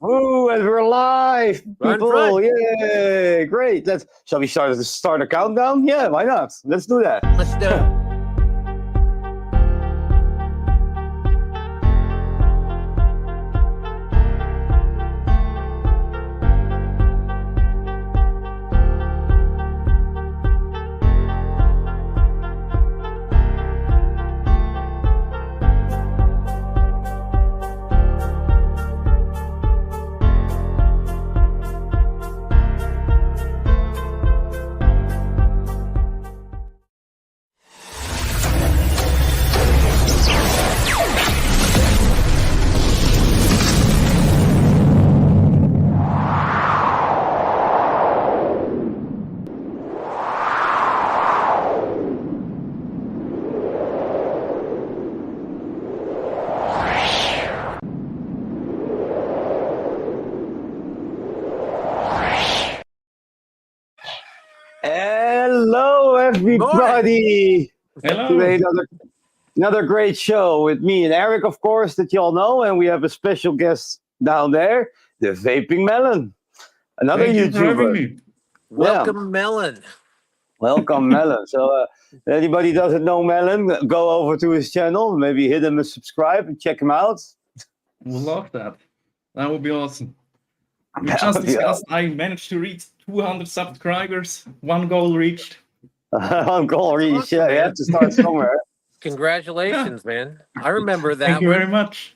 Oh, and we're live, Run people! front. Yay! Great. Shall we start a countdown? Yeah, why not? Let's do that. Let's do it. Hello, everybody! Hello. Today, another great show with me and Eric, of course, that you all know, and we have a special guest down there, the Vaping Melon, another Thank you for having YouTuber. me. Welcome, Melon. Welcome, Melon. So, anybody doesn't know Melon, go over to his channel, maybe hit him a subscribe and check him out. We'll love that. That would be awesome. We That just would be discussed I managed to reach 200 subscribers. One goal reached. On goal reach, Awesome, yeah, you man. have to start somewhere. Congratulations, man. I remember that Thank you one. very much.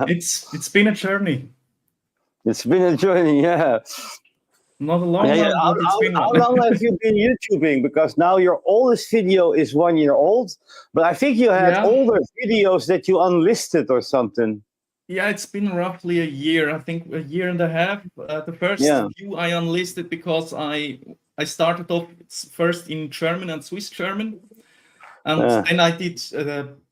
It's been a journey. It's been a journey, yeah. Not a long Yeah, one, but it's been how one. long have you been YouTubing? Because now your oldest video is 1 year old, but I think you had Yeah. older videos that you unlisted or something. Yeah, it's been roughly a year. I think a year and a half. The first Yeah. few I unlisted because I started off first in German and Swiss German, and Yeah. then I did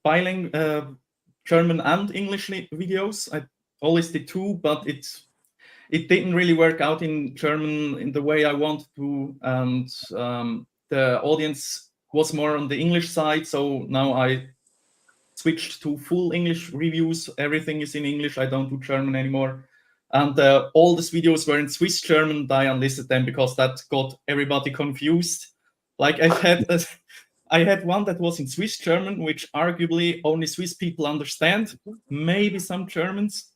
bilingual German and English videos. I always did two, but it didn't really work out in German in the way I wanted to, and the audience was more on the English side. So now I switched to full English reviews. Everything is in English. I don't do German anymore. And all these videos were in Swiss German. I unlisted them because that got everybody confused. Like I had one that was in Swiss German, which arguably only Swiss people understand, maybe some Germans.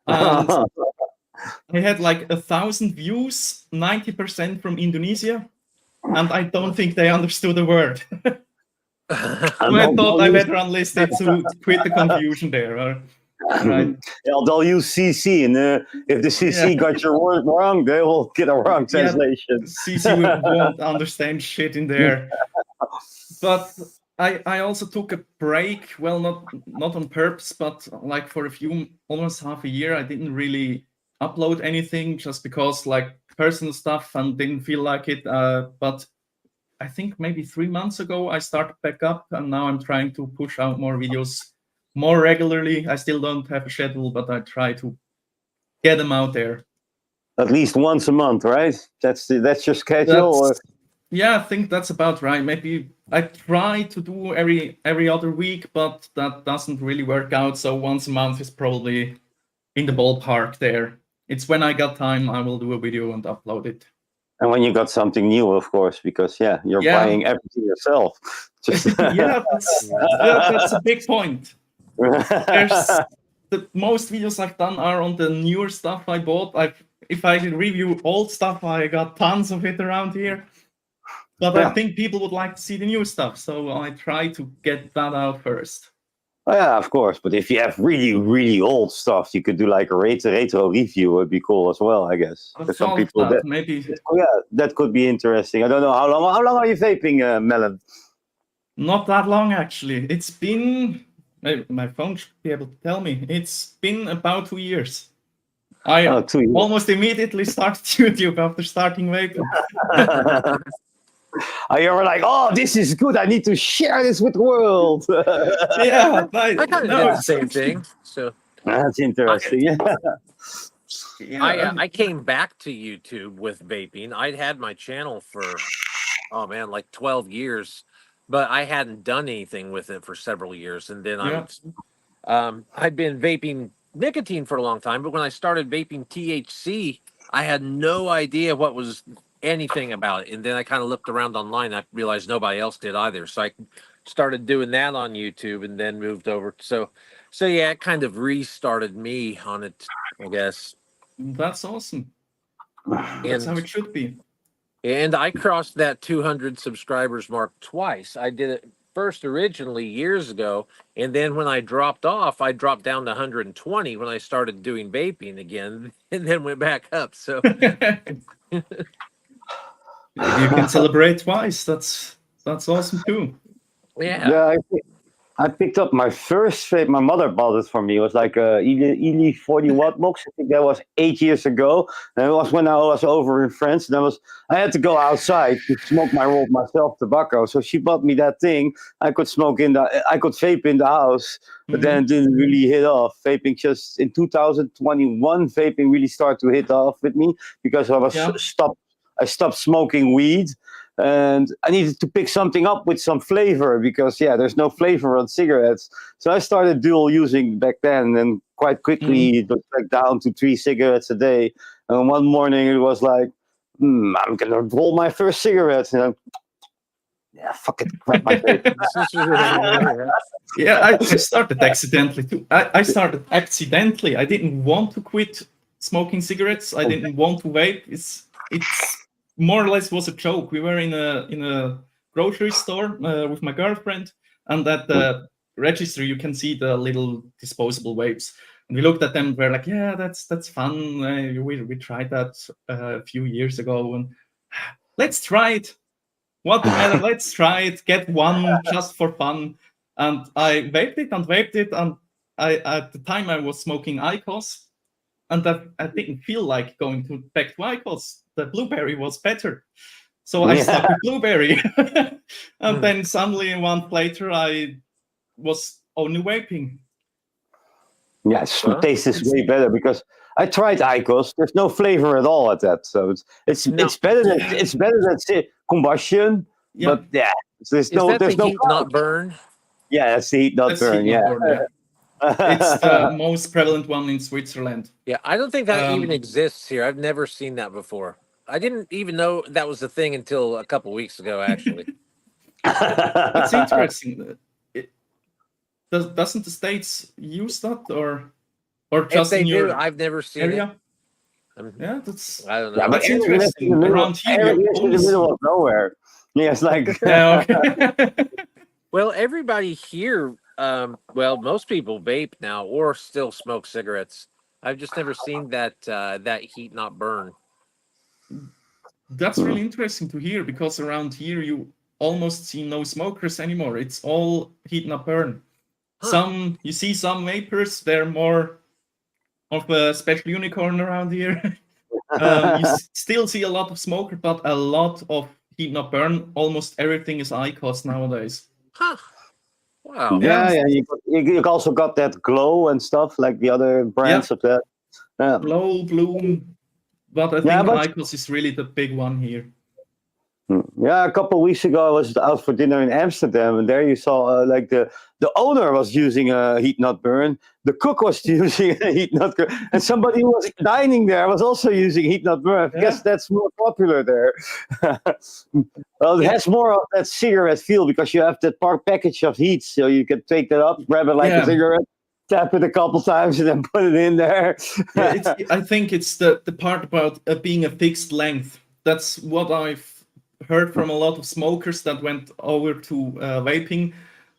And I had like 1,000 views, 90% from Indonesia, and I don't think they understood a word. So I thought I better unlist it to quit the confusion there. Right. Yeah, they'll use CC, and if the CC got your word wrong, they will get a wrong translation. CC won't understand shit in there. But I also took a break. Well, not on purpose, but like for almost half a year, I didn't really upload anything just because like personal stuff and didn't feel like it. But I think maybe 3 months ago I started back up, and now I'm trying to push out more videos more regularly. I still don't have a schedule, but I try to get them out there. At least once a month, right? That's your schedule. Yeah, I think that's about right. Maybe I try to do every other week, but that doesn't really work out. So once a month is probably in the ballpark there. It's when I got time, I will do a video and upload it. And when you got something new, of course, because you're buying everything yourself. Yeah, that's a big point. The most videos I've done are on the newer stuff I bought. If I review old stuff, I got tons of it around here. But I think people would like to see the new stuff, so I try to get that out first. Oh, yeah, of course. But if you have really, really old stuff, you could do like a retro review. Would be cool as well, I guess. I For some people, maybe. Oh, yeah, that could be interesting. I don't know how long. How long are you vaping, Melon? Not that long, actually. It's been. My phone should be able to tell me. It's been about 2 years. I 2 years. almost immediately started YouTube after starting vaping. You were like, "Oh, this is good. I need to share this with the world." Yeah, I kind of did the same thing. So that's interesting. I came back to YouTube with vaping. I'd had my channel for like 12 years, but I hadn't done anything with it for several years. And then I'd been vaping nicotine for a long time, but when I started vaping THC, I had no idea what was anything about it. And then I kind of looked around online. I realized nobody else did either. So I started doing that on YouTube and then moved over. So yeah, it kind of restarted me on it, I guess. That's awesome. That's how it should be. And I crossed that 200 subscribers mark twice. I did it first originally years ago, and then when I dropped off, I dropped down to 120 when I started doing vaping again, and then went back up. So You can celebrate twice. That's awesome too. yeah, Yeah, I picked up my first vape. My mother bought it for me. It was like a Ely 40 watt box. I think that was 8 years ago. And it was when I was over in France. And I had to go outside to smoke my roll myself tobacco. So she bought me that thing. I could vape in the house, but then it didn't really hit off. Vaping just in 2021, vaping really started to hit off with me because I stopped smoking weed. And I needed to pick something up with some flavor because there's no flavor on cigarettes. So I started dual using back then, and quite quickly it was like down to 3 cigarettes a day. And one morning it was like, I'm gonna roll my first cigarette, and fuck it, grab my vape. Yeah, I started accidentally too. I started accidentally. I didn't want to quit smoking cigarettes. I didn't want to vape. It's more or less was a joke. We were in a grocery store with my girlfriend, and at the register you can see the little disposable vapes. And we looked at them. We're like, yeah, that's fun. We tried that a few years ago, and let's try it. What the matter? Let's try it. Get one just for fun. And I vaped it, and I at the time I was smoking IQOS, and I didn't feel like going back to IQOS. The blueberry was better. So I stuck with blueberry. And then suddenly a month later, I was only vaping. Yeah, it tastes way better because I tried IQOS. There's no flavor at all at that. So it's better than combustion. Yeah. But there's the heat not burn. Yeah, that's the heat not That's burn. heat not Yeah. burn, it's the most prevalent one in Switzerland. Yeah, I don't think that even exists here. I've never seen that before. I didn't even know that was the thing until a couple weeks ago, actually. It's interesting. Doesn't the States use that, or just if they in your do, I've never seen area? it. Yeah, that's I don't know. Yeah, but that's interesting. Around here, in the middle of nowhere. Yeah, it's like okay. Well, everybody here, most people vape now or still smoke cigarettes. I've just never seen that heat not burn. That's really interesting to hear, because around here you almost see no smokers anymore. It's all heat not burn. You see some vapors, they're more of a special unicorn around here. You still see a lot of smoker, but a lot of heat not burn. Almost everything is IQOS nowadays. Huh. Wow. Yeah. You also got that glow and stuff like the other brands of that. Yeah. Glow, Bloom, but I think IQOS is really the big one here. Yeah, a couple of weeks ago I was out for dinner in Amsterdam, and there you saw like the owner was using a heat not burn, the cook was using a heat not burn, and somebody who was dining there was also using heat not burn. I guess that's more popular there. Well, it has more of that cigarette feel because you have that package of heat, so you can take that up, grab it like a cigarette, tap it a couple times, and then put it in there. I think it's the part about being a fixed length. That's what I've heard from a lot of smokers that went over to vaping.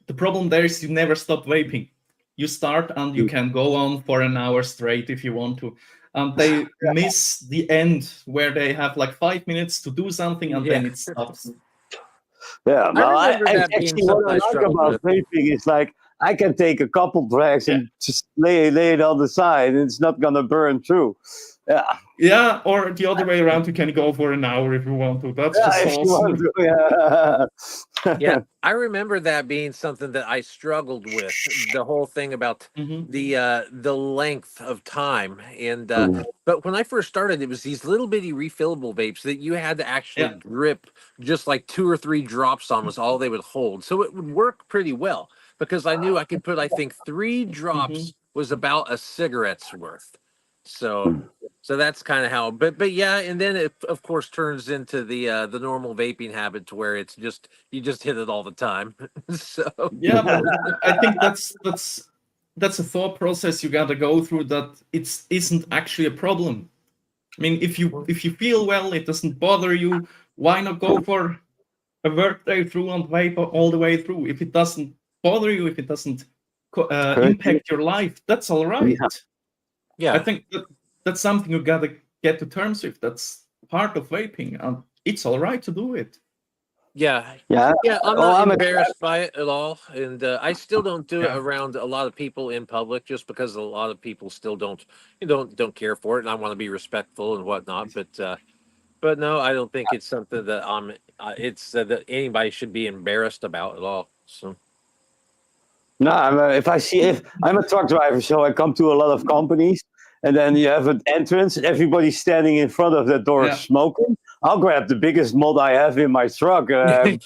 The problem there is you never stop vaping. You start and you can go on for an hour straight if you want to. And they miss the end where they have like 5 minutes to do something and then it stops. Yeah, I actually what I like about vaping is like I can take a couple drags and just lay it on the side and it's not gonna burn through. Yeah, or the other way around, you can go for an hour if you want to. That's just awesome. Yeah, I remember that being something that I struggled with. The whole thing about the length of time, and but when I first started, it was these little bitty refillable vapes that you had to actually drip just like 2 or 3 drops on was all they would hold. So it would work pretty well because I knew I could put, I think, 3 drops was about a cigarette's worth. So that's kind of how. But yeah, and then it of course turns into the normal vaping habit to where it's just you just hit it all the time. So Yeah, but I think that's a thought process you gotta go through, that it isn't actually a problem. I mean, if you feel well, it doesn't bother you, why not go for a work day through and vape all the way through? If it doesn't bother you, if it doesn't impact your life, that's all right. I yeah, think that's something you gotta get to terms with. That's part of vaping, and it's all right to do it. yeah, Yeah. yeah. I'm Oh, not I'm embarrassed by it at all, and I still don't do it Yeah. around a lot of people in public, just because a lot of people still don't care for it, and I want to be respectful and whatnot. But no, I don't think it's something that it's that anybody should be embarrassed about at all. So No, if I'm a truck driver, so I come to a lot of companies, and then you have an entrance, and everybody's standing in front of that door Yeah. smoking. I'll grab the biggest mod I have in my truck, yeah.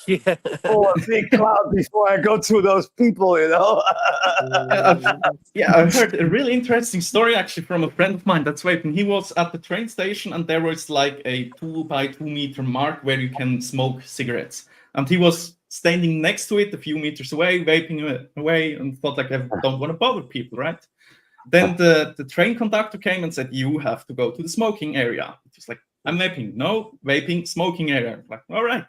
pull a big cloud before I go through those people, you know. I heard a really interesting story actually from a friend of mine that's vaping. He was at the train station, and there was like a 2 by 2 meter mark where you can smoke cigarettes, and he was standing next to it a few meters away, vaping away, and thought like, I don't want to bother people, right? Then the train conductor came and said, you have to go to the smoking area. It was like, I'm vaping. No, vaping, smoking area. I'm like, all right.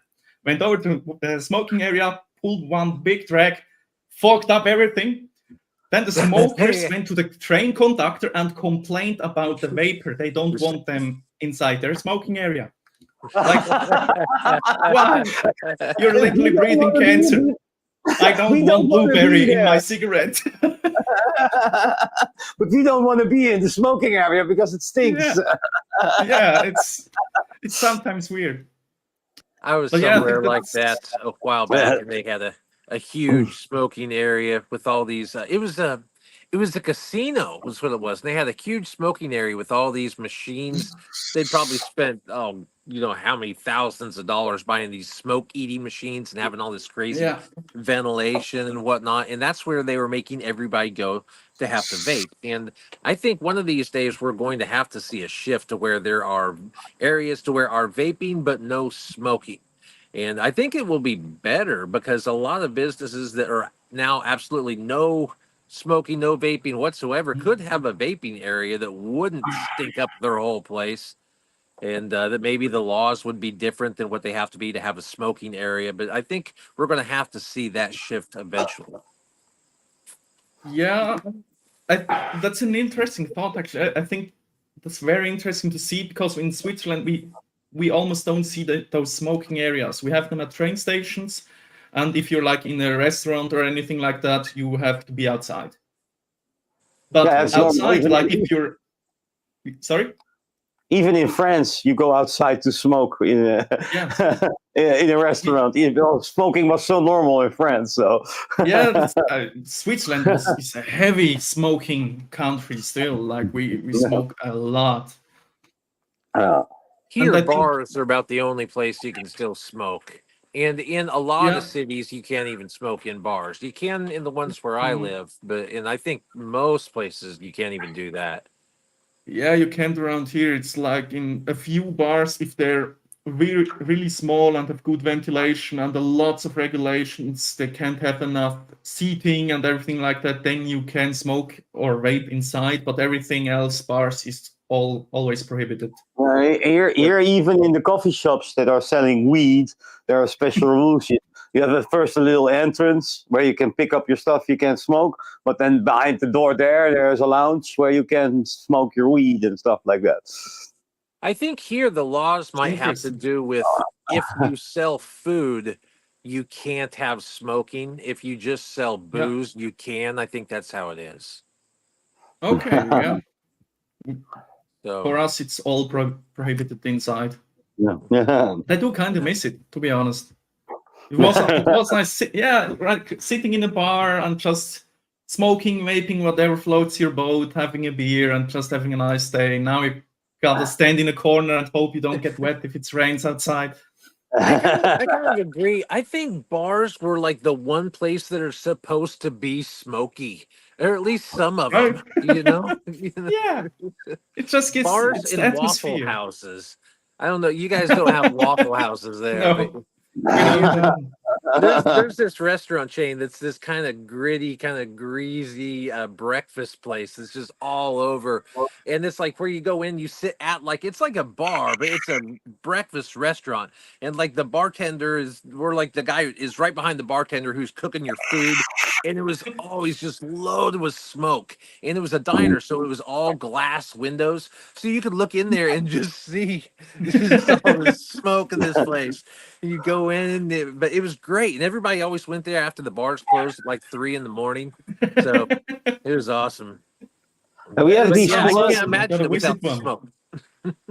Went over to the smoking area, pulled one big drag, fogged up everything. Then the smokers went to the train conductor and complained about the vapor. They don't want them inside their smoking area. Like, wow, you're literally breathing cancer. I don't want blueberry in my cigarette. But we don't want to be in the smoking area because it stinks. Yeah, it's sometimes weird. I was But yeah, I somewhere think like that that's- a while back, and they had a huge smoking area with all these. It was a casino, was what it was. And they had a huge smoking area with all these machines. They'd probably spent how many thousands of dollars buying these smoke eating machines and having all this crazy Yeah. ventilation and whatnot. And that's where they were making everybody go to have to vape. And I think one of these days we're going to have to see a shift to where there are areas to where are vaping but no smoking. And I think it will be better because a lot of businesses that are now absolutely no smoking, no vaping whatsoever could have a vaping area that wouldn't stink up their whole place. And that maybe the laws would be different than what they have to have a smoking area. But I think we're going to have to see that shift eventually. Yeah, that's an interesting thought, actually. I think that's very interesting to see, because in Switzerland we almost don't see those smoking areas. We have them at train stations, and if you're like in a restaurant or anything like that, you have to be outside. But Yeah, it's normal. outside, like if you're sorry. Even in France, you go outside to smoke in a, in a restaurant. Smoking was so normal in France. So yeah, Switzerland is a heavy smoking country still. Like we smoke a lot. Here, bars are about the only place you can still smoke. And in a lot of cities, you can't even smoke in bars. You can in the ones where I live, and I think most places you can't even do that. Yeah, you can't around here. It's like in a few bars, if they're really, really small and have good ventilation and lots of regulations, they can't have enough seating and everything like that, then you can smoke or vape inside, but everything else, bars, is always prohibited. Here, even in the coffee shops that are selling weed, there are special rules. You have first a little entrance where you can pick up your stuff you can smoke, but then behind the door there's a lounge where you can smoke your weed and stuff like that. I think here the laws might have to do with if you sell food, you can't have smoking. If you just sell booze, you can. I think that's how it is. Okay, yeah. So, for us, it's all prohibited inside. Yeah. I do kind of miss it, to be honest. It was nice, sitting in a bar and just smoking, vaping, whatever floats your boat, having a beer and just having a nice day. Now you gotta stand in a corner and hope you don't get wet if it rains outside. I kind of agree. I think bars were like the one place that are supposed to be smoky, or at least some of Right? them. You know, You know? Yeah, it just gives Bars it's the and Waffle atmosphere. Houses. I don't know. You guys don't have Waffle Houses there, but No, we don't have. there's this restaurant chain that's this kind of gritty, kind of greasy breakfast place that's just all over, and it's like where you go in, you sit at like it's like a bar, but it's a breakfast restaurant, and like the bartender is, we're like the guy is right behind the bartender who's cooking your food, and it was always just loaded with smoke, and it was a diner, so it was all glass windows, so you could look in there and just see just all the smoke in this place. You go in, but it was great, and everybody always went there after the bars closed at like 3 in the morning. So it was awesome. And we have But these yeah, I commercial, can't imagine Gotta it without visit the one. smoke.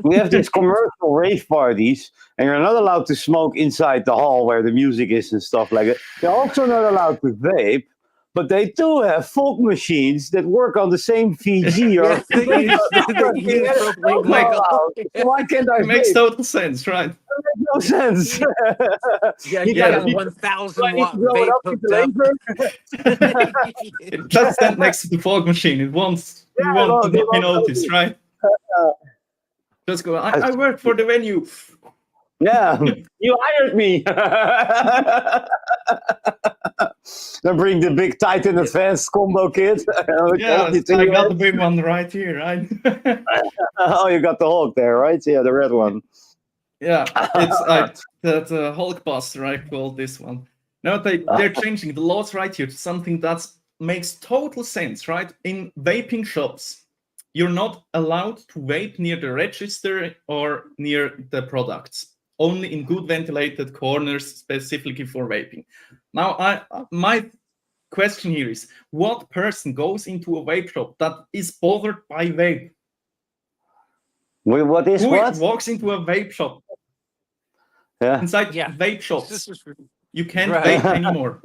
we have these commercial rave parties, and you're not allowed to smoke inside the hall where the music is and stuff like that. You're also not allowed to vape, but they do have folk machines that work on the same VG or Yeah, they use propylene Like, glycol. why can't I it makes vape? total sense, right? That makes no sense. Yeah, You you Yeah, got a the- 1,000 I need watt to blow it vape up with the hooked up. laser. It just stand next to the fog machine. It won't. You Yeah, won't well, they be won't noticed, notice. right? Just go. I work for the venue. Yeah, you hired me. Then bring the big Titan Advanced combo kit. Yeah, I got the big one right here, right? Oh, you got the Hulk there, right? Yeah, the red one. Yeah, it's like that Hulkbuster, I call this one. Now they're changing the laws right here to something that makes total sense, right? In vaping shops, you're not allowed to vape near the register or near the products. Only in good ventilated corners, specifically for vaping. Now, my question here is: what person goes into a vape shop that is bothered by vape? Wait, what is Who what? walks into a vape shop? Yeah. Inside Yeah. vape shops, you can't Right. vape anymore.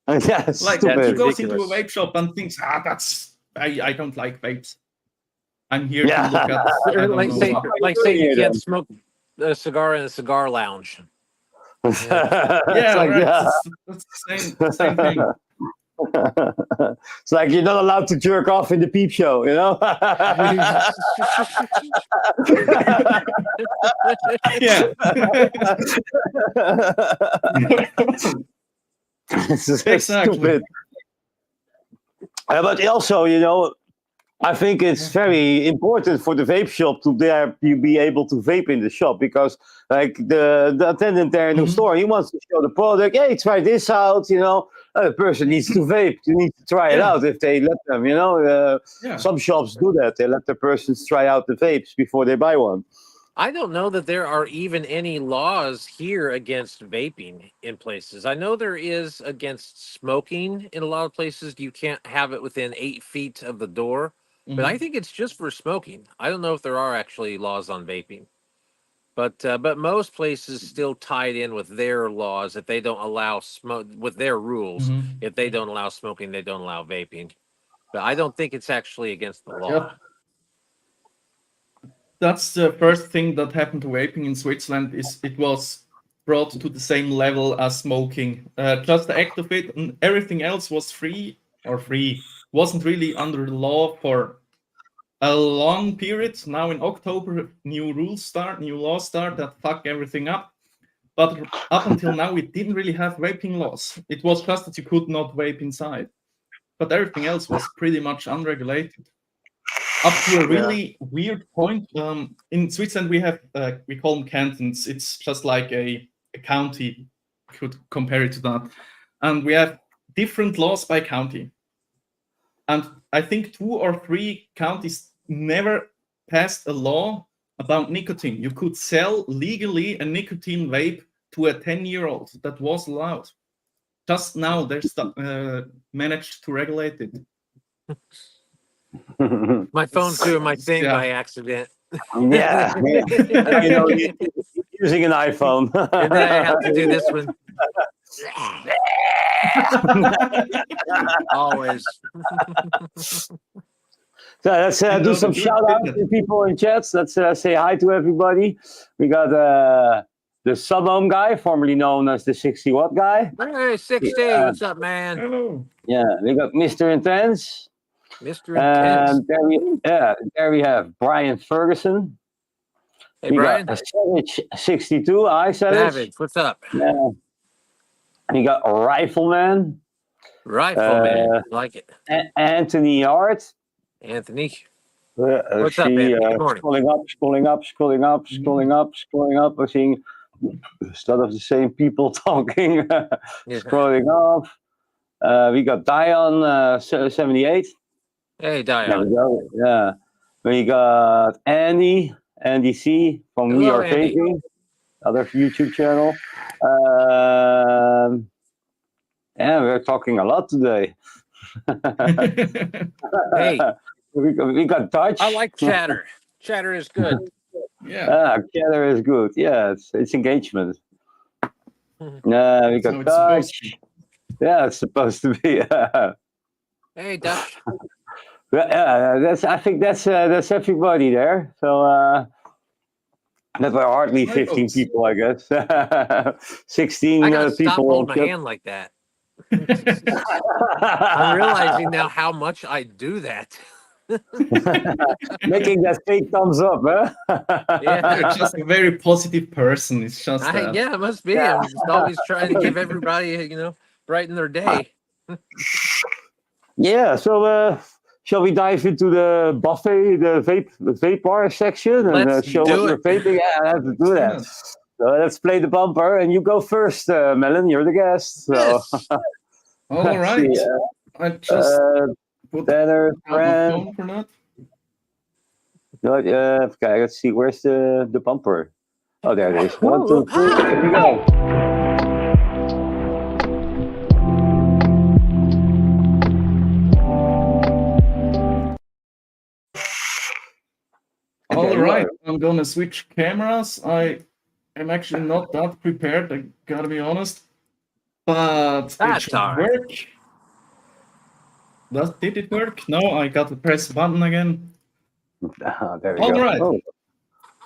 Yeah, Like stupid. who goes into a ridiculous. vape shop and thinks, that's I don't like vapes. I'm here Yeah. to look at. I don't like know say, what. like say you Yeah. can't smoke a cigar in a cigar lounge. It's Yeah, like, right. yeah. That's the same thing. It's like you're not allowed to jerk off in the peep show, you know? Yeah. It's just Exactly. stupid. But also, you know, I think it's very important for the vape shop to be able to vape in the shop, because like the attendant there in the Mhm. store, he wants to show the product. Hey, try this out. You know, the person needs to vape. You need to try it Yeah. out if they let them. You know, Yeah. some shops do that. They let the persons try out the vapes before they buy one. I don't know that there are even any laws here against vaping in places. I know there is against smoking in a lot of places. You can't have it within 8 feet of the door, but I Mhm. think it's just for smoking. I don't know if there are actually laws on vaping, but most places still tied in with their laws. If they don't allow smoke with their rules, Mhm. if they don't allow smoking, they don't allow vaping. But I don't think it's actually against the law. Yep. That's the first thing that happened to vaping in Switzerland. Is it was brought to the same level as smoking. Just the act of it, and everything else was free, wasn't really under the law for a long period. Now in October, new laws start that fuck everything up. But up until now, we didn't really have vaping laws. It was just that you could not vape inside, but everything else was pretty much unregulated. Up to a really weird point. In Switzerland, we call them cantons. It's just like a county. Could compare it to that, and we have different laws by county. And I think 2 or 3 counties never passed a law about nicotine. You could sell legally a nicotine vape to a 10-year-old. That was allowed. Just now, they're managed to regulate it. My phone's doing my thing Yeah. by accident. Yeah. You know, you're using an iPhone. And then I have to do this one. Always. So let's do some shout outs to people in chats. Let's say hi to everybody. We got the Sodom guy, formerly known as the 60 watt guy. Hey, 60, Yeah. what's up, man? Hello. Yeah, we got Mr. Intense. Mr. Intense. And there we have Brian Ferguson. Hey, We Brian. got a Savage 62. Hi, Savage, what's up? Yeah. We got Rifleman. Rifleman, like it. Anthony Hart. Anthony. What's up, Anthony? Good morning. Scrolling up. We're seeing instead of the same people talking. Yeah. Scrolling up. We got Dion 78. Hey, There we Dion. go. Yeah. We got Andy C from We Hello, Are Andy. Vaping, other YouTube channel. Yeah, we're talking a lot today. Hey. we got Dutch. I like chatter. Chatter is good. Yeah. Chatter is good. Yeah, it's engagement. We So got it's Dutch. Yeah, it's supposed to be. Hey, Dutch. I think that's everybody there. So that were hardly 15 people, I guess. 16 I gotta stop people. holding my hand like that. I'm realizing now how much I do that. Making that fake thumbs up, huh? Yeah. You're just a very positive person. It's just Yeah, it must be. I'm just always trying to give everybody, brighten their day. Yeah, so shall we dive into the buffet, the vape bar section, and Let's show do what it. we're vaping? Yeah, I have to do that. So let's play the bumper, and you go first, Melon. You're the guest. So Yes. All right. see, I just put Tanner, out my Fran. phone for that. No, okay, let's see. Where's the bumper? Oh, there it is. 1, 2, 3. Here we go. All right, I'm gonna switch cameras. I am actually not that prepared, I gotta be honest. But it That's should all right. work. Did it work? No, I got to press the button again. There we All go. right. Oh.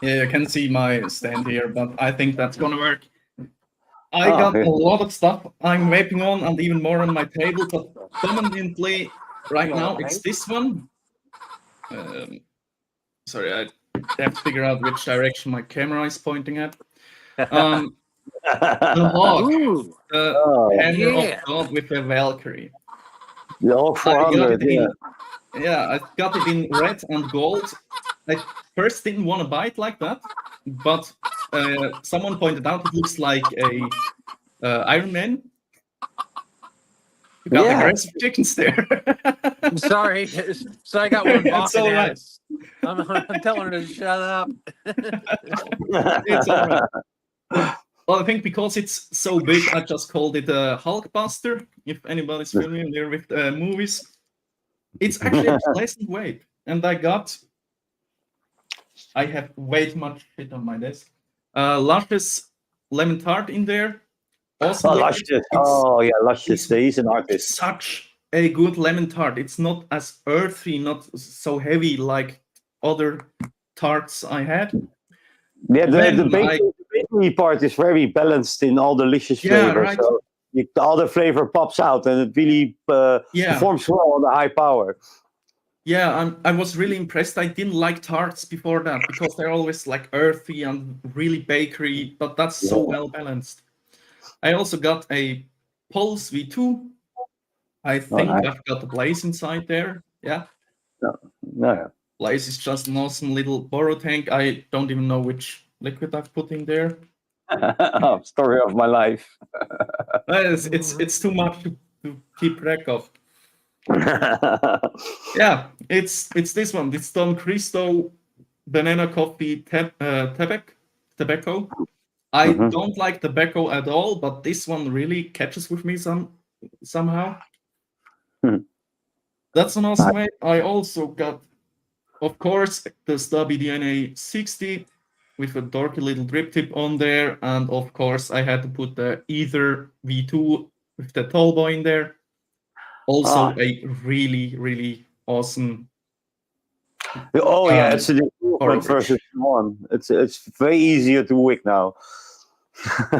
Yeah, you can see my stand here, but I think that's gonna work. I Oh, got okay. a lot of stuff I'm vaping on and even more on my table, but dominantly right now it's this one. Sorry, I have to figure out which direction my camera is pointing at. The Hog, Ooh, the Hammer yeah. of God with the Valkyrie. The Hog 400, yeah. I got it in red and gold. I first didn't want to buy it like that, but someone pointed out it looks like a Iron Man. You got aggressive chickens there. I'm sorry. So I got one It's bopping all at right. us. I'm telling her to shut up. It's all right. Well, I think because it's so big, I just called it a Hulkbuster. If anybody's familiar with movies, it's actually a pleasant vape, and I have way too much shit on my desk. Luscious lemon tart in there. Also, Luscious. Oh, yeah, Luscious. He's an artist. Such a good lemon tart. It's not as earthy, not so heavy like other tarts I had. Yeah, the bakery part is very balanced in all delicious flavors. Right. So all the flavor pops out, and it really performs well on the high power. Yeah, I was really impressed. I didn't like tarts before that because they're always like earthy and really bakery, but that's so well balanced. I also got a Pulse V2. I think I've got the Blaze inside there. Yeah. No. Blaze is just an awesome little borrow tank. I don't even know which liquid I've put in there. Story of my life. It's too much to keep track of. Yeah, it's this one. It's Don Cristo Banana Coffee Tobacco. I don't like tobacco at all, but this one really catches with me somehow. That's an awesome way. I also got, of course, the Stubby DNA 60 with a dorky little drip tip on there, and of course I had to put the Ether V2 with the tall boy in there. Also a really, really awesome. Oh yeah, it's an improvement versus one. It's way easier to wick now.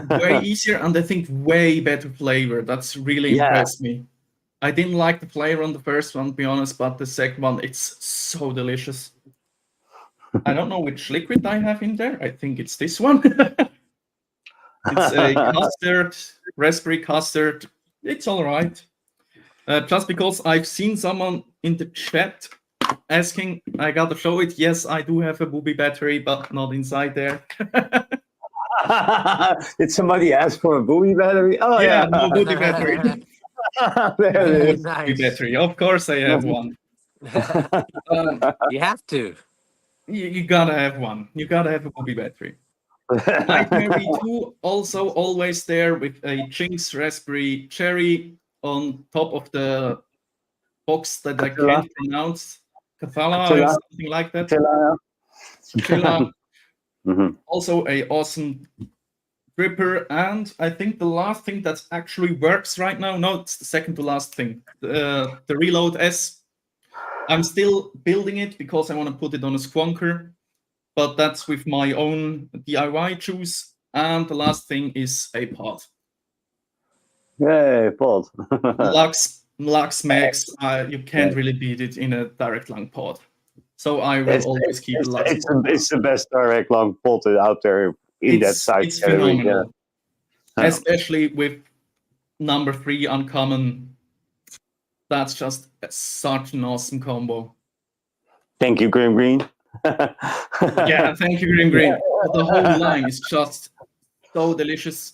Way easier, and I think way better flavor. That's really Yeah. impressed me. I didn't like the flavor on the first one, to be honest, but the second one, it's so delicious. I don't know which liquid I have in there. I think it's this one. It's a custard, raspberry custard. It's all right. Just because I've seen someone in the chat asking, I gotta show it. Yes, I do have a booby battery, but not inside there. Did somebody ask for a booby battery? Oh Yeah, yeah. no booby battery. There it is. Booby Nice. battery. Of course, I have one. You have to. You gotta have one. You gotta have a booby battery. Nightmare V2 also always there with a Jinx raspberry cherry on top of the box that I Catilla. can't pronounce. Cathala or Catilla. something like that. Catilla. Catilla. Mhm. Also a awesome dripper, and I think the last thing that actually works right now, no, it's the second to last thing, the Reload S. I'm still building it because I want to put it on a squonker, but that's with my own DIY juice. And the last thing is a pod. Yay, Paul. Lux Max, you can't really beat it in a direct lung pod. So I will always keep the Lux. It's the best direct long pot out there in that size. It's phenomenal. Yeah. Especially with number 3 uncommon. That's just such an awesome combo. Thank you, Green. Yeah, thank you, Green. The whole line is just so delicious.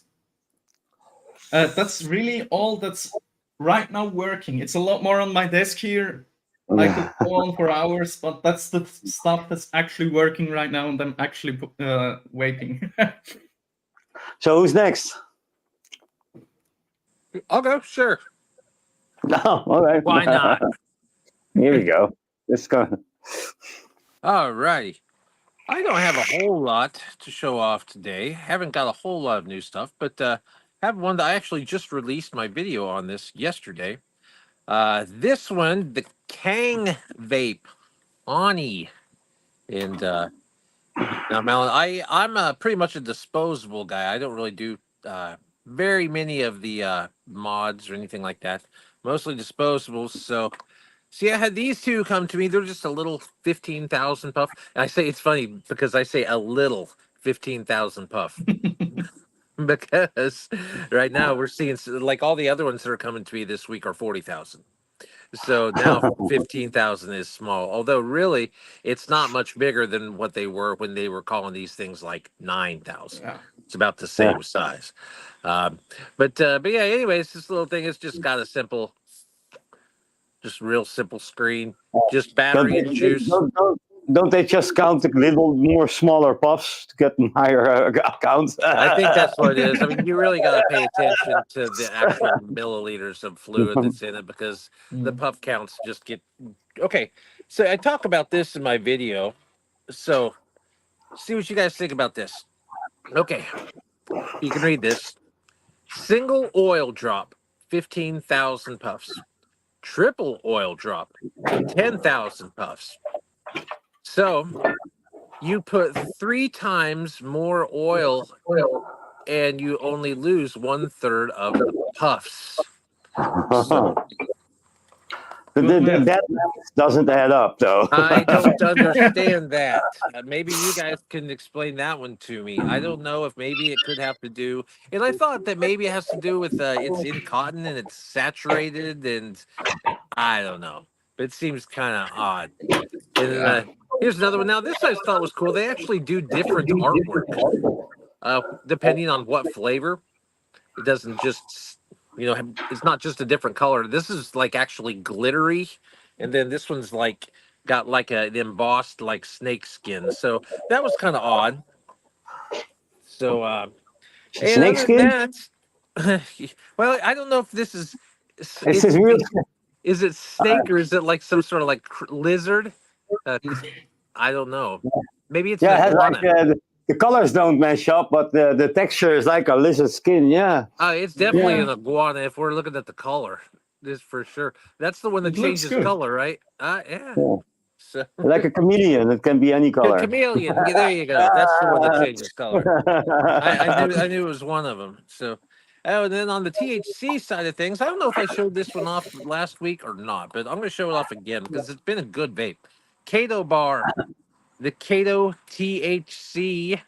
That's really all that's right now working. It's a lot more on my desk here. I could go on for hours, but that's the stuff that's actually working right now, and I'm actually waiting. So who's next? I'll go. Sure. No, all right. Why not? Here we go. Let's go. All righty. I don't have a whole lot to show off today. Haven't got a whole lot of new stuff, but have one that I actually just released my video on this yesterday. This one, the Kang Vape Ani. And now, Malin, I'm pretty much a disposable guy. I don't really do very many of the mods or anything like that. Mostly disposables. So, see, I had these two come to me. They're just a little 15,000 puff. And I say it's funny because I say a little 15,000 puff. Because right now we're seeing like all the other ones that are coming to me this week are 40,000. So now 15,000 is small. Although really, it's not much bigger than what they were when they were calling these things like 9,000. Yeah. It's about the same size. But yeah. Anyways, this little thing has just got a simple, just real simple screen, just battery and juice. Don't they just count a little more smaller puffs to get higher counts? I think that's what it is. I mean, you really got to pay attention to the actual milliliters of fluid that's in it because the puff counts just get... Okay, so I talk about this in my video. So see what you guys think about this. Okay, you can read this. Single oil drop, 15,000 puffs. Triple oil drop, 10,000 puffs. So you put 3 times more oil and you only lose 1/3 of the puffs. So, that doesn't add up, though. I don't understand that. Maybe you guys can explain that one to me. I don't know if maybe it could have to do, and I thought that maybe it has to do with it's in cotton and it's saturated, and I don't know. But it seems kind of odd. And here's another one. Now, this I thought was cool. They actually do different artwork depending on what flavor. It doesn't just, it's not just a different color. This is like actually glittery. And then this one's like got like an embossed like snake skin. So that was kind of odd. So, Snake skin? Well, I don't know if this is... This is real. Is it snake or is it like some sort of like lizard? I don't know. Maybe it's it has like the colors don't match up, but the texture is like a lizard skin. Yeah. It's definitely an iguana if we're looking at the color. This for sure. That's the one that changes color, right? Yeah. So Like a chameleon, it can be any color. chameleon. Yeah, there you go. That's the one that changes color. I knew it was one of them. So, oh, and then on the THC side of things, I don't know if I showed this one off last week or not, but I'm going to show it off again because it's been a good vape. Kato Bar, the Kato THC,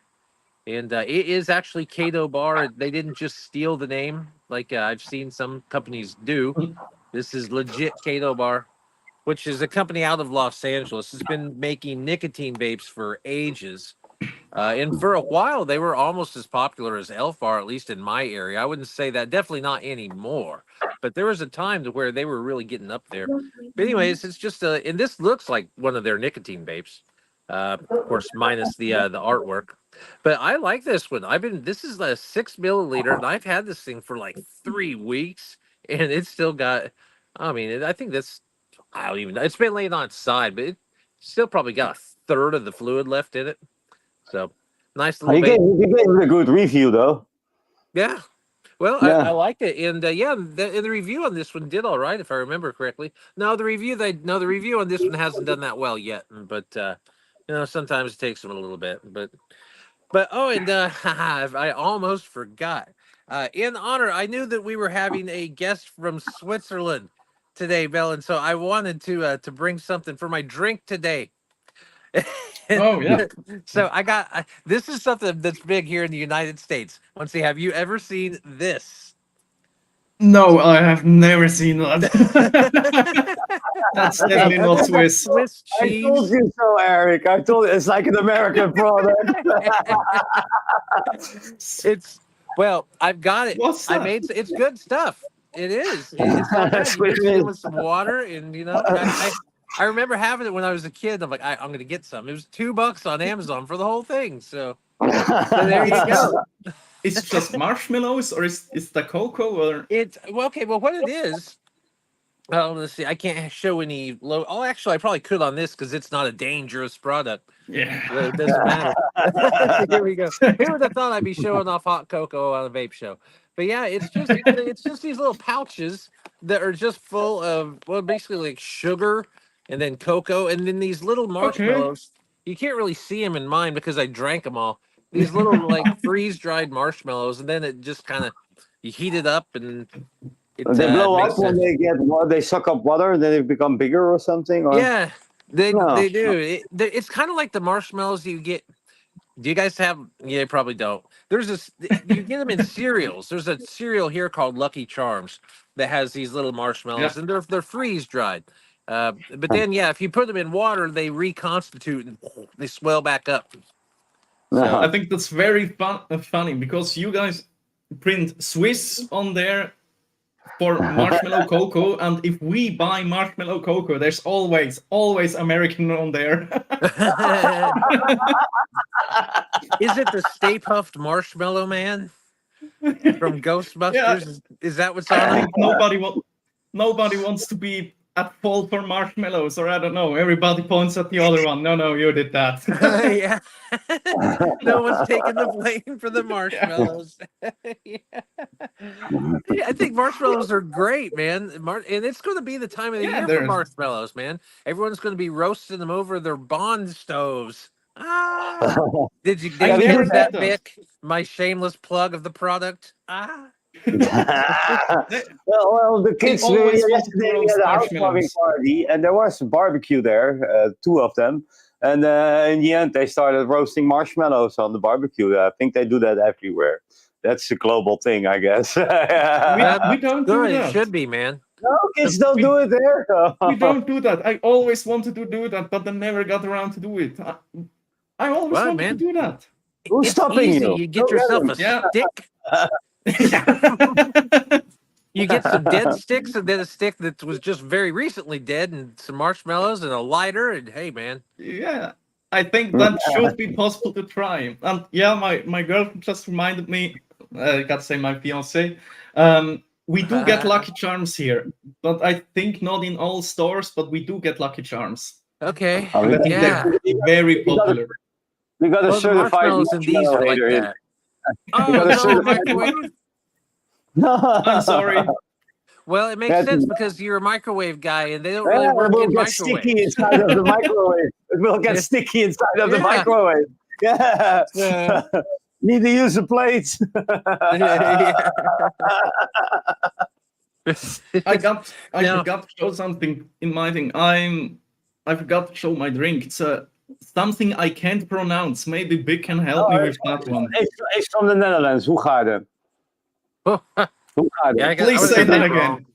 and it is actually Kato Bar. They didn't just steal the name like I've seen some companies do. This is legit Kato Bar, which is a company out of Los Angeles. It's been making nicotine vapes for ages. And for a while, they were almost as popular as Elfar, at least in my area. I wouldn't say that, definitely not anymore. But there was a time to where they were really getting up there. But anyways, it's just and this looks like one of their nicotine vapes, of course, minus the artwork. But I like this one. This is a 6 milliliter, and I've had this thing for like 3 weeks, and it's still got. I mean, I think I don't even know. It's been laying on its side, but it still probably got a third of the fluid left in it. So nice little vape. You gave it a good review, though. Yeah. Well, Yeah. I liked it, and the review on this one did all right, if I remember correctly. No, the review on this one hasn't done that well yet, but sometimes it takes them a little bit. But oh, and I almost forgot. In honor, I knew that we were having a guest from Switzerland today, Bell, and so I wanted to bring something for my drink today. Oh yeah. So I got this is something that's big here in the United States. Let's see, have you ever seen this? No, I have never seen that. That's definitely not Swiss. Swiss I told cheese. you so, Eric. I told you it's like an American product. I've got it. What's that? It's good stuff. It is. It's not bad. You mix it in with some water, and I remember having it when I was a kid. I'm like, I'm going to get some. It was $2 on Amazon for the whole thing. So there you go. It's just marshmallows, or is the cocoa, or Well, what it is. Let's see. I can't show any low. Oh, actually, I probably could on this because it's not a dangerous product. yeah. It doesn't matter. Here we go. Who would have thought I'd be showing off hot cocoa on a vape show? But yeah, it's just these little pouches that are just full of basically like sugar and then cocoa and then these little marshmallows. You can't really see them in mine because I drank them all. These little like freeze dried marshmallows, and then it just kind of you heat it up and it They blow makes up when they suck up water and then they become bigger or something. Or? Yeah, they do. It's kind of like the marshmallows you get. Do you guys have? Yeah, you probably don't. There's this. You get them in cereals. There's a cereal here called Lucky Charms that has these little marshmallows, and they're freeze dried. But then, if you put them in water, they reconstitute and they swell back up. So, I think that's very funny because you guys print Swiss on there for marshmallow cocoa, and if we buy marshmallow cocoa, there's always American on there. Is it the Stay Puft Marshmallow Man from Ghostbusters? Yeah. Is that what's on I it? think nobody wants to be at fault for marshmallows, or I don't know. Everybody points at the other one. No, you did that. Yeah. No one's taking the blame for the marshmallows. Yeah. I think marshmallows are great, man. And it's going to be the time of the year for marshmallows, man. Everyone's going to be roasting them over their Bond stoves. Did you hear that, Vic? My shameless plug of the product. Well, the kids yesterday we had a housewarming party, and there was a barbecue there, 2 of them. And in the end, they started roasting marshmallows on the barbecue. I think they do that everywhere. That's a global thing, I guess. We don't do that. It should be, man. No, kids don't do it there. We don't do that. I always wanted to do that, but I never got around to do it. I always wanted to do that. Who's stopping you? You get yourself a stick. You get some dead sticks and then a stick that was just very recently dead and some marshmallows and a lighter and hey, man. Yeah, I think that should be possible to try. And my girlfriend just reminded me, I gotta say my fiance, we do get Lucky Charms here, but I think not in all stores, but we do get Lucky Charms. Okay, they're very popular. We got a certified marshmallows and these are like that. Oh, no, microwave? I'm sorry. Well, it makes That- sense because you're a microwave guy, and they don't really Yeah, work it will in get microwaves. sticky inside of the microwave. It will get sticky inside of the Yeah. microwave. Yeah. Yeah. Need to use a plate. I Now- forgot to show something in my thing. I forgot to show my drink. It's something I can't pronounce. Maybe Big can help me with that one. It's from the Netherlands. Hoegaarden. Hoegaarden. Yeah, I Please would've say said that wrong.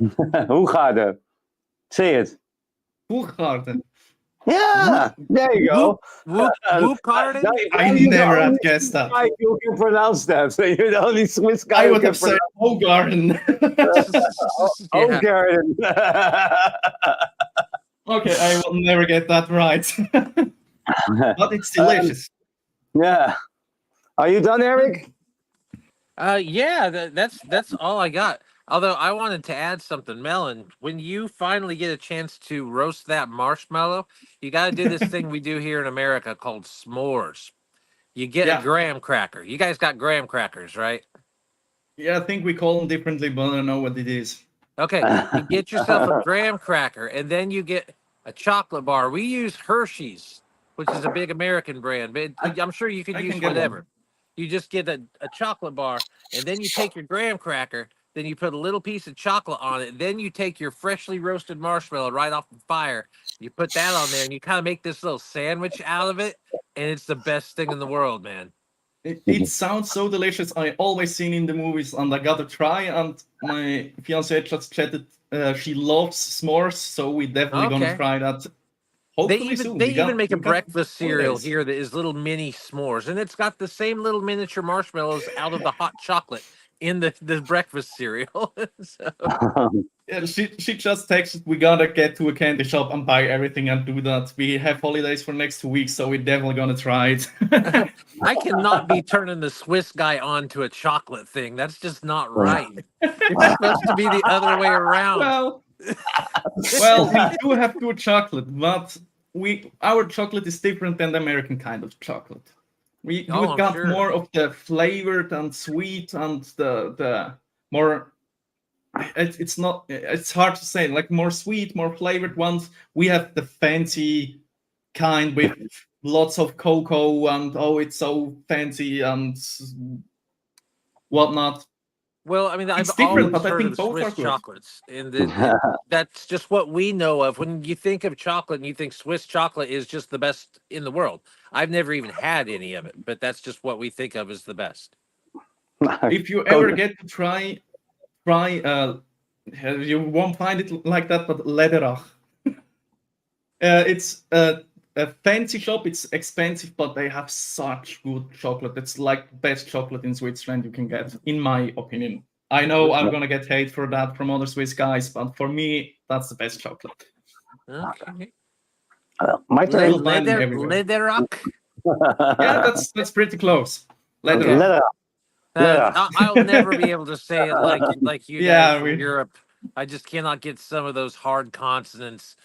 again. Hoegaarden. Say it. Hoegaarden. Yeah, there you go. Whoop Garden? I never had guessed that. You can pronounce that. So you're the only Swiss guy I who would can have said pronounce Hoegaarden. Yeah. Hoegaarden. Okay, I will never get that right. But it's delicious. Yeah. Are you done, Eric? Yeah, that's all I got. Although I wanted to add something, Melon. When you finally get a chance to roast that marshmallow, you got to do this thing we do here in America called s'mores. You get Yeah. a graham cracker. You guys got graham crackers, right? Yeah, I think we call them differently, but I don't know what it is. Okay, you get yourself a graham cracker, and then you get a chocolate bar. We use Hershey's, which is a big American brand, but I'm sure you could I use can get whatever. one. You just get a chocolate bar, and then you take your graham cracker, then you put a little piece of chocolate on it, then you take your freshly roasted marshmallow right off the fire, you put that on there, and you kind of make this little sandwich out of it, and it's the best thing in the world, man. It sounds so delicious. I always seen in the movies, and I gotta try. And my fiance just chatted. She loves s'mores, so we definitely Okay. gonna try that. They Hopefully soon. even make a we got breakfast cereal holidays. here that is little mini s'mores, and it's got the same little miniature marshmallows out of the hot chocolate in the breakfast cereal. So, Yeah, she just texted. We gotta get to a candy shop and buy everything and do that. We have holidays for next 2 weeks, so we're definitely gonna try it. I cannot be turning the Swiss guy on to a chocolate thing. That's just not right. It's supposed to be the other way around. well, we do have good chocolate, but our chocolate is different than the American kind of chocolate. We I'm got sure. more of the flavored and sweet and the more. It's not. It's hard to say. Like more sweet, more flavored ones. We have the fancy kind with lots of cocoa and it's so fancy and whatnot. Well, I mean, I've It's different, always but I heard think of the both are Swiss good. chocolates, and that's just what we know of. When you think of chocolate, and you think Swiss chocolate is just the best in the world. I've never even had any of it, but that's just what we think of as the best. If you ever get to try, you won't find it like that, but Lederach. It's a fancy shop. It's expensive, but they have such good chocolate. It's like the best chocolate in Switzerland you can get, in my opinion. I know I'm gonna get hate for that from other Swiss guys, but for me, that's the best chocolate. Okay. My turn. You'll find them everywhere. Lederach. Yeah, that's pretty close. Okay. Lederach. I'll never be able to say it like you Yeah, guys from Europe. I just cannot get some of those hard consonants.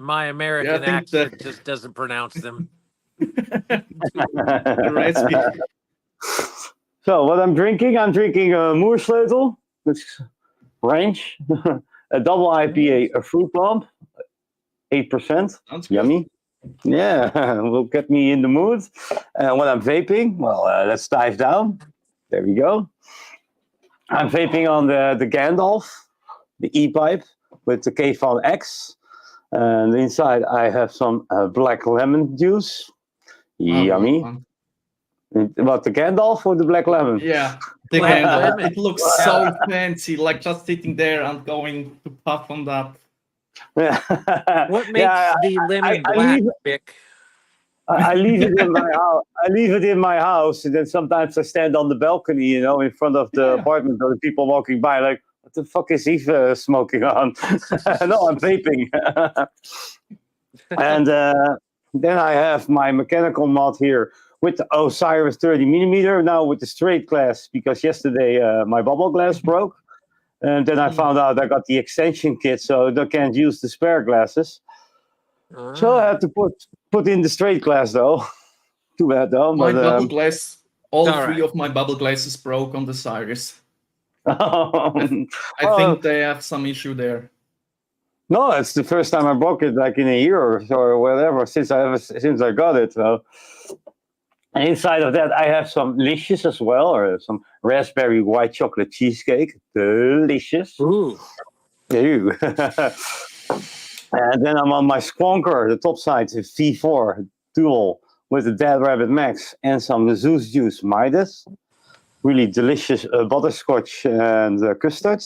My American think accent just doesn't pronounce them. The recipe. So what I'm drinking a Moersleutel, which range, a double IPA, a fruit bomb, 8%. Sounds good. Yummy. Yeah, will get me in the mood. And when I'm vaping, well, let's dive down. There we go. I'm vaping on the Gandalf, the e-pipe with the K-Fan X. And inside I have some black lemon juice. Yummy. What, the Gandalf or the black lemon? Yeah, the Black Gandalf. lemon. It looks so fancy, like just sitting there and going to puff on that. What makes the lemon black, Vic? I leave it in my house. I leave it in my house, and then sometimes I stand on the balcony, in front of the apartment, or the people walking by, like, what the fuck is he smoking on? No, I'm vaping. And then I have my mechanical mod here with the Osiris 30mm, now with the straight glass, because yesterday my bubble glass broke. And then I found out I got the extension kit, so I can't use the spare glasses. So I have to put in the straight glass, though. Too bad, though. My But, bubble glass, all all three right. of my bubble glasses broke on the Cyrus. I think they have some issue there. No, it's the first time I broke it like in a year or so or whatever since I got it. So, and inside of that, I have some licious as well, or some raspberry white chocolate cheesecake. Delicious. Ooh. Ew. And then I'm on my Squonker, the top side, the V4 dual with the Dead Rabbit Max and some Zeus Juice Midas. Really delicious butterscotch and custard.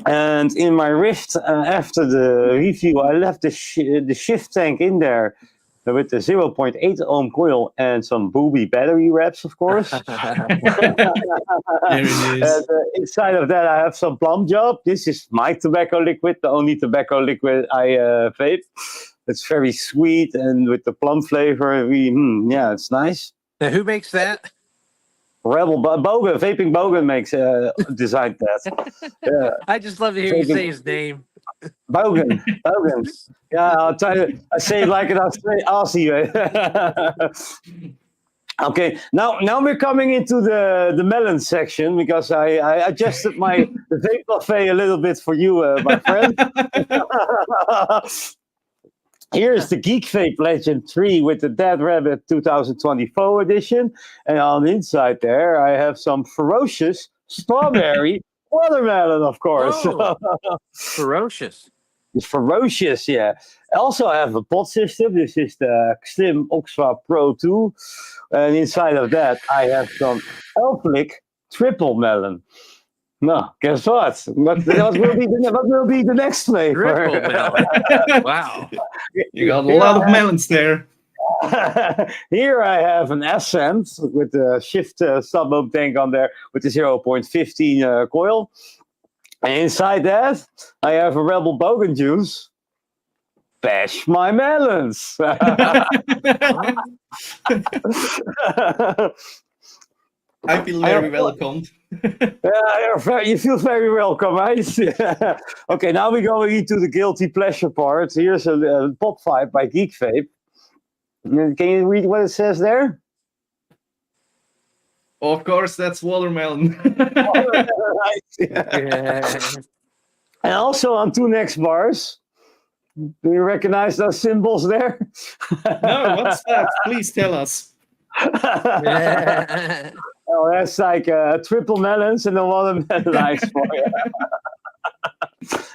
And in my wrist, after the review, I left the shift tank in there with the 0.8 ohm coil and some booby battery wraps, of course. There it is. And inside of that, I have some Plum Job. This is my tobacco liquid, the only tobacco liquid I vape. It's very sweet and with the plum flavor. Yeah, it's nice. Now, who makes that? Rebel Bogan, Vaping Bogan makes designed that. Yeah. I just love to hear you say his name. Bogan. Yeah, I'll try to. I say it like an Aussie. Okay, now we're coming into the melon section because I adjusted the vape buffet a little bit for you, my friend. Here's the Geek Vape Legend 3 with the Dead Rabbit 2024 edition. And on the inside there, I have some ferocious strawberry watermelon, of course. Oh, ferocious. It's ferocious, yeah. Also, I have a pod system. This is the Slim Oxfa Pro 2. And inside of that, I have some Elflick Triple Melon. No, guess what? What will be the next flavor? Triple melon. Wow. You got a lot of melons there. Here I have an Ascent with the shift sub-ohm tank on there with the 0.15 coil. And inside that, I have a Rebel Bogan juice. Bash my melons. I feel very welcomed. Yeah, you feel very welcome, right? Okay, now we're going into the guilty pleasure part. Here's a Pop 5 by Geek Vape. Can you read what it says there? Of course, that's watermelon. Right. Yeah. And also on two next bars. Do you recognize those symbols there? No, what's that? Please tell us. Yeah. Oh, that's like triple melons and a watermelon ice for you.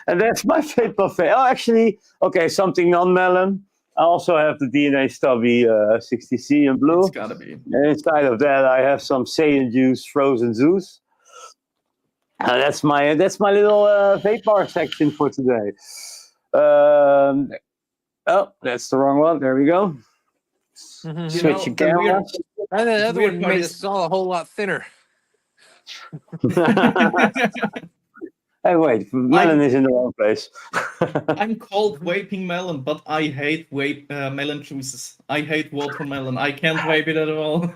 And that's my vape buffet. Oh, actually, okay, something non-melon. I also have the DNA Stubby 60C in blue. It's gotta be. And inside of that, I have some Saiyan Juice Frozen Zeus. That's my little vape bar section for today. Oh, that's the wrong one. There we go. Switch your camera. And the other weird one part made is- us all a whole lot thinner. Hey, wait, melon is in the wrong place. I'm called Vaping Melon, but I hate melon juices. I hate watermelon. I can't vape it at all.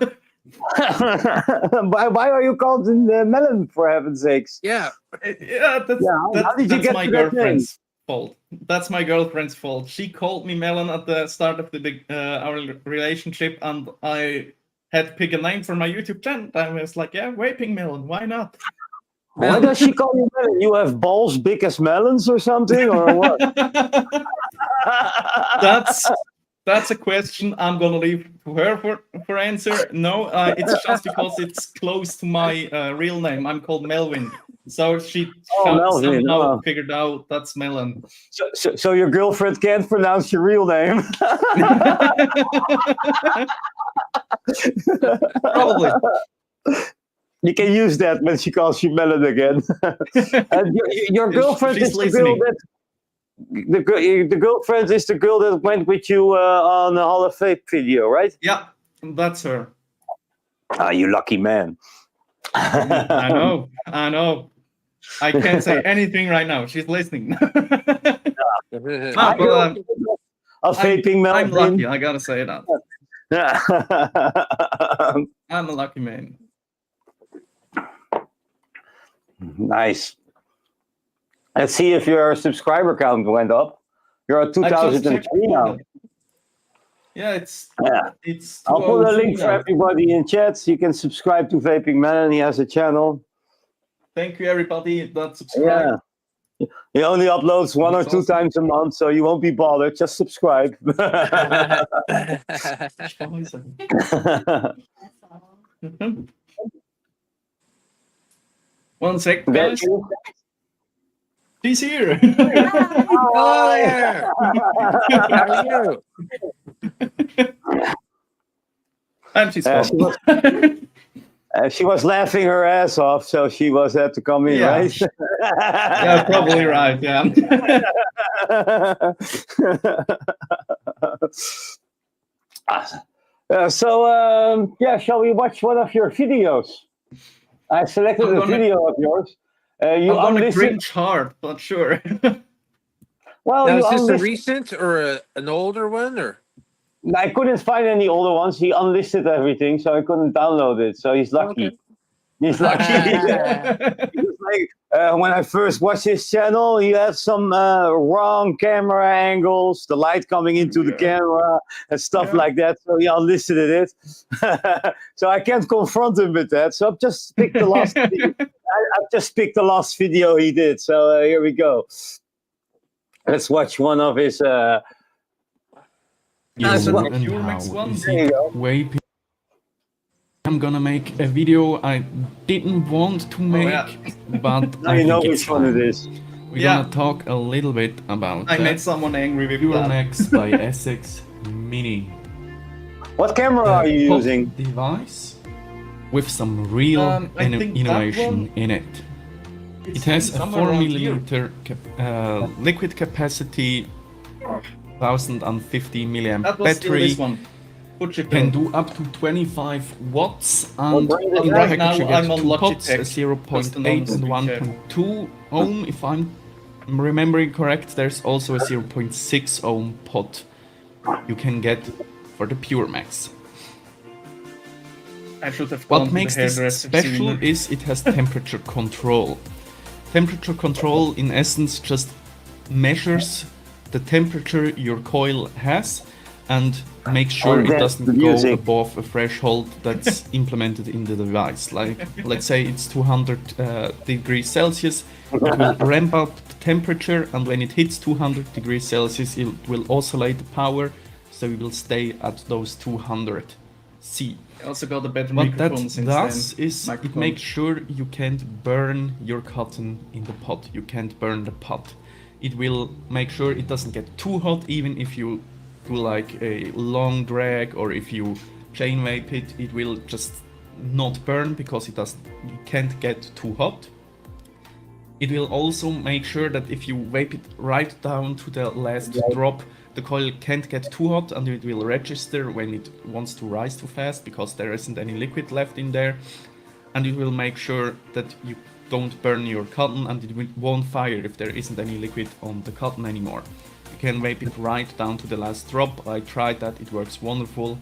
Why are you called in the melon, for heaven's sakes? Yeah. Yeah, how did you that's get my to that girlfriend's fault. That's my girlfriend's fault. She called me Melon at the start of our relationship, and I had to pick a name for my YouTube channel. I was like, yeah, Vaping Melon, why not? Why does she call you melon? You have balls big as melons or something, or what? That's a question I'm gonna leave to her for answer. No, it's just because it's close to my real name. I'm called Melvin. So she Melvin, somehow figured out that's Melon. So your girlfriend can't pronounce your real name? Probably. You can use that when she calls you Melon again. And your girlfriend She's is the girl listening. the girlfriend is the girl that went with you on the Hall of Fame video, right? Yeah, that's her. Ah, you lucky man. I know. I can't say anything right now. She's listening. A vaping melon. I'm lucky. I gotta say that. Yeah. I'm a lucky man. Nice. Let's see if your subscriber count went up. You're at I just 2003 checked now. Yeah, it's I'll put a 203 link for now. everybody in chat. You can subscribe to Vaping Melon. He has a channel. Thank you, everybody that subscribed. Yeah. He only uploads one or That's two awesome. times a month, so you won't be bothered. Just subscribe. One sec, There guys. she is. She's here. Hello there. How are you? And she's Uh, gone. she was- She was laughing her ass off, so she was had to come in, Yeah. right? Yeah, probably right. Yeah. Yeah, shall we watch one of your videos? I selected I'm a gonna- video of yours. You I'm gonna unlisted. cringe hard, but sure. Well, Now, you is this a unlisted. recent or an older one, or? I couldn't find any older ones. He unlisted everything, so I couldn't download it. So he's lucky. Okay. He's lucky. He was like, when I first watched his channel, he had some wrong camera angles, the light coming into the camera and stuff like that. So he unlisted it. So I can't confront him with that. So I've just picked the last. I've just picked the last video he did. So here we go. Let's watch one of his. That's what- a pure mix one. There you go. Vape. I'm gonna make a video I didn't want to make, yeah. but Now I you know think it's which one it fine. is. We're Yeah. gonna talk a little bit about I made someone angry with Pure that. Max by Essex Mini. What camera are you Pop using? device with some real I think that innovation one- in it. It's It has a somewhere 4 around here. milliliter liquid capacity, 1050 milliamp That was still battery. this one. Can do up to 25 watts, and brand is in the that? Right now package you get I'm on 2 pots, a Logitech. 0.8 Just and to be 1.2 ohm. If I'm remembering correct, there's also a 0.6 ohm pot you can get for the Pure Max. I should have gone What to makes the this hairdresser special sooner. is it has temperature control. Temperature control, in essence, just measures the temperature your coil has and make sure it that's doesn't the go music. above a threshold that's implemented in the device. Like, let's say it's 200 degrees Celsius, it will ramp up the temperature, and when it hits 200 degrees Celsius, it will oscillate the power, so it will stay at those 200 C. I also got a better What that microphone since does then. is it Microphone. makes sure you can't burn your cotton in the pot. You can't burn the pot. It will make sure it doesn't get too hot, even if you do like a long drag or if you chain vape it, it will just not burn because it can't get too hot. It will also make sure that if you vape it right down to the last drop, the coil can't get too hot and it will register when it wants to rise too fast because there isn't any liquid left in there. And it will make sure that you don't burn your cotton and it won't fire if there isn't any liquid on the cotton anymore. You can vape it right down to the last drop. I tried that, it works wonderful.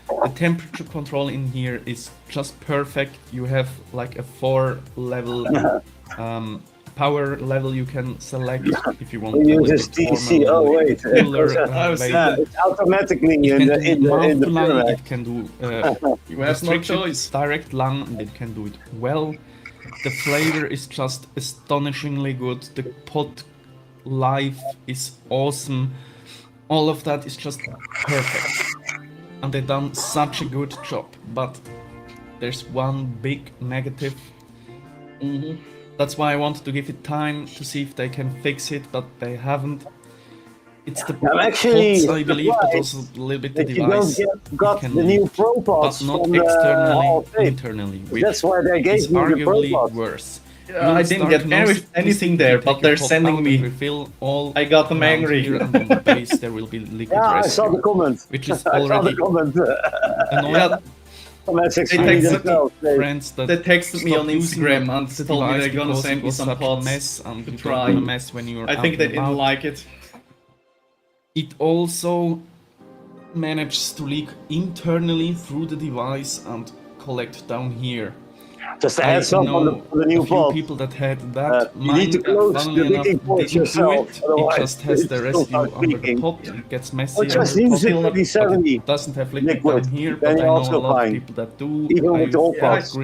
The temperature control in here is just perfect. You have like a 4-level power level you can select if you want It to uses DC. Oh wait, it's automatically in the Line, Pure it can do You have no restricted choice. direct LAN, and it can do it well. The flavor is just astonishingly good. The pot life is awesome. All of that is just perfect. And they've done such a good job. But there's one big negative. That's why I wanted to give it time to see if they can fix it, but they haven't. It's the I'm actually pots, I believe, but surprised also a little bit the that you device. don't got can the new lift, Pro but Pods not from the externally, Hall of Fame. internally. Which That's why they is gave me the Pro arguably Pods. worse. I didn't get anything there, but they're sending me. I got them angry. Here and on the base there will be liquid Yeah, I saw residue, the comment. which is I saw the already comment. annoying. Yeah, From Essex They Mini texted themselves. Friends that they texted me stopped on using Instagram the and device told me they're gonna because send it me was some such a pods mess and to you try. don't want a mess when you're I out think they and didn't about. like it. It also manages to leak internally through the device and collect down here. Just a I heads up on know the new a few pod. people that had that. You need to Mine, close funnily the enough, leaking ports didn't do yourself. it. It Otherwise, just has the it's residue start under the leaking. pot. It gets messy Or under just the pot. use it Still not- But it 3070 doesn't have liquid liquid. down here, Then but I you're know also a lot of fine. people that do. Even with all Yeah, pods.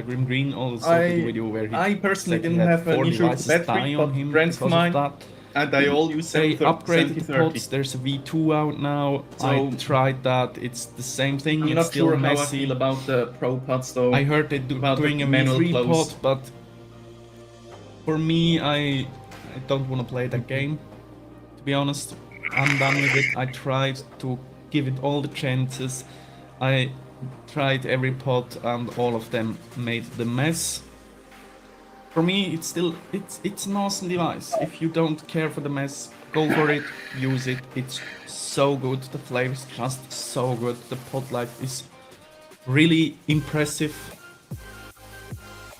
Grim Green also did a video where he I personally said he didn't had have an 4 issue with devices the battery, die on but him friends of because mine, of that. and they all use They upgraded the 7030. pods. There's a V2 out now. I So- tried that. It's the same thing. I'm it's not still sure how I messy. feel about the Pro pods though. I heard they're about the doing a manual V3 close. pod, but for me, I don't want to play that game. To be honest, I'm done with it. I tried to give it all the chances. I tried every pod, and all of them made the mess. For me, it's an awesome device. If you don't care for the mess, go for it, use it. It's so good. The flavor is just so good. The pod life is really impressive.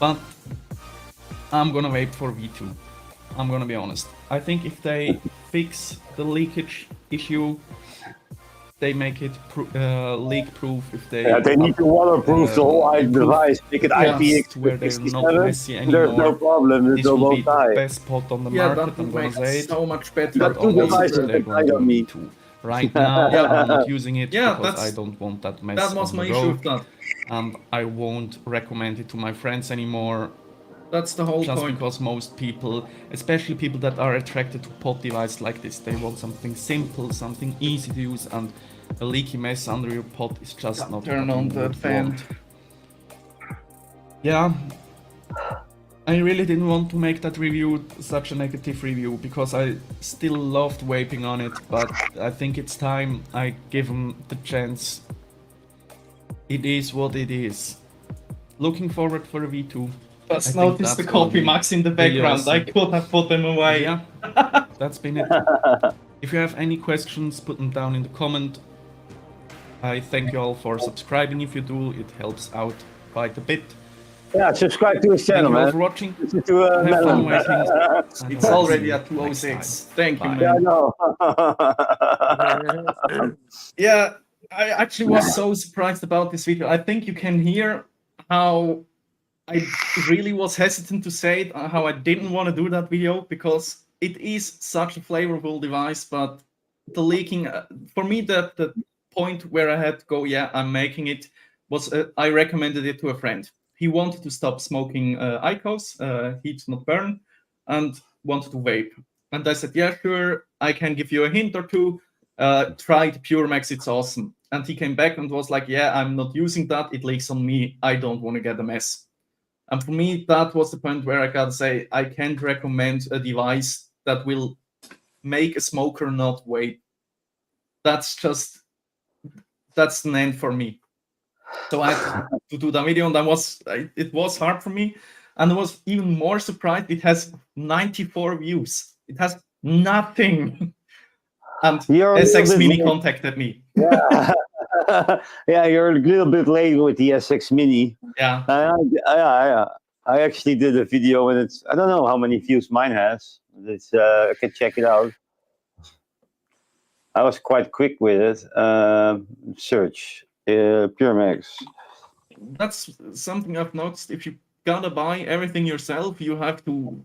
But I'm gonna wait for V2. I'm gonna be honest. I think if they fix the leakage issue, they make it leak proof. If They need to waterproof the whole improve device, make it to where they're not messy IPX67. There's no anymore. problem. It This will will be both the die. best pod on the Yeah, market. that I'm would gonna make say it. so much better. got But two only devices they're that going died to on me. V2. Right now, I'm not using it Yeah, because I that's- don't want that mess That was on my the issue road, with that. and I won't recommend it to my friends anymore. That's the whole Just point. because most people, especially people that are attracted to pod devices like this, they want something simple, something easy to use, and a leaky mess under your pod is just not Turn what on you the would fan. want. Yeah, I really didn't want to make that review such a negative review because I still loved vaping on it, but I think it's time I give them the chance. It is what it is. Looking forward for a V2. I Just think notice the that's gonna copy be max in the really background. I awesome. could have put them away. Yeah, that's been it. If you have any questions, put them down in the comment. I thank you all for subscribing. If you do, it helps out quite a bit. Yeah, subscribe to his Thank channel, you all man. for watching. Listen to Have fun Melon. waiting. and It's I'll already see you at next 2:06. time. Thank you, Bye. Yeah, I man. know. Yeah, I actually was so surprised about this video. I think you can hear how I really was hesitant to say it, how I didn't want to do that video because it is such a flavorful device, but the leaking, for me, the point where I had to go, yeah, I'm making it, was I recommended it to a friend. He wanted to stop smoking IQOS, heat not burn, and wanted to vape. And I said, yeah, sure, I can give you a hint or two. Try the Pure Max, it's awesome. And he came back and was like, yeah, I'm not using that. It leaks on me. I don't want to get a mess. And for me, that was the point where I gotta say, I can't recommend a device that will make a smoker not vape. That's the end for me. So I had to do that video, and it was hard for me. And I was even more surprised. It has 94 views. It has nothing. And You're a SX little bit Mini late. contacted me. Yeah. Yeah, you're a little bit late with the SX Mini. Yeah. I actually did a video and I don't know how many views mine has. I can check it out. I was quite quick with it. Search Pure Max. That's something I've noticed. If you gotta buy everything yourself, you have to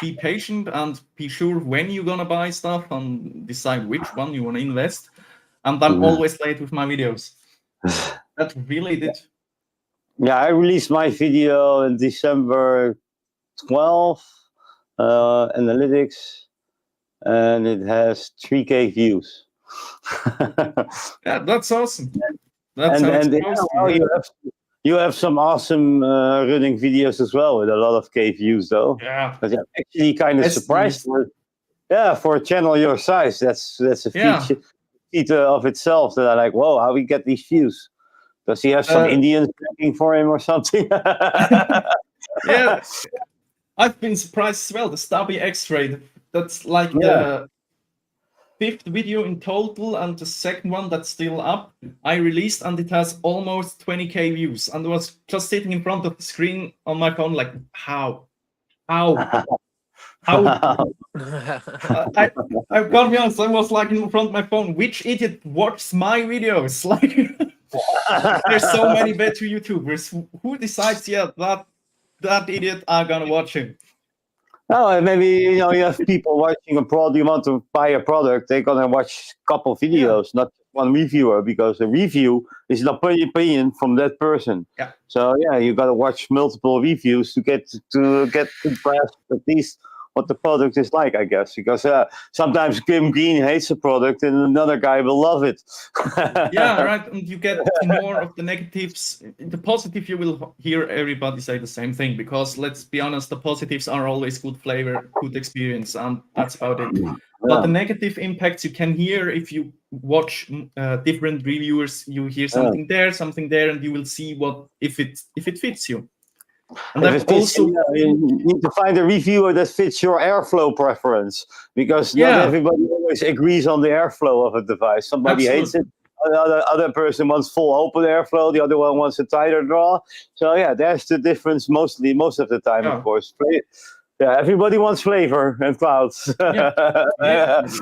be patient and be sure when you're gonna buy stuff and decide which one you want to invest. And I'm always late with my videos. That really did. Yeah, I released my video in December 12, analytics, and it has 3K views. Yeah, that's awesome. That's and how it's and supposed to well, be. you have some awesome running videos as well with a lot of K views though. Yeah. But I'm actually kind of That's surprised for a channel your size. That's a feature of itself that I like. Whoa, how we get these views? Does he have some Indians working for him or something? Yeah, I've been surprised as well. The Stubby X-Ray. That's like the 5th video in total, and the second one that's still up. I released, and it has almost 20K views. And I was just sitting in front of the screen on my phone, like, how? I gotta be honest, I was like in front of my phone. Which idiot watches my videos? Like, There's so many better YouTubers. Who decides? Yeah, that idiot are gonna watch him. Oh, and maybe you have people watching a product. You want to buy a product, they're gonna watch a couple videos, not one reviewer, because the review is an opinion from that person. Yeah. So yeah, you gotta watch multiple reviews to get to grasp at least what the product is like, I guess. Because sometimes Kim Green hates a product and another guy will love it. Yeah, right. And you get more of the negatives. The positive, you will hear everybody say the same thing, because let's be honest, the positives are always good flavor, good experience, and that's about it. But the negative impacts you can hear if you watch different reviewers. You hear something there, and you will see what if it fits you. And If it fits you need to find a reviewer that fits your airflow preference, because not everybody always agrees on the airflow of a device. Somebody hates it. Other person wants full open airflow. The other one wants a tighter draw. So yeah, there's the difference most of the time, of course. Yeah, everybody wants flavor and clouds. That's.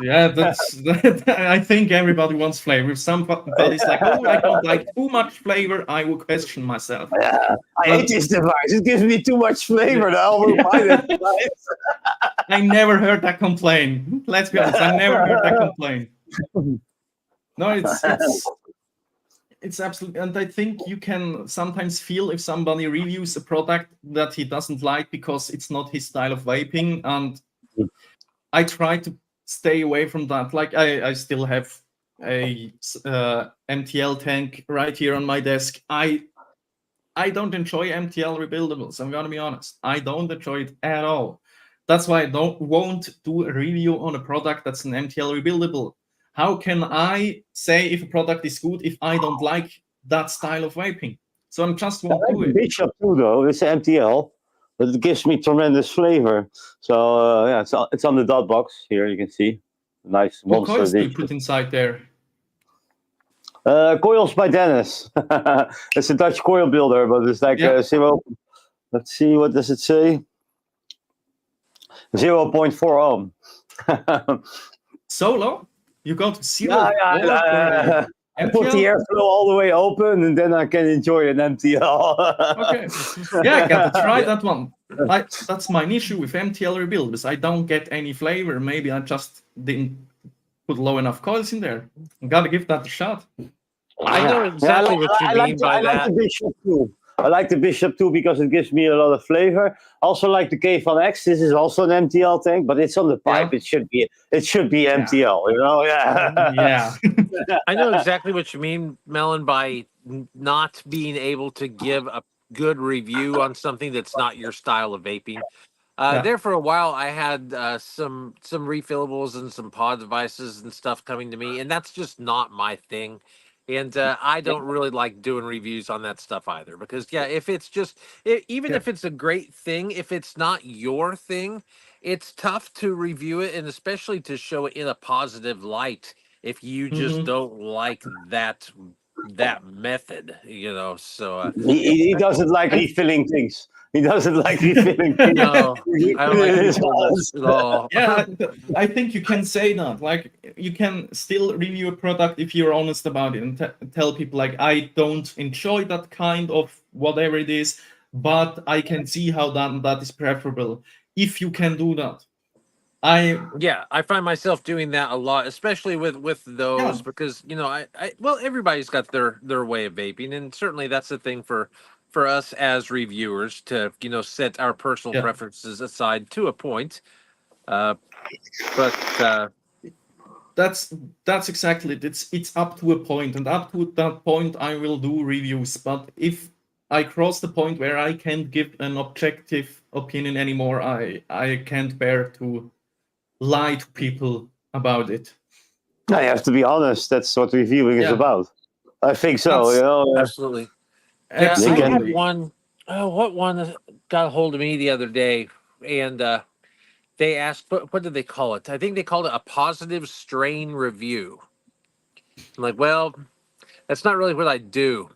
I think everybody wants flavor. If somebody's like, "Oh, I don't like too much flavor," I will question myself. Yeah, I hate this device. It gives me too much flavor. Now I will buy that device. I never heard that complaint. Let's be honest. I never heard that complaint. No, it's absolutely, and I think you can sometimes feel if somebody reviews a product that he doesn't like because it's not his style of vaping, and I try to stay away from that. Like I still have a MTL tank right here on my desk. I don't enjoy MTL rebuildables. I'm gonna be honest. I don't enjoy it at all. That's why I won't do a review on a product that's an MTL rebuildable. How can I say if a product is good if I don't like that style of vaping? So I just won't do it. Bishop too, though. It's MTL, but it gives me tremendous flavor. So yeah, it's on the dot box here. You can see nice. What coils do you put inside there? Coils by Dennis. It's a Dutch coil builder, but it's like 0. Let's see, what does it say? 0.4 ohm. So low? You go to 0. I put the airflow all the way open, and then I can enjoy an MTL. Okay. Yeah, I got to try that one. That's my issue with MTL rebuilders. I don't get any flavor. Maybe I just didn't put low enough coils in there. I gotta give that a shot. I know exactly what you mean by that. I like the Bishop too because it gives me a lot of flavor. Also like the K-Van X. This is also an MTL tank, but it's on the pipe. It should be MTL. You know, yeah. I know exactly what you mean, Melon, by not being able to give a good review on something that's not your style of vaping. There for a while, I had some refillables and some pod devices and stuff coming to me, and that's just not my thing. And I don't really like doing reviews on that stuff either, because if it's just if it's a great thing, if it's not your thing, it's tough to review it, and especially to show it in a positive light if you just don't like that method, So he doesn't like refilling things. He doesn't like refilling things. No, I don't like refills at all. Yeah, I think you can say that. Like, you can still review a product if you're honest about it and tell people, like, I don't enjoy that kind of whatever it is, but I can see how that is preferable. If you can do that. I find myself doing that a lot, especially with those, because everybody's got their way of vaping, and certainly that's the thing for us as reviewers to set our personal preferences aside to a point, but that's exactly it. It's up to a point, and up to that point I will do reviews. But if I cross the point where I can't give an objective opinion anymore, I can't bear to lie to people about it. I have to be honest. That's what reviewing is about. I think so. Absolutely. Yeah, I had one. What one got a hold of me the other day, and they asked, what did they call it? I think they called it a positive strain review. I'm like, well, that's not really what I do.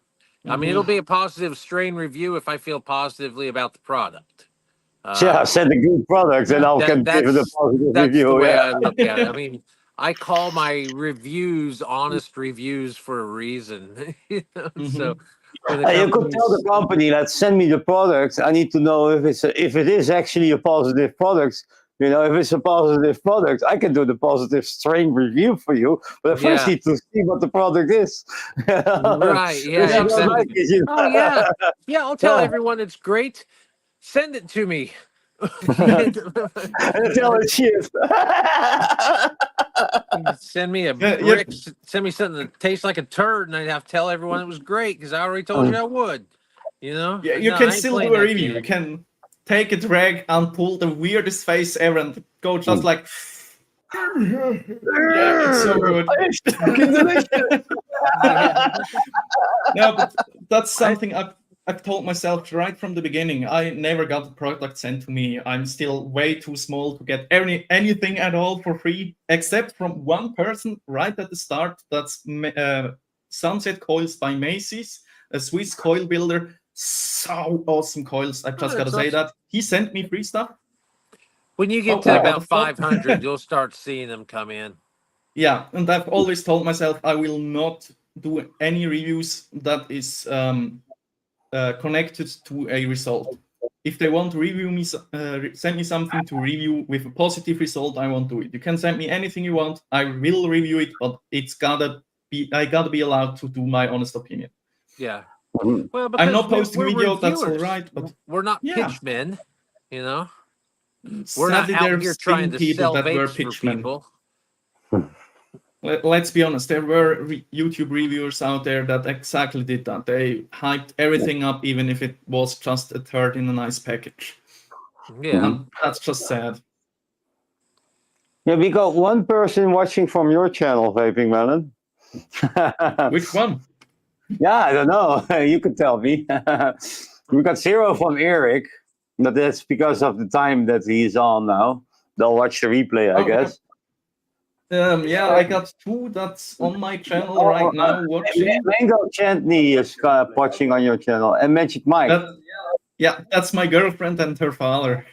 I mean, it'll be a positive strain review if I feel positively about the product. Send a good product, and I'll give it a positive that's review. The way I look at it. I mean, I call my reviews honest reviews for a reason. So when the You could tell the company's company, let's send me the product. I need to know if it is actually a positive product. If it's a positive product, I can do the positive strain review for you. But I first yeah, need to see what the product is. right, If yeah, you don't like exactly. it, Oh yeah, yeah. I'll tell yeah. everyone it's great. Send it to me. And tell it shit. Send me a Yeah, yeah, brick. Send me something that tastes like a turd, and I'd have to tell everyone it was great because I already told you I would. yeah, you No, can I ain't still playing do a that review. You game. can take a drag and pull the weirdest face ever and go just like, yeah, it's so good. It's fucking delicious. Yeah. No, but that's I, something I've told myself right from the beginning. I never got a product sent to me. I'm still way too small to get anything at all for free, except from one person right at the start. That's Sunset Coils by Macy's, a Swiss coil builder. So awesome coils. I just gotta that's say awesome. that. He sent me free stuff. When you get Oh, to I got a about thought. 500, you'll start seeing them come in. Yeah, and I've always told myself I will not do any reviews that is connected to a result. If they want to review me, send me something to review with a positive result, I won't do it. You can send me anything you want. I will review it, but I gotta be allowed to do my honest opinion. Yeah. Mhm. Well, I'm because not posting we're video, that's all reviewers. right, but We're not yeah, pitchmen. You know, we're not sadly out here there's trying been to people sell that were vapes for pitchmen. people. Let's be honest, there were YouTube reviewers out there that exactly did that. They hyped everything up, even if it was just a turd in a nice package. Yeah. And that's just sad. Yeah, we got one person watching from your channel, Vaping Melon. Which one? Yeah, I don't know. You could tell me. We got 0 from Eric, but that's because of the time that he's on now. They'll watch the replay, I Oh, yeah. guess. Yeah, I got 2 that's on my channel Oh, right now watching. Mango Chantney is watching on your channel, and Magic Mike. Yeah, that's my girlfriend and her father.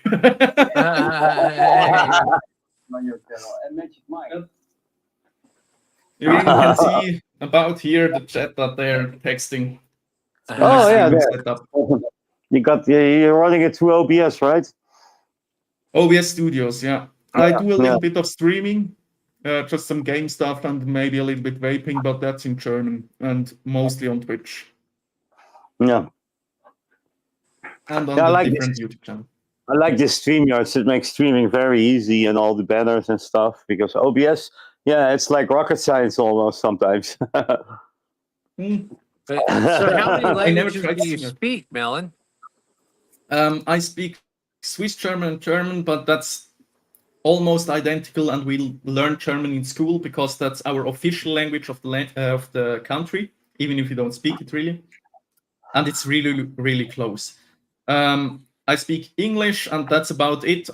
On your channel, and Magic Mike. You even can see about here the chat that they're texting. Oh yeah, Streaming there. setup. You're running it through OBS, right? OBS Studios, yeah. I do a Yeah. little bit of streaming, just some game stuff and maybe a little bit vaping, but that's in German and mostly on Twitch Yeah. and on Yeah, I the like different this. YouTube channel. I like this StreamYards. It makes streaming very easy and all the banners and stuff. Because OBS, yeah, it's like rocket science almost sometimes. Hmm. So, how many I never languages tried do you StreamYard. speak, Melon? I speak Swiss German and German, but that's almost identical, and we learn German in school because that's our official language of the country, even if you don't speak it really. And it's really, really close. I speak English, and that's about it.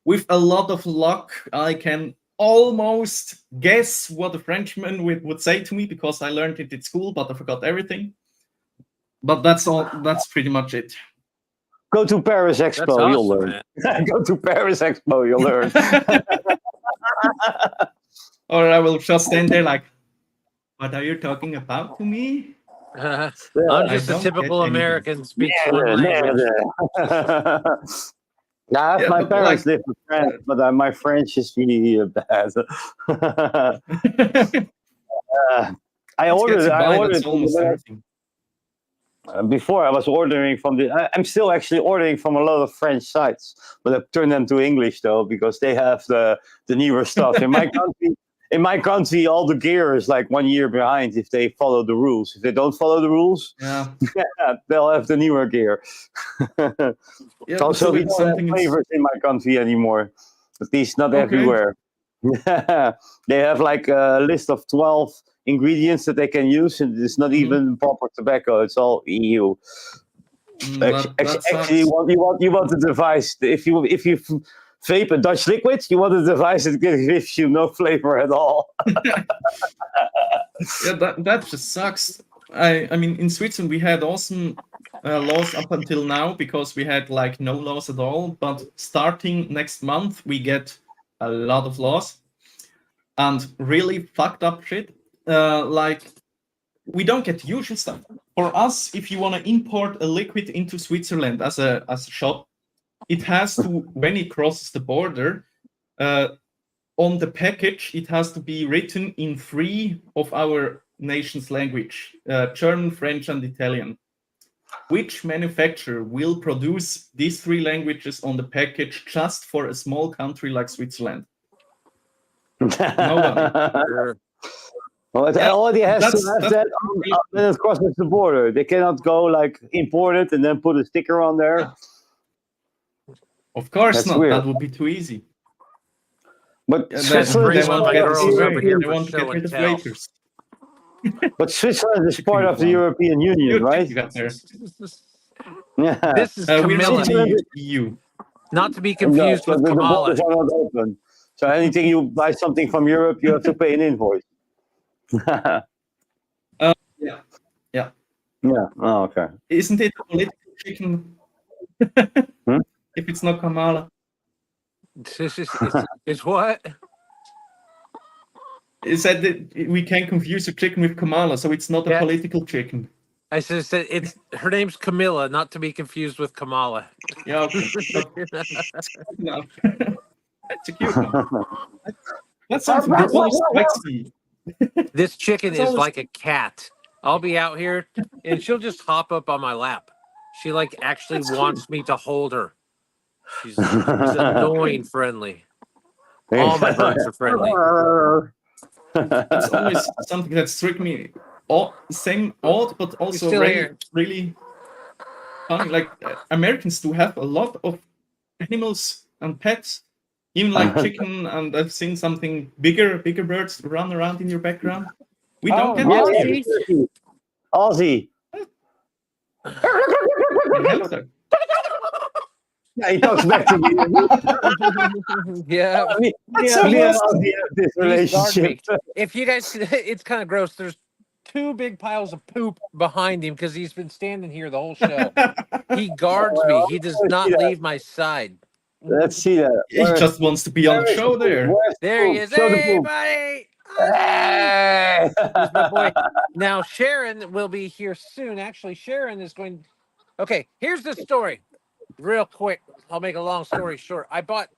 With a lot of luck, I can almost guess what a Frenchman would say to me because I learned it at school, but I forgot everything. But that's all. That's pretty much it. Go to Paris That's Expo, you'll awesome, learn. man. Go to Paris Expo, you'll learn. Or I will just stand there like, what are you talking about to me? I'm I just a don't typical get anything. American, speaks one language. Nah, Yeah, my but parents like, live in France, but my French is really bad. I let's get ordered. to I buy. ordered That's almost everything. before. I was ordering from I'm still actually ordering from a lot of French sites, but I've turned them to English though because they have the newer stuff. In my country, all the gear is like 1 year behind if they follow the rules. If they don't follow the rules, Yeah. they'll have the newer gear. Yeah. Also, So we it's don't have something. flavors in my country anymore. At least not Okay. everywhere. They have like a list of 12 ingredients that they can use, and it's not even proper tobacco. It's all EU. That Actually, sucks. you want the device. If you vape a Dutch liquid, you want a device that gives you no flavor at all. Yeah, that just sucks. I mean, in Switzerland we had awesome laws up until now because we had like no laws at all. But starting next month, we get a lot of laws. and really fucked up shit. Like we don't get usual stuff. For us, if you want to import a liquid into Switzerland as a shop, it has to, when it crosses the border, on the package, it has to be written in 3 of our nation's language, German, French, and Italian. Which manufacturer will produce these 3 languages on the package just for a small country like Switzerland? Nobody. Well, it already has to have that when it crosses the border. They cannot go like import it and then put a sticker on there. Of course That's not. weird. That would be too easy. But And Switzerland they is want my to get girls over here they for want to show get and rid of tell. vapers. But Switzerland is part of the European Union, right? You got there. Yeah. This is We're not Camilla, in the EU. not to be confused No, with the Kamala. borders are not open. So anything you buy something from Europe, you have to pay an invoice. Yeah. Yeah. Oh, okay. Isn't it a political chicken? If it's not Kamala. It's what? It said that we can confuse a chicken with Kamala, so it's not a Yeah. political chicken. I said it's her name's Camilla, not to be confused with Kamala. Yeah, okay. No. That's a cute one. That sounds really sexy. This chicken It's is always- like a cat. I'll be out here and she'll just hop up on my lap. She like actually wants me to hold her. She's annoying friendly. All my birds are friendly. It's always something that struck me odd, but also still really, here. really funny. Like Americans do have a lot of animals and pets, even like chicken. And I've seen something bigger birds run around in your background. We don't get Yeah, that yeah, here. Aussie. Hello there. Yeah, he talks back to me. Yeah. Me That's and so Aussie have this He's guarded me. relationship. If you guys, it's kind of gross. There's 2 big piles of poop behind him because he's been standing here the whole show. He guards me. He does not leave my side. Let's see that. He just wants to be on the show there. Where's the There he poop? is. Show the Hey, poop. buddy. Hey! Here's my boy. Now Sharon will be here soon. Actually, Sharon is going. Okay, here's the story. Real quick, I'll make a long story short. I got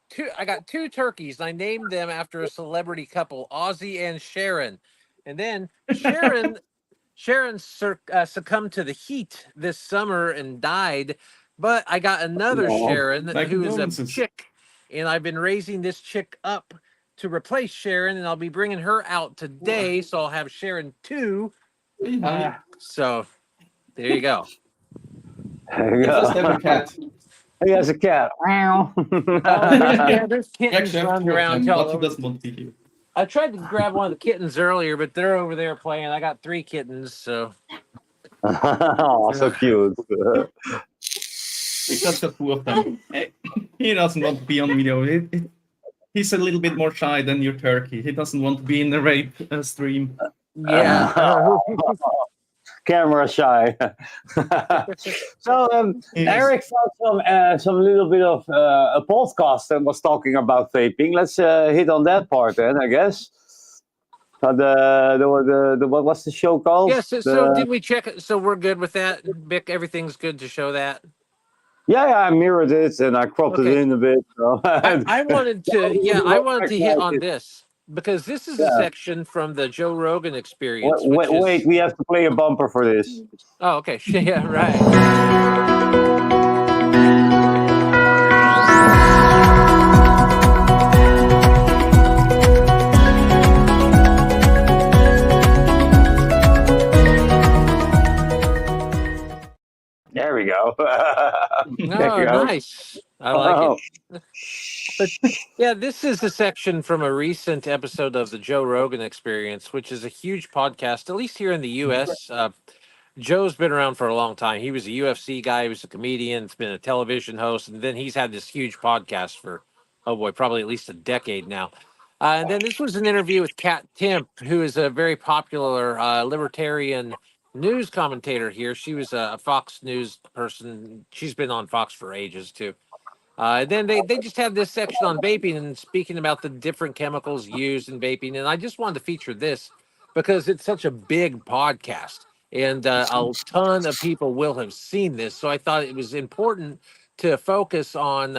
2 turkeys. And I named them after a celebrity couple, Ozzy and Sharon. And then Sharon succumbed to the heat this summer and died. But I got another Aw, Sharon my who is a condolences. chick, and I've been raising this chick up to replace Sharon, and I'll be bringing her out today. So I'll have Sharon 2. So there you go. There you Just have go. a cat. He has a cat. Yeah, there's kittens Actually, I have running 2 of around. them, all but he over. doesn't want to be here. I tried to grab one of the kittens earlier, but they're over there playing. I got 3 kittens, so Oh, so cute. He just got 2 of them. He doesn't want to be on video. He's a little bit more shy than your turkey. He doesn't want to be in the rape stream. yeah. Camera shy. So Yes. Eric found some little bit of a podcast that was talking about vaping. Let's hit on that part then, I guess. So the what was the show called? Yeah, so did we check it? So we're good with that, Bick? Everything's good to show that. Yeah, I mirrored it and I cropped it Okay. in a bit. So. I wanted to hit on this because this is a Yeah. section from the Joe Rogan Experience. Wait, we have to play a bumper for this. Oh, okay. Yeah, right. There we go. Oh, nice. I like it. But yeah, this is a section from a recent episode of the Joe Rogan Experience, which is a huge podcast, at least here in the U.S. Joe's been around for a long time. He was a UFC guy. He was a comedian. He's been a television host. And then he's had this huge podcast for, oh boy, probably at least a decade now. And then this was an interview with Kat Timp, who is a very popular libertarian news commentator here. She was a Fox News person. She's been on Fox for ages, too. Then they just have this section on vaping and speaking about the different chemicals used in vaping. And I just wanted to feature this because it's such a big podcast. And a ton of people will have seen this. So I thought it was important to focus on,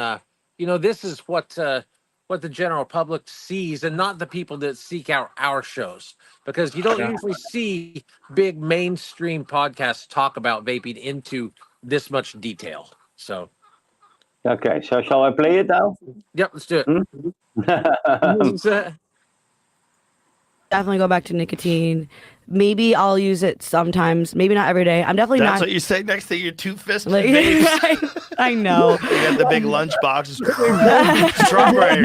this is what the general public sees and not the people that seek out our shows. Because you don't usually see big mainstream podcasts talk about vaping into this much detail. So. Okay, so shall I play it now? Yep, let's do it. Definitely go back to nicotine. Maybe I'll use it sometimes. Maybe not every day. I'm definitely That's not. what you say next to your toothfist Like, vapes. I know. You got the big lunch boxes. Strawberry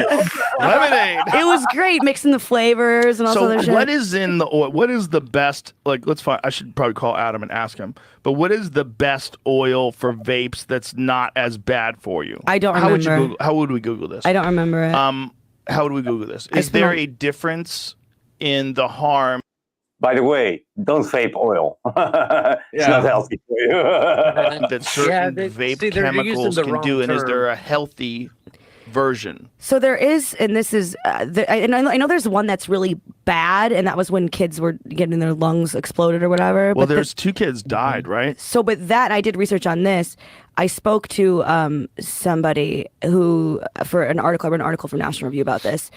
lemonade. It was great mixing the flavors and all this So other shit. what is in the oil? What is the best? Like, let's find. I should probably call Adam and ask him. But what is the best oil for vapes that's not as bad for you? I don't How would you remember. Google? How would we Google this? I don't remember it. How would we Google this? I Is there smell- a difference in the harm? By the way, don't vape oil. It's not healthy for you. That certain vape they're using chemicals the can wrong do, and is term. there a healthy version? So there is, and this is, and I know there's one that's really bad, and that was when kids were getting their lungs exploded or whatever. Well, but there's 2 kids died, right? So, but that, I did research on this. I spoke to somebody who, for an article, I read an article from National Review about this,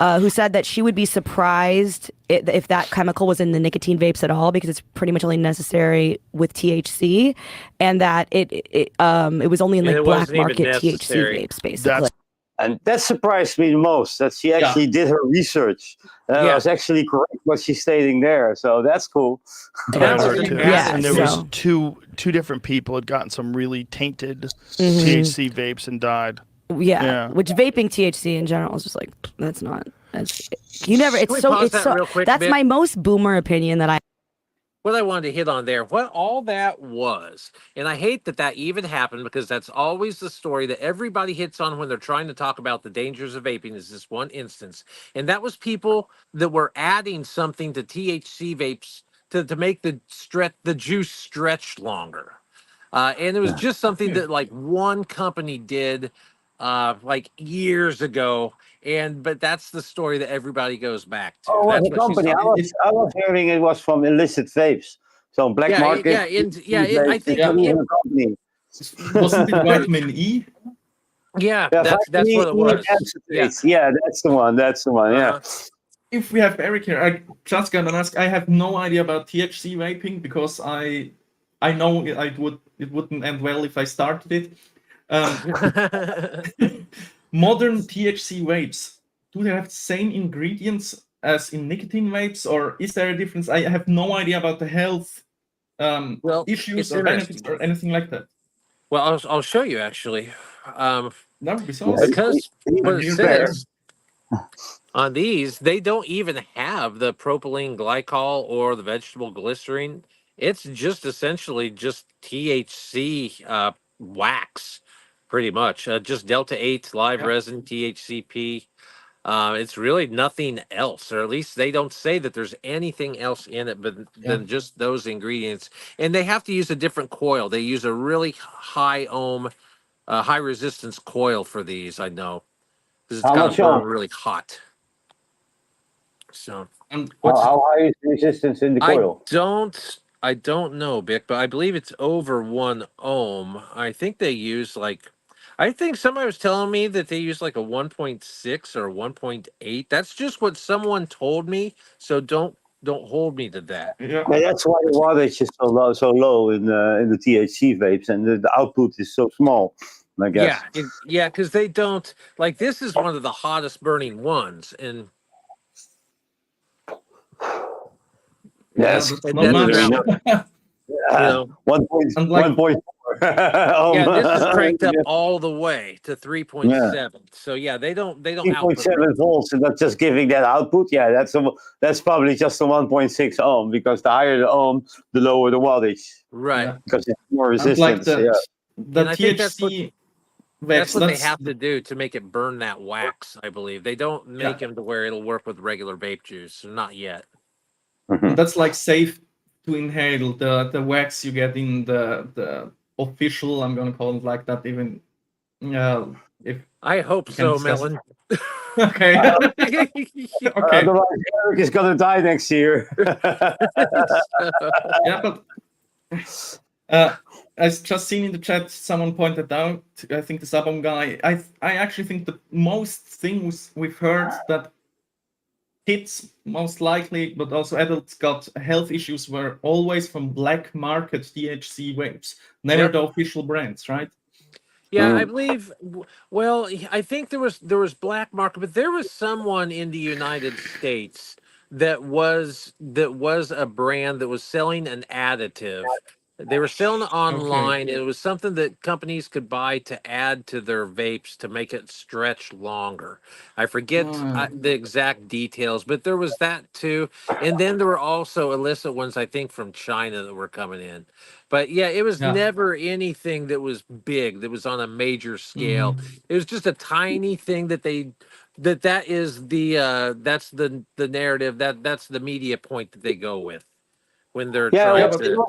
who said that she would be surprised if that chemical was in the nicotine vapes at all, because it's pretty much only necessary with THC, and that it was only in And like it black wasn't even market THC necessary. vapes, basically. And that surprised me the most, that she actually did her research. It was actually correct what she's stating there. So that's cool. That I was heard too. yeah, And there was so- two different people had gotten some really tainted THC vapes and died. Yeah. Which vaping THC in general is just like, that's you never, Can we it's so, pause it's that so, real quick, that's Vic? my most boomer opinion that I, What I wanted to hit on there, what all that was, and I hate that even happened because that's always the story that everybody hits on when they're trying to talk about the dangers of vaping is this one instance. And that was people that were adding something to THC vapes to make the juice stretch longer. And it was just something that like one company did like years ago. But that's the story that everybody goes back to. Oh, That's the what she's company. talking- I was hearing it was from illicit vapes. So black market. I think it's not it- even a company. Wasn't it vitamin E? Yeah, Yeah, that's vitamin what it E was. acetates. Yeah, that's the one. That's the one. Yeah. Uh-huh. If we have Eric here, I just gonna ask. I have no idea about THC vaping because I know it wouldn't end well if I started it. Modern THC vapes, do they have the same ingredients as in nicotine vapes, or is there a difference? I have no idea about the health Well, issues it's or benefits interesting. or anything like that. Well, I'll show you actually. That would be so awesome. Because what it You're better. says on these, they don't even have the propylene glycol or the vegetable glycerine. It's just essentially just THC wax, pretty much. Just Delta 8 live resin, THCP. It's really nothing else, or at least they don't say that there's anything else in it than just those ingredients. And they have to use a different coil. They use a really high ohm, high resistance coil for these. I know because it's How got much to burn ohm? really hot. So And How high is the resistance in the coil? I don't know, Bick, but I believe it's over 1 ohm. I think they use I think somebody was telling me that they use like a 1.6 or 1.8. That's just what someone told me. So don't hold me to that. yeah, Yeah, that's why the wattage is so low in the THC vapes, and the output is so small. I guess. Yeah, because they don't like this is one of the hottest burning ones, and Yes. that's And not then much. there's- know, 1.4. And like- 1.4. yeah, this is cranked up all the way to 3.7. So yeah, they don't output 3.7 volts, and that's just giving that output. Yeah, that's probably just a 1.6 ohm, because the higher the ohm, the lower the wattage, right. Yeah. because it's more And resistance. like the And I think that's what- THC That's vapes, what they have to do to make it burn that wax. I believe they don't make them to where it'll work with regular vape juice. Not yet. Mhm. that's like safe to inhale the wax you get in the official, I'm gonna call it like that, even I hope so, Melon. Okay. Okay. Otherwise, Eric is gonna die next year. Yeah, but I just seen in the chat someone pointed out, I think the Sabon guy, I actually think the most things we've heard that kids most likely, but also adults got health issues were always from black market THC vapes, never Yep. the official brands, right? Yeah, I believe. Well, I think there was black market, but there was someone in the United States that was a brand that was selling an additive. They were selling it online. It was something that companies could buy to add to their vapes to make it stretch longer. I forget the exact details, but there was that too. And then there were also illicit ones, I think, from China that were coming in. But yeah, it was never anything that was big, that was on a major scale. It was just a tiny thing that that is that's the narrative, that's the media point that they go with when they're trying to.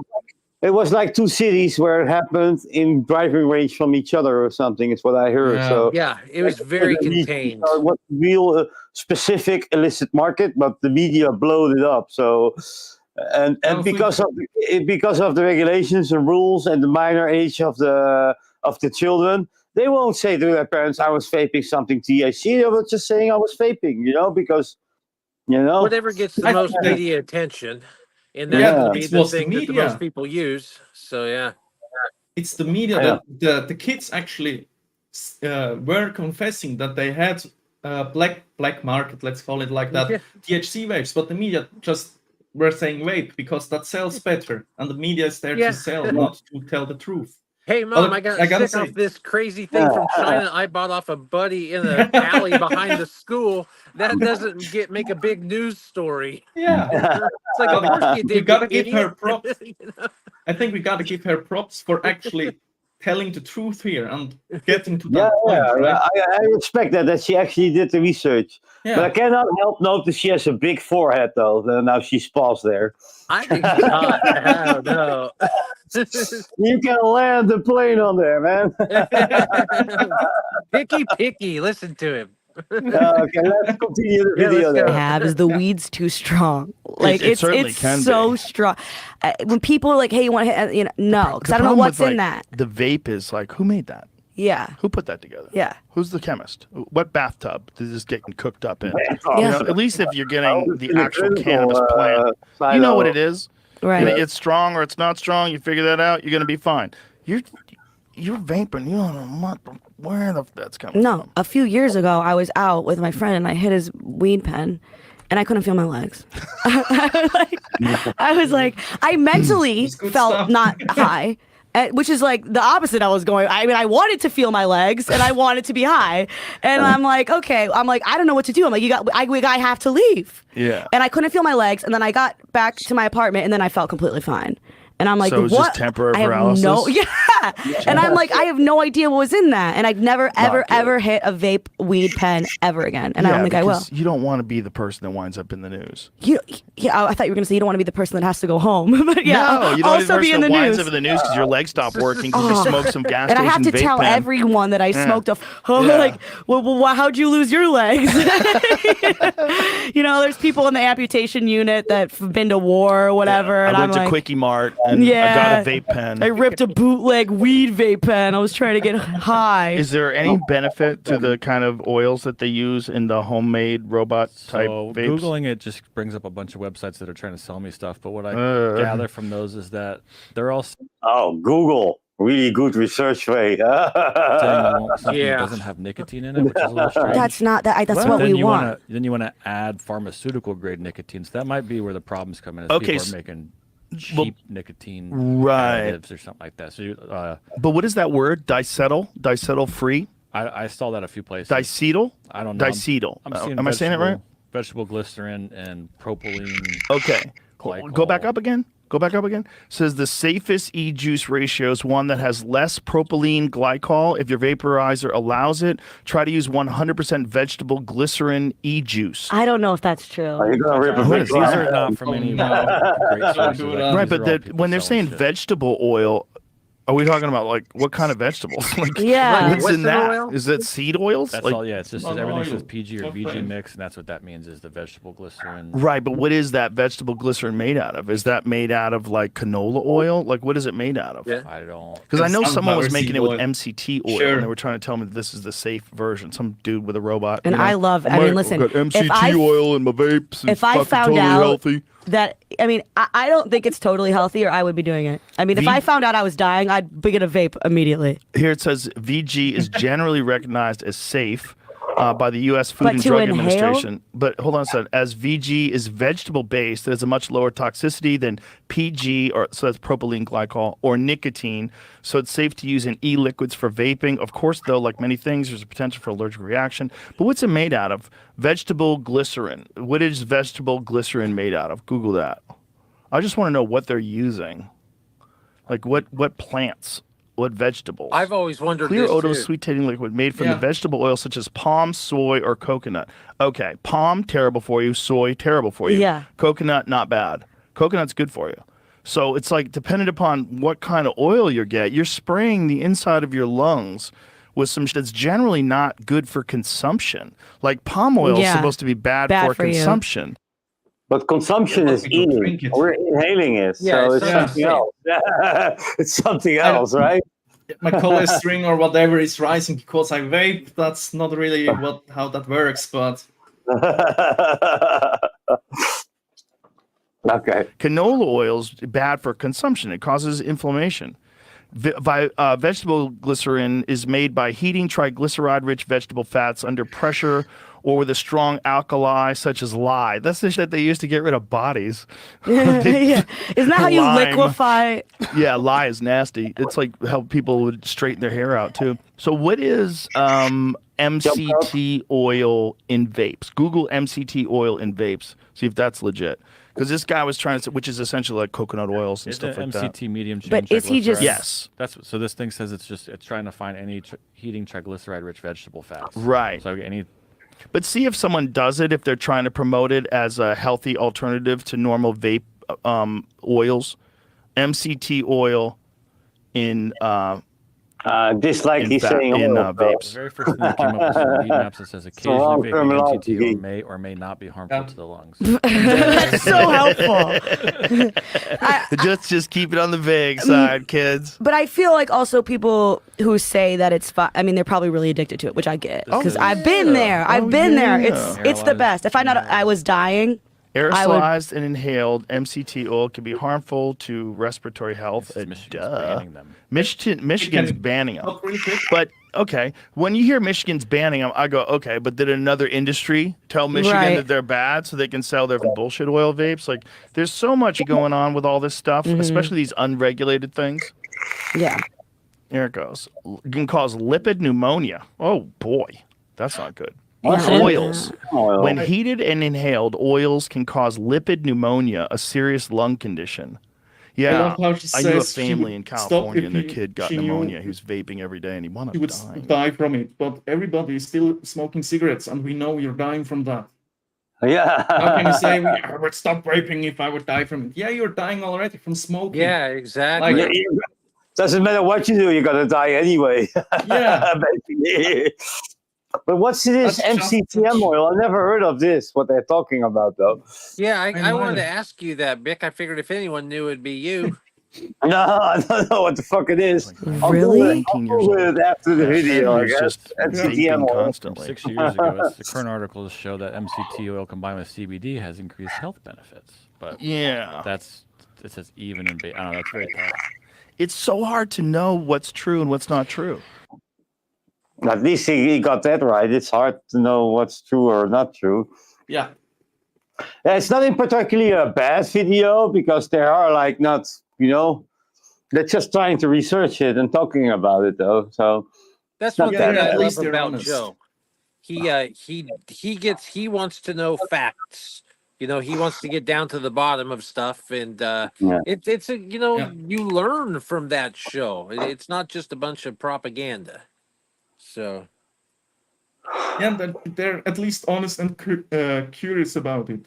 It was like two cities where it happened in driving range from each other or something. Is what I heard. Yeah. So Yeah, it was very contained. What real specific illicit market, but the media blowed it up. So and because of the regulations and rules and the minor age of the children, they won't say to their parents, "I was vaping something THC." They were just saying, "I was vaping," because whatever gets the most media attention, and that's going to be the thing that the most people use. So yeah, it's the media that the kids actually were confessing that they had black market, let's call it like that, THC vapes, but the media just were saying vape because that sells better, and the media is there to sell, not to tell the truth. Hey, Mom, I got sick of this crazy thing from China I bought off a buddy in an alley behind the school. That doesn't make a big news story. Yeah. It's like, of course you did. We gotta give her props. I think we gotta give her props for actually telling the truth here and getting to that point. Right? I respect that she actually did the research. Yeah. But I cannot help notice she has a big forehead, though. Now she's paused there. I think not. I don't know. You can land the plane on there, man. Picky. Listen to him. Okay, let's continue the video. Is the weed's too strong? Like it certainly can so be. strong. When people are like, "Hey, you want to?" No, because I don't know what's in that. The vape is like, who made that? Yeah. Who put that together? Yeah. Who's the chemist? What bathtub is this getting cooked up in? At least if you're getting the actual cannabis plant, you know what it is. Right. It's strong or it's not strong. You figure that out. You're gonna be fine. You're vaping. You don't know where that's coming from. No, a few years ago, I was out with my friend and I hit his weed pen, and I couldn't feel my legs. I was like, I mentally felt not high. Which is like the opposite I was going. I mean, I wanted to feel my legs and I wanted to be high. And I'm like, okay. I'm like, I don't know what to do. I'm like, I have to leave. Yeah. And I couldn't feel my legs. And then I got back to my apartment and then I felt completely fine. And I'm like, so it was what? just temporary I have paralysis? And I'm like, I have no idea what was in that. And I've never, ever hit a vape weed pen ever again. And I don't think I will. You don't want to be the person that winds up in the news. I thought you were going to say you don't want to be the person that has to go home. But yeah, no, you don't also want to be the person that winds up in the news because your legs stop Oh. working because you smoked some gas station And I have to vape tell pen. everyone that I smoked like, well, how'd you lose your legs? There's people in the amputation unit that've been to war or whatever. I and went I'm to like, Quickie Mart and I got a vape pen. I ripped a bootleg weed vape pen. I was trying to get high. Is there any benefit to the kind of oils that they use in the homemade robot type vapes? Googling it just brings up a bunch of websites that are trying to sell me stuff. But what I gather from those is that they're all Google. Really good research way. saying something that doesn't have nicotine in it, which is a little strange. That's not that. That's what we want. Then you want to add pharmaceutical grade nicotine. So that might be where the problems come in. Is people are making cheap nicotine additives or something like that. So, but what is that word? Dicetyl free? I saw that a few places. Dicetyl? I don't know. Dicetyl. Am I saying it right? Vegetable glycerin and propylene. Okay. Go back up again. Says the safest e-juice ratio is one that has less propylene glycol. If your vaporizer allows it, try to use 100% vegetable glycerin e-juice. I don't know if that's true. These are not from any great sources. Right, but when they're saying vegetable oil, Are we talking about like what kind of vegetables? Like, Yeah. what's in Western that? oil? Is that seed oils? That's Like, all. Yeah, it's just Not everything oil. says PG or Not VG friend. mix, and that's what that means is the vegetable glycerin. right, but what is that vegetable glycerin made out of? Is that made out of like canola oil? Like, what is it made out of? Yeah. I don't. Because I know Sunflower someone was making seed it with oil. MCT oil, Sure. and they were trying to tell me that this is the safe version. Some dude with a robot. And you know? I love. I mean, listen. I've got MCT If I oil in my vapes. And if I fucking found totally out healthy. that, I mean, I don't think it's totally healthy, or I would be doing it. I mean, if I found out I was dying, I'd get a vape immediately. Here it says VG is generally recognized as safe by the U.S. Food But and to Drug inhale? Administration. But hold on a second. As VG is vegetable based, it has a much lower toxicity than PG, or so that's propylene glycol, or nicotine. So it's safe to use in e-liquids for vaping. Of course, though, like many things, there's a potential for allergic reaction. But what's it made out of? Vegetable glycerin. What is vegetable glycerin made out of? Google that. I just want to know what they're using. Like what plants, what vegetables. I've always wondered Clear, this odorless, too. sweet-tasting liquid made from the Yeah. vegetable oil such as palm, soy, or coconut. Okay, palm, terrible for you. Soy, terrible for you. Yeah. Coconut, not bad. Coconut's good for you. So it's like dependent upon what kind of oil you get, you're spraying the inside of your lungs with some shit that's generally not good for consumption. Like palm oil is Yeah. supposed to be bad Bad for you. consumption. But consumption Yeah, is but we don't eating. drink it. We're inhaling it. Yeah, so it's it's not something safe. else. It's something else, right? My cholesterol or whatever is rising because I vape. That's not really how that works, but Okay. Canola oil's bad for consumption. It causes inflammation. Vegetable glycerin is made by heating triglyceride-rich vegetable fats under pressure or with a strong alkali such as lye. That's the shit they use to get rid of bodies. Yeah. Isn't that how you Lime. liquefy? Yeah, lye is nasty. It's like how people would straighten their hair out too. So what is MCT oil in vapes? Google MCT oil in vapes. See if that's legit. Because this guy was trying to say, which is essentially like coconut oils and Is stuff the like that. MCT medium chain But is he just- triglyceride? Yes. That's so. This thing says it's trying to find any heating triglyceride-rich vegetable fats. Right. So any. But see if someone does it if they're trying to promote it as a healthy alternative to normal vape oils. MCT oil in Dislike he's in saying in oil, The vapes. very first thing that came up was from heat maps that says wrong occasionally vaping terminology. MCT oil may or may not be harmful Yeah. to the lungs. That's so helpful. Just keep it on the vague side, kids. But I feel like also people who say that it's fine. I mean, they're probably really addicted to it, which I get because Oh, I've been there. I've Oh, been there. yeah. It's the best. If I know I was dying, Aerosolized and inhaled MCT oil can be harmful to respiratory health. Michigan's banning them. Michigan's banning them. not really quick. But okay, when you hear Michigan's banning them, I go, okay, but did another industry tell Michigan Right. that they're bad so they can sell their bullshit oil vapes? Like, there's so much going on with all this stuff, especially these unregulated things. yeah. Here it goes. It can cause lipid pneumonia. Oh boy, that's not good. Yeah. Oils. Oil. When heated and inhaled, oils can cause lipid pneumonia, a serious lung condition. Yeah, love how she I knew a says she family in would stop California if and their he- kid got she knew pneumonia. He was vaping every day and he wound you up would dying. die from it. But everybody is still smoking cigarettes, and we know you're dying from that. Yeah. How can you say I would stop vaping if I would die from it? Yeah, you're dying already from smoking. Yeah, exactly. Like- Doesn't matter what you do, you're gonna die anyway. Yeah. Basically. But what's this That's just- MCTM oil? I never heard of this. What they're talking about, though. Yeah, I might wanted to have. ask you that, Bick. I figured if anyone knew, it'd be you. No, I don't know what the fuck it is. I'll Really? Google it after the video, I It's guess. just MCTM vaping oil. constantly. 6 years ago, the current articles show that MCT oil combined with CBD has increased health benefits. But Yeah, it says even in I don't know. That's very tough. it's so hard to know what's true and what's not true. At least he got that right. It's hard to know what's true or not true. Yeah. Yeah, it's not in particularly a bad video because there are like not, they're just trying to research it and talking about it though. So That's Not one that thing I bad. At love least they're about honest. Joe. He wants to know facts. He wants to get down to the bottom of stuff, and you learn from that show. It's not just a bunch of propaganda. So Yeah, they're at least honest and curious about it.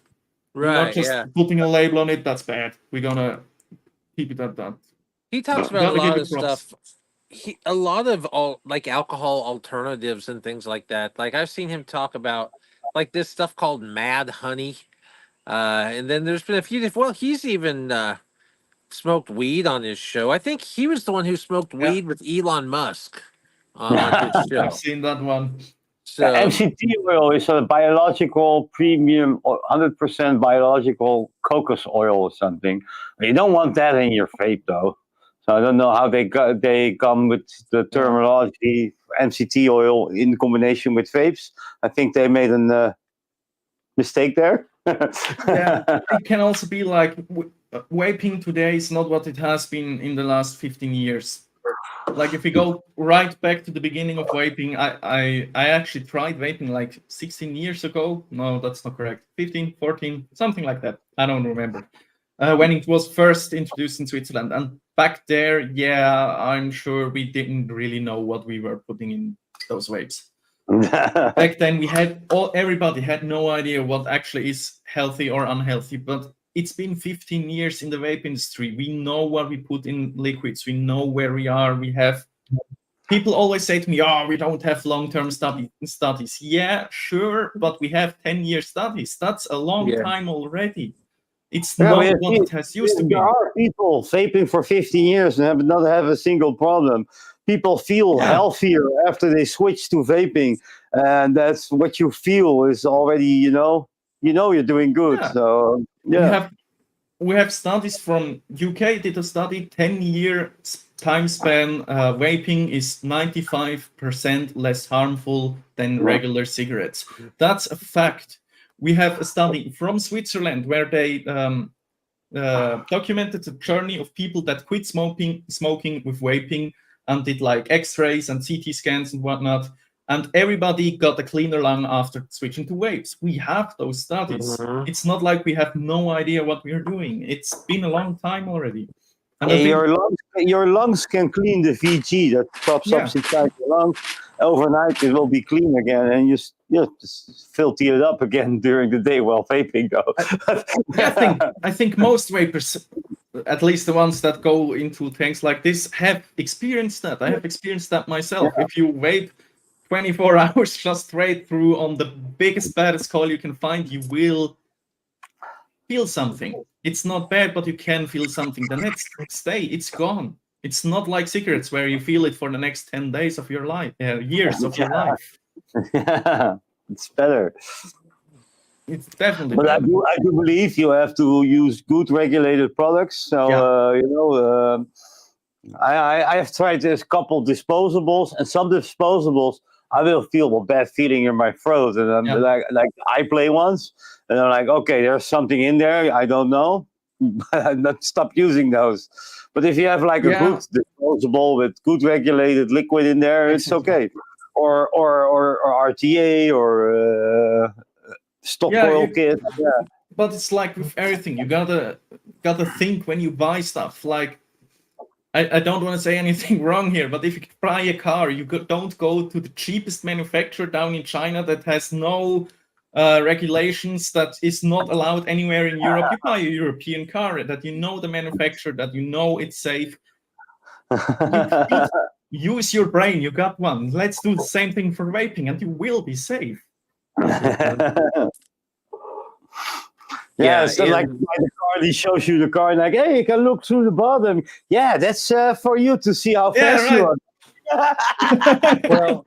Not right, just yeah, putting a label on it, that's bad. We're gonna keep it at that. He talks about Gotta a lot give of it props. stuff. A lot of like alcohol alternatives and things like that. Like I've seen him talk about like this stuff called Mad Honey. And then there's been a few. Well, he's even smoked weed on his show. I think he was the one who smoked Yeah. weed with Elon Musk on his I've show. seen that one. So MCT oil is a biological premium, 100% biological cocos oil or something. You don't want that in your vape, though. So I don't know how they come with the terminology MCT oil in combination with vapes. I think they made a mistake there. Yeah, it can also be like vaping today is not what it has been in the last 15 years. Like if we go right back to the beginning of vaping, I actually tried vaping like 16 years ago. No, that's not correct. 15, 14, something like that. I don't remember. When it was first introduced in Switzerland. And back there, yeah, I'm sure we didn't really know what we were putting in those vapes. Back then, everybody had no idea what actually is healthy or unhealthy, but it's been 15 years in the vape industry. We know what we put in liquids. We know where we are. People always say to me, "Oh, we don't have long-term studies." Yeah, sure, but we have 10-year studies. That's a long time already. It's not what it has used to be. There are people vaping for 15 years and not have a single problem. People feel healthier after they switch to vaping, and that's what you feel is already, you're doing good. Yeah. So we have studies from UK did a study 10-year time span. Vaping is 95% less harmful than regular cigarettes. That's a fact. We have a study from Switzerland where they documented the journey of people that quit smoking with vaping and did like X-rays and CT scans and whatnot. And everybody got a cleaner lung after switching to vapes. We have those studies. It's not like we have no idea what we are doing. It's been a long time already. And your lungs can clean the VG that pops up inside your lungs. Overnight, it will be clean again, and you just filter it up again during the day while vaping. I think most vapers, at least the ones that go into things like this, have experienced that. I have experienced that myself. If you vape 24 hours just straight through on the biggest, baddest coil you can find, you will feel something. It's not bad, but you can feel something. The next day, it's gone. It's not like cigarettes where you feel it for the next 10 days of your life, years of your life. Yeah, it's better. It's definitely but better. I do believe you have to use good regulated products. So, I have tried this couple disposables, and some disposables I will feel a bad feeling in my throat, and I'm like I play ones, and I'm like, okay, there's something in there, I don't know, but stop using those. But if you have like a good disposable with good regulated liquid in there, it's okay. Or RTA or stock oil kit. Yeah. But it's like with everything, you gotta think when you buy stuff. Like I don't want to say anything wrong here, but if you buy a car, you don't go to the cheapest manufacturer down in China that has no regulations, that is not allowed anywhere in Europe. You buy a European car that you know the manufacturer, that you know it's safe. Use your brain. You got one. Let's do the same thing for vaping, and you will be safe. So like the car, he shows you the car, and like, hey, you can look through the bottom. Yeah, that's for you to see how fast you are. Well,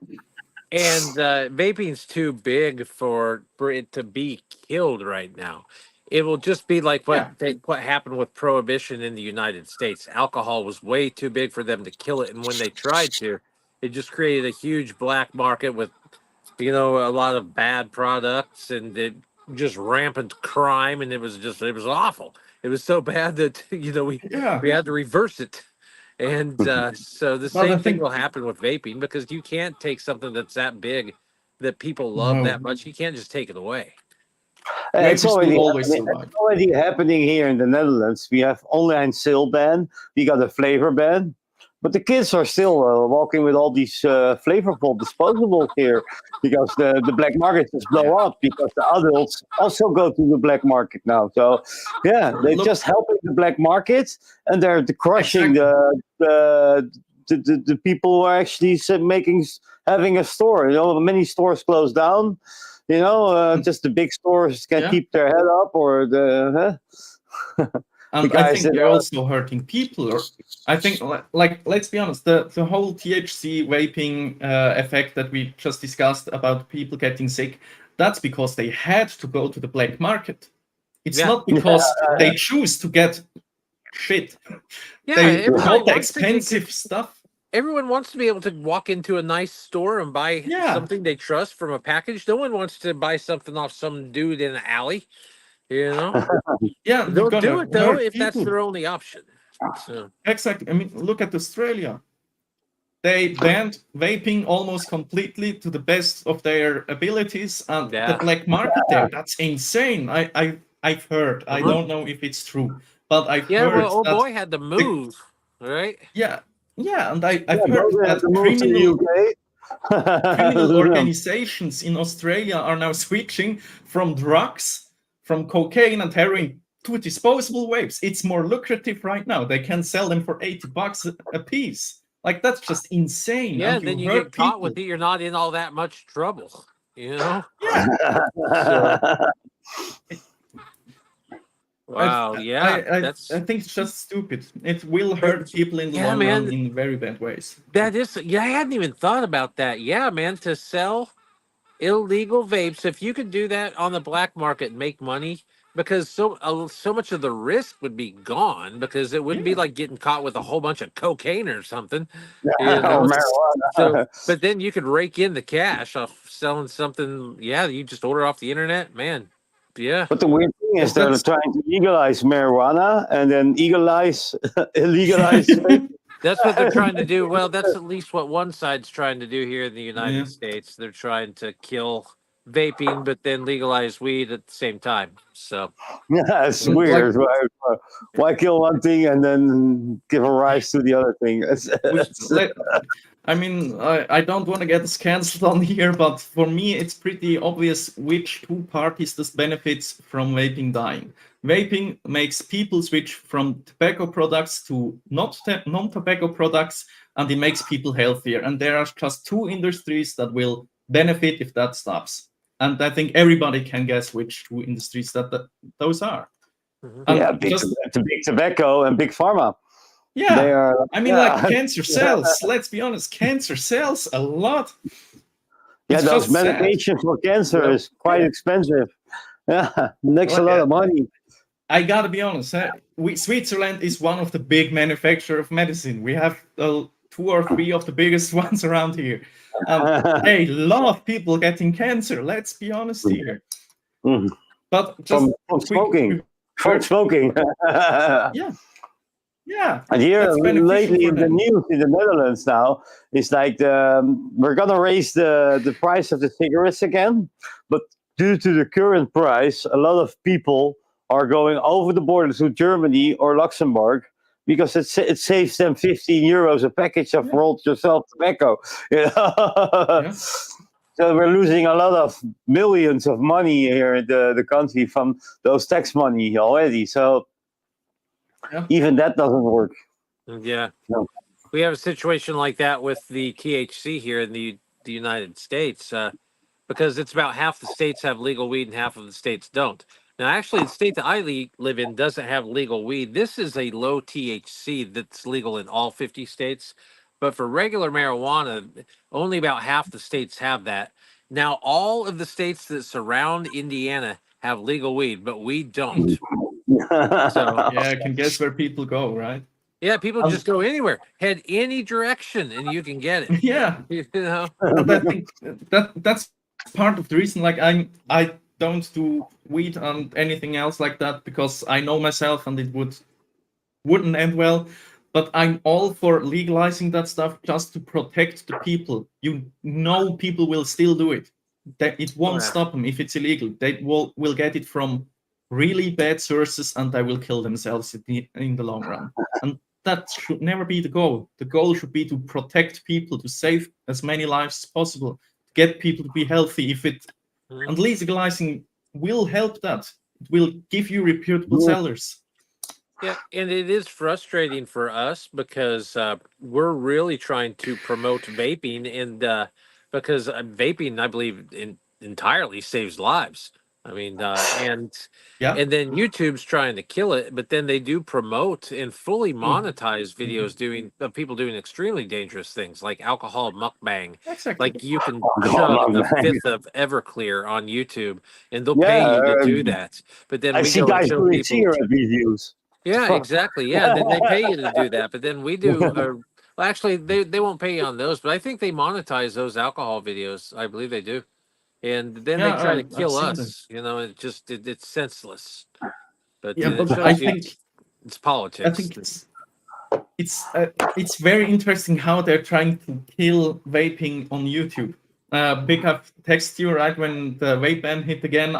and vaping's too big for it to be killed right now. It will just be like what happened with prohibition in the United States. Alcohol was way too big for them to kill it, and when they tried to, it just created a huge black market with, a lot of bad products and just rampant crime, and it was awful. It was so bad that we had to reverse it. And so the same thing will happen with vaping, because you can't take something that's that big that people love that much. You can't just take it away. It's already happening here in the Netherlands. We have online sale ban. We got a flavor ban. But the kids are still walking with all these flavorful disposables here because the black market just blow up because the adults also go to the black market now. So yeah, they're just helping the black market and they're crushing the people who are actually having a store. Many stores close down. Just the big stores can keep their head up, or the. And I think they're also hurting people. Or I think, let's be honest, the whole THC vaping effect that we just discussed about people getting sick, that's because they had to go to the black market. It's not because they choose to get shit. Yeah, they got the expensive stuff. Everyone wants to be able to walk into a nice store and buy something they trust from a package. No one wants to buy something off some dude in an alley. Yeah, they'll do it though if that's their only option. So. Exactly. I mean, look at Australia. They banned vaping almost completely to the best of their abilities, and the black market there—that's insane. I've heard. I don't know if it's true, but I've heard. Well, old boy had to move, right? Yeah, and I've heard that criminal organizations in Australia are now switching from drugs. From cocaine and heroin to disposable vapes. It's more lucrative right now. They can sell them for $80 a piece. Like, that's just insane. Yeah, and then you get caught with it. You're not in all that much trouble, Yeah. Wow, I think it's just stupid. It will hurt people in the long run in very bad ways. That is, I hadn't even thought about that. Yeah, man, to sell illegal vapes, if you could do that on the black market and make money, because so much of the risk would be gone, because it wouldn't be like getting caught with a whole bunch of cocaine or something. But then you could rake in the cash off selling something. Yeah, you just order off the internet, man. Yeah. But the weird thing is they're trying to legalize marijuana and then illegalize vape. That's what they're trying to do. Well, that's at least what one side's trying to do here in the United States. They're trying to kill vaping, but then legalize weed at the same time. So it's weird. Why kill one thing and then give a rise to the other thing? I mean, I don't want to get us cancelled on here, but for me, it's pretty obvious which two parties this benefits from vaping dying. Vaping makes people switch from tobacco products to non-tobacco products, and it makes people healthier. And there are just two industries that will benefit if that stops. And I think everybody can guess which two industries those are. Mm-hmm. Big tobacco and big pharma. Yeah, like cancer sells. Let's be honest, cancer sells a lot. Yeah, those medications for cancer is quite expensive. Yeah, makes a lot of money. I gotta be honest. Switzerland is one of the big manufacturers of medicine. We have 2 or 3 of the biggest ones around here. They love people getting cancer. Let's be honest here. Mm-hmm. But just from smoking. Yeah. And here lately in the news in the Netherlands now, it's like we're gonna raise the price of the cigarettes again, but due to the current price, a lot of people are going over the border to Germany or Luxembourg because it saves them 15 euros a package of rolled yourself tobacco. So we're losing a lot of millions of money here in the country from those tax money already. So even that doesn't work. Yeah. No. We have a situation like that with the THC here in the United States because it's about half the states have legal weed and half of the states don't. Now, actually, the state that I live in doesn't have legal weed. This is a low THC that's legal in all 50 states. But for regular marijuana, only about half the states have that. Now, all of the states that surround Indiana have legal weed, but we don't. So I can guess where people go, right? Yeah, people just go anywhere, head any direction, and you can get it. Yeah, And I think that's part of the reason. Like I don't do weed and anything else like that because I know myself, and it wouldn't end well. But I'm all for legalizing that stuff just to protect the people. People will still do it. It won't stop them if it's illegal. They will get it from really bad sources, and they will kill themselves in the long run. And that should never be the goal. The goal should be to protect people, to save as many lives as possible, to get people to be healthy. And legalizing will help that. It will give you reputable sellers. Yeah, and it is frustrating for us because we're really trying to promote vaping, and because vaping, I believe, entirely saves lives. I mean, and then YouTube's trying to kill it, but then they do promote and fully monetize videos doing of people doing extremely dangerous things like alcohol mukbang. Exactly. Like you can chug a fifth of Everclear on YouTube, and they'll pay you to do that. But then I we see go and guys show doing people. cigarette reviews. Yeah, exactly. Yeah, then they pay you to do that, but then we do. Well, actually, they won't pay you on those, but I think they monetize those alcohol videos. I believe they do, and then they try to kill us. You know, it's senseless. But it but shows I you think it's politics. I think it's very interesting how they're trying to kill vaping on YouTube. Big up text you right when the vape ban hit again.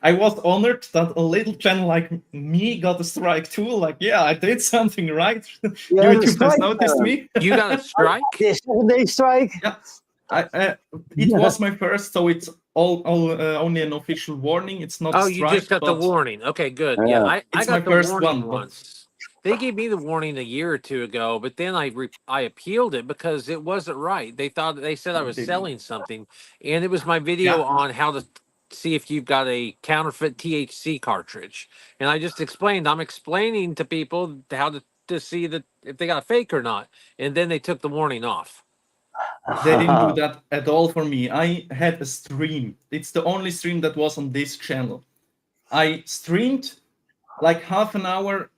I was honored that a little channel like me got a strike too. Like, yeah, I did something right. YouTube has noticed me. You got a strike? This 7-day strike? Yeah. It was my first, so it's all only an official warning. It's not. Oh, a strike, you just got the warning. Okay, good. Yeah, I it's got my the first warning one, once. They gave me the warning a year or two ago, but then I appealed it because it wasn't right. They said I was selling something, and it was my video on how to see if you've got a counterfeit THC cartridge, and I just explained. I'm explaining to people how to see that if they got a fake or not, and then they took the warning off. They didn't do that at all for me. I had a stream. It's the only stream that was on this channel. I streamed like half an hour,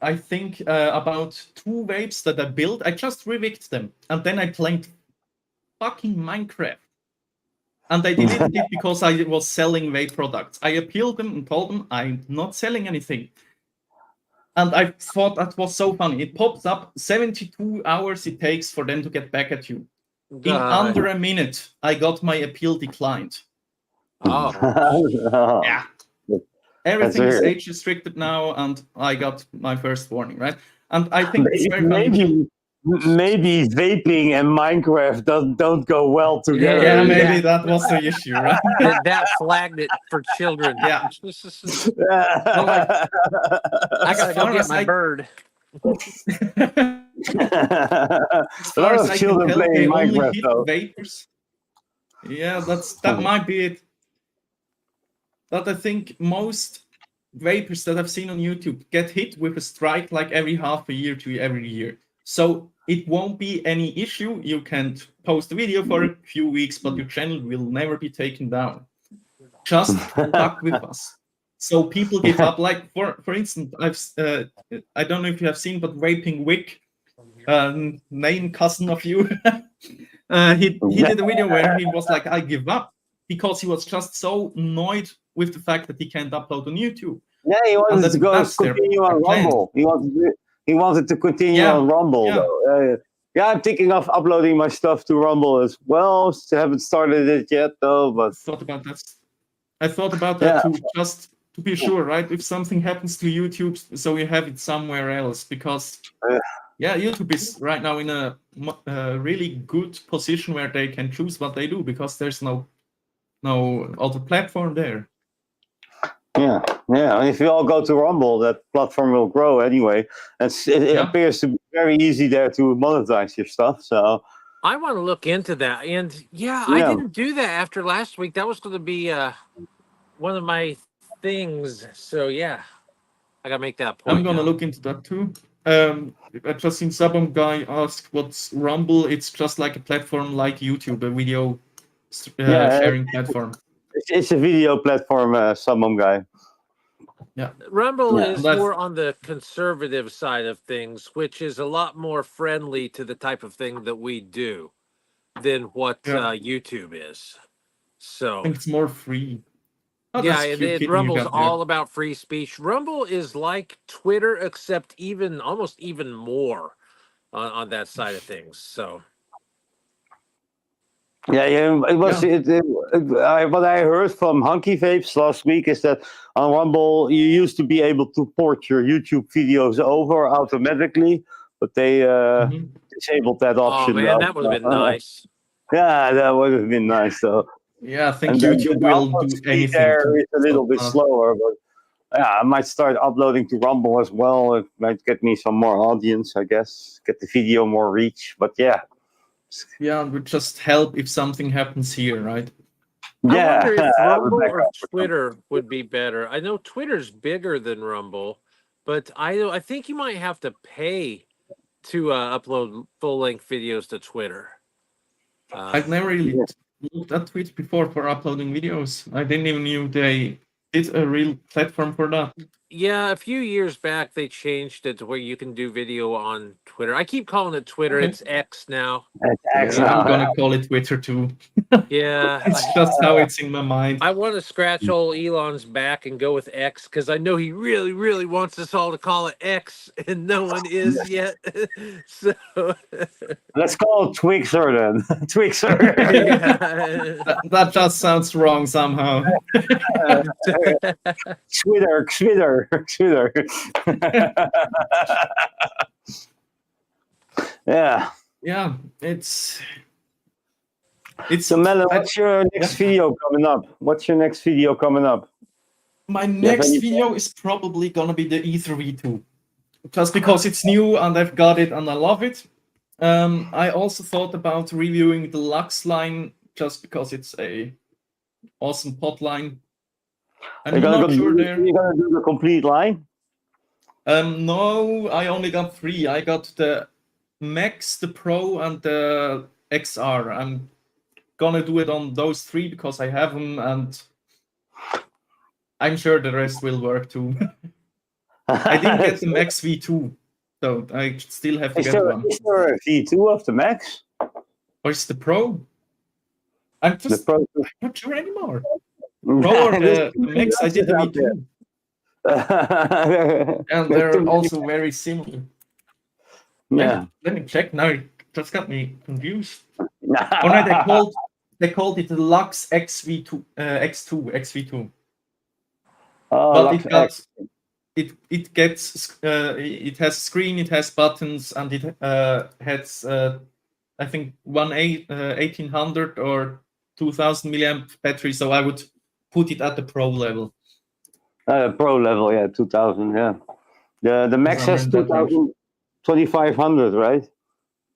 I think, about 2 vapes that I built. I just revicked them. And then I played fucking Minecraft. And I deleted it because I was selling vape products. I appealed them and told them I'm not selling anything. And I thought that was so funny. It pops up 72 hours it takes for them to get back at you. In under a minute, I got my appeal declined. Oh. Yeah. Everything is age restricted now, and I got my first warning, right? And I think it's very funny. Maybe vaping and Minecraft don't go well together. Yeah, maybe that was the issue, right? that flagged it for children. Yeah. No, like, I gotta go get my bird. As far as I can tell, they only hit vapors. Yeah, that might be it. But I think most vapors that I've seen on YouTube get hit with a strike like every half a year to every year. So it won't be any issue. You can post a video for a few weeks, but your channel will never be taken down. Just fuck with us. So people give up. Like for instance, I don't know if you have seen, but Vaping Wick, name cousin of you, he did a video where he was like, I give up, because he was just so annoyed with the fact that he can't upload on YouTube. Yeah, he wanted to continue on Rumble. He wanted to continue on Rumble. Yeah, I'm thinking of uploading my stuff to Rumble as well. Haven't started it yet though, but I thought about that too, just to be sure, right? If something happens to YouTube, so you have it somewhere else, because YouTube is right now in a really good position where they can choose what they do, because there's no other platform there. Yeah. If you all go to Rumble, that platform will grow anyway. It appears to be very easy there to monetize your stuff. So I want to look into that. And I didn't do that after last week. That was going to be one of my things. So I gotta make that point. I'm gonna look into that too. I just seen some guy ask what's Rumble. It's just like a platform like YouTube, a video sharing platform. It's a video platform, some guy. Yeah. Rumble is more on the conservative side of things, which is a lot more friendly to the type of thing that we do than what YouTube is. So I think it's more free. Rumble's all about free speech. Rumble is like Twitter, except almost even more on that side of things. So Yeah, it was. What I heard from Hunky Vapes last week is that on Rumble you used to be able to port your YouTube videos over automatically, but they disabled that Oh option. man, that would have been nice. Yeah, that would have been nice though. Yeah, I think And YouTube the will upload do speed anything there to is a little bit stop slower, but yeah, I might start uploading to Rumble as well. It might get me some more audience, I guess. Get the video more reach, but yeah. Yeah, it would just help if something happens here, right? Yeah, I wonder if I have a Rumble or backup or something. Twitter would be better. I know Twitter's bigger than Rumble, but I think you might have to pay to upload full-length videos to Twitter. I've never really looked at Twitch before for uploading videos. I didn't even knew they did a real platform for that. Yeah, a few years back they changed it to where you can do video on Twitter. I keep calling it Twitter. Okay. It's X now. It's X Yeah, now. I'm gonna call it Twitter too. Yeah, It's just how it's in my mind. I want to scratch old Elon's back and go with X because I know he really, really wants us all to call it X, and no one is yet. So Let's call it Twixer then. Twixer. That just sounds wrong somehow. Twitter. Yeah. Yeah, it's So Melon, what's your next video coming up? my next any video is probably gonna be the Ether V2, just because it's new and I've got it and I love it. I also thought about reviewing the Lux line just because it's a awesome pot line. I'm not sure there. You're gonna do the complete line? No, I only got 3. I got the Max, the Pro, and the XR. I'm gonna do it on those 3 because I have them, and I'm sure the rest will work too. I didn't get the Max V2, so I still have to get one. Is there a V2 of the Max? Or is the Pro? I'm just The Pro. not sure anymore. Pro or the Max? I did the V2. And they're also very similar. Yeah. Let me check now. It just got me confused. Oh no, they called it the Lux XV2 XV2. Oh, But Lux it gets it has a screen, it has buttons, and it has I think 1800 or 2000 milliamp battery. So I would put it at the Pro level. Pro level, yeah, 2000, yeah. The Max has 2000, 2500, right?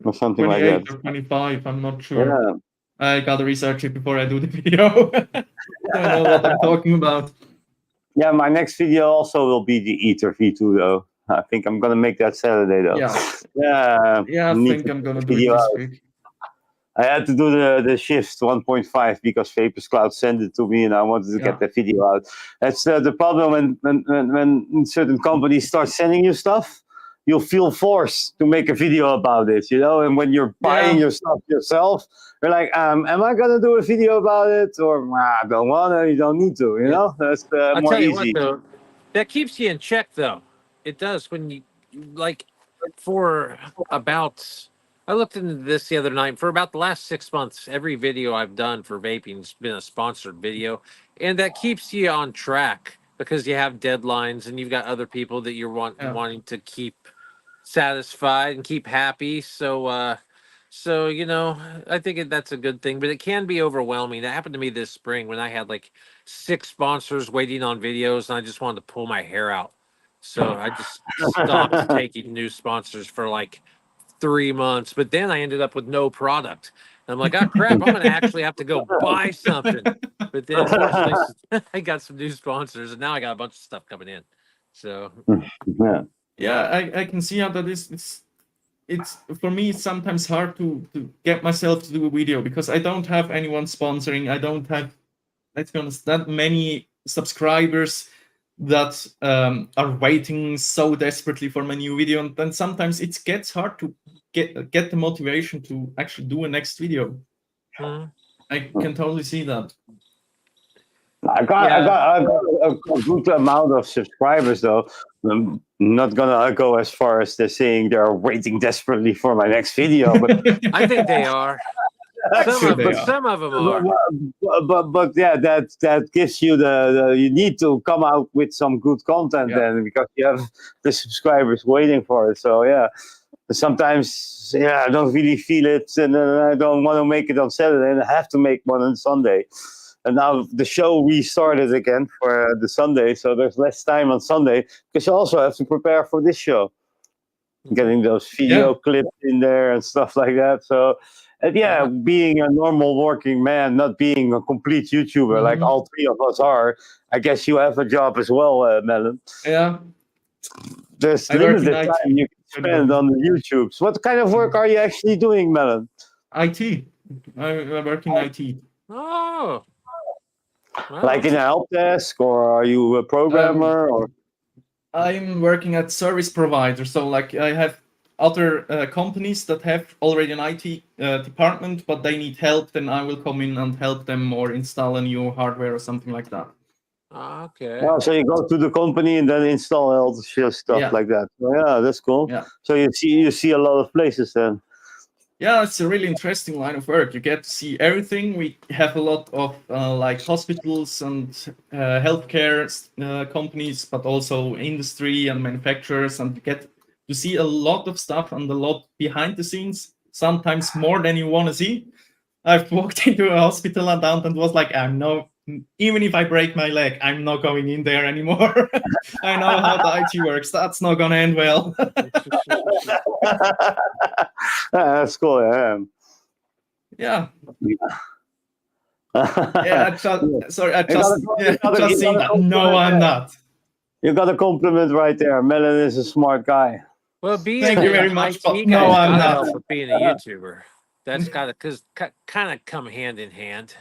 Or something like that. 28 or 25, I'm not sure. Yeah. I gotta research it before I do the video. I don't know what I'm talking about. Yeah, my next video also will be the Ether V2 though. I think I'm gonna make that Saturday though. Yeah, I think I'm gonna do it this week. I had to do the shift 1.5 because Vapors Cloud sent it to me and I wanted to get the video out. That's the problem when certain companies start sending you stuff, you'll feel forced to make a video about it, you know? And when you're buying your stuff yourself, you're like, am I gonna do a video about it? Or I don't wanna, you don't need to, you know? That's more easy. What, though, that keeps you in check though. It does when you like for about I looked into this the other night. For about the last 6 months, every video I've done for vaping's been a sponsored video. And that keeps you on track because you have deadlines and you've got other people that you're wanting to keep satisfied and keep happy. So, you know, I think that's a good thing, but it can be overwhelming. That happened to me this spring when I had like 6 sponsors waiting on videos and I just wanted to pull my hair out. So I just stopped taking new sponsors for like 3 months, but then I ended up with no product. And I'm like, oh crap, I'm gonna actually have to go buy something. But then unfortunately I got some new sponsors and now I got a bunch of stuff coming in. So I can see how that is. It's for me it's sometimes hard to get myself to do a video because I don't have anyone sponsoring. I don't have, let's be honest, that many subscribers that are waiting so desperately for my new video, and then sometimes it gets hard to get the motivation to actually do a next video. I can totally see that. I got a good amount of subscribers though. I'm not gonna go as far as they're saying they're waiting desperately for my next video, but I think they are. Some of them are. But yeah, that gives you you need to come out with some good content then, because you have the subscribers waiting for it. So yeah, sometimes I don't really feel it, and I don't want to make it on Saturday, and I have to make one on Sunday. And now the show restarted again for the Sunday, so there's less time on Sunday because you also have to prepare for this show, getting those video clips in there and stuff like that. So, and being a normal working man, not being a complete YouTuber like all three of us are, I guess you have a job as well, Melon. Yeah. There's limited time you can spend on the YouTube. So what kind of work are you actually doing, Melon? IT. I work in IT. Oh. Wow. Like in a help desk, or are you a programmer? Or I'm working at service provider, so like I have other companies that have already an IT department, but they need help. Then I will come in and help them or install a new hardware or something like that. Okay. Oh, so you go to the company and then install all the stuff like that. So, yeah, that's cool. Yeah. So you see a lot of places then. Yeah, it's a really interesting line of work. You get to see everything. We have a lot of like hospitals and healthcare companies, but also industry and manufacturers, and you get to see a lot of stuff and a lot behind the scenes, sometimes more than you want to see. I've walked into a hospital and was like, even if I break my leg, I'm not going in there anymore. I know how the IT works. That's not going to end well. That's cool. Yeah. I just saying that. No, I'm not. You got a compliment right there. Melon is a smart guy. Well, thank you very much. But no, I'm not. Help with being a YouTuber. That's got to kind of come hand in hand.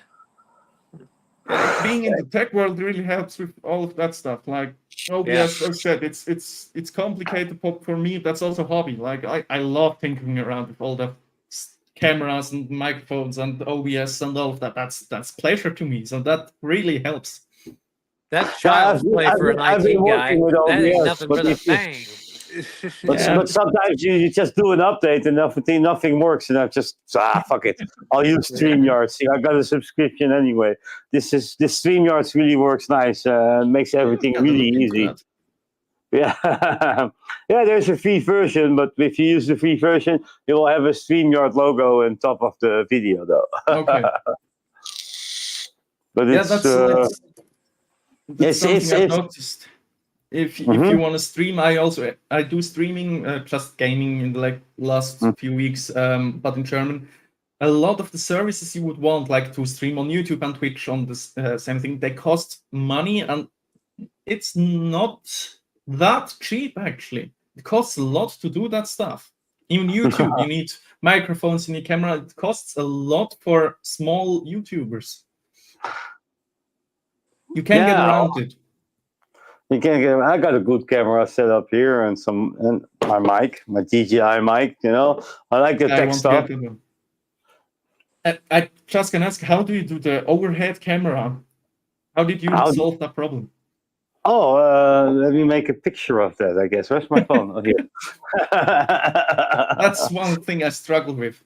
Being in the tech world really helps with all of that stuff. Like OBS, as I said, it's complicated, but for me, that's also a hobby. Like I love tinkering around with all the cameras and microphones and OBS and all of that. That's pleasure to me. So that really helps. That's child's play for an IT guy. That ain't nothing but a thing. But sometimes you just do an update and nothing works, and I just fuck it. I'll use StreamYard. See, I got a subscription anyway. This StreamYard really works nice. Makes everything really easy. Yeah, there's a free version, but if you use the free version, you will have a StreamYard logo on top of the video, though. Okay. But that's something I've noticed. If you want to stream, I do streaming, just gaming in the last few weeks, but in German. A lot of the services you would want, like to stream on YouTube and Twitch on this same thing, they cost money, and it's not that cheap actually. It costs a lot to do that stuff. Even YouTube, you need microphones, you need camera. It costs a lot for small YouTubers. You can't get around it. You can't get. I got a good camera set up here and my mic, my DJI mic. I like the tech stuff. I just can ask, how do you do the overhead camera? How did you solve that problem? Oh, let me make a picture of that, I guess. Where's my phone? Oh, here. That's one thing I struggle with.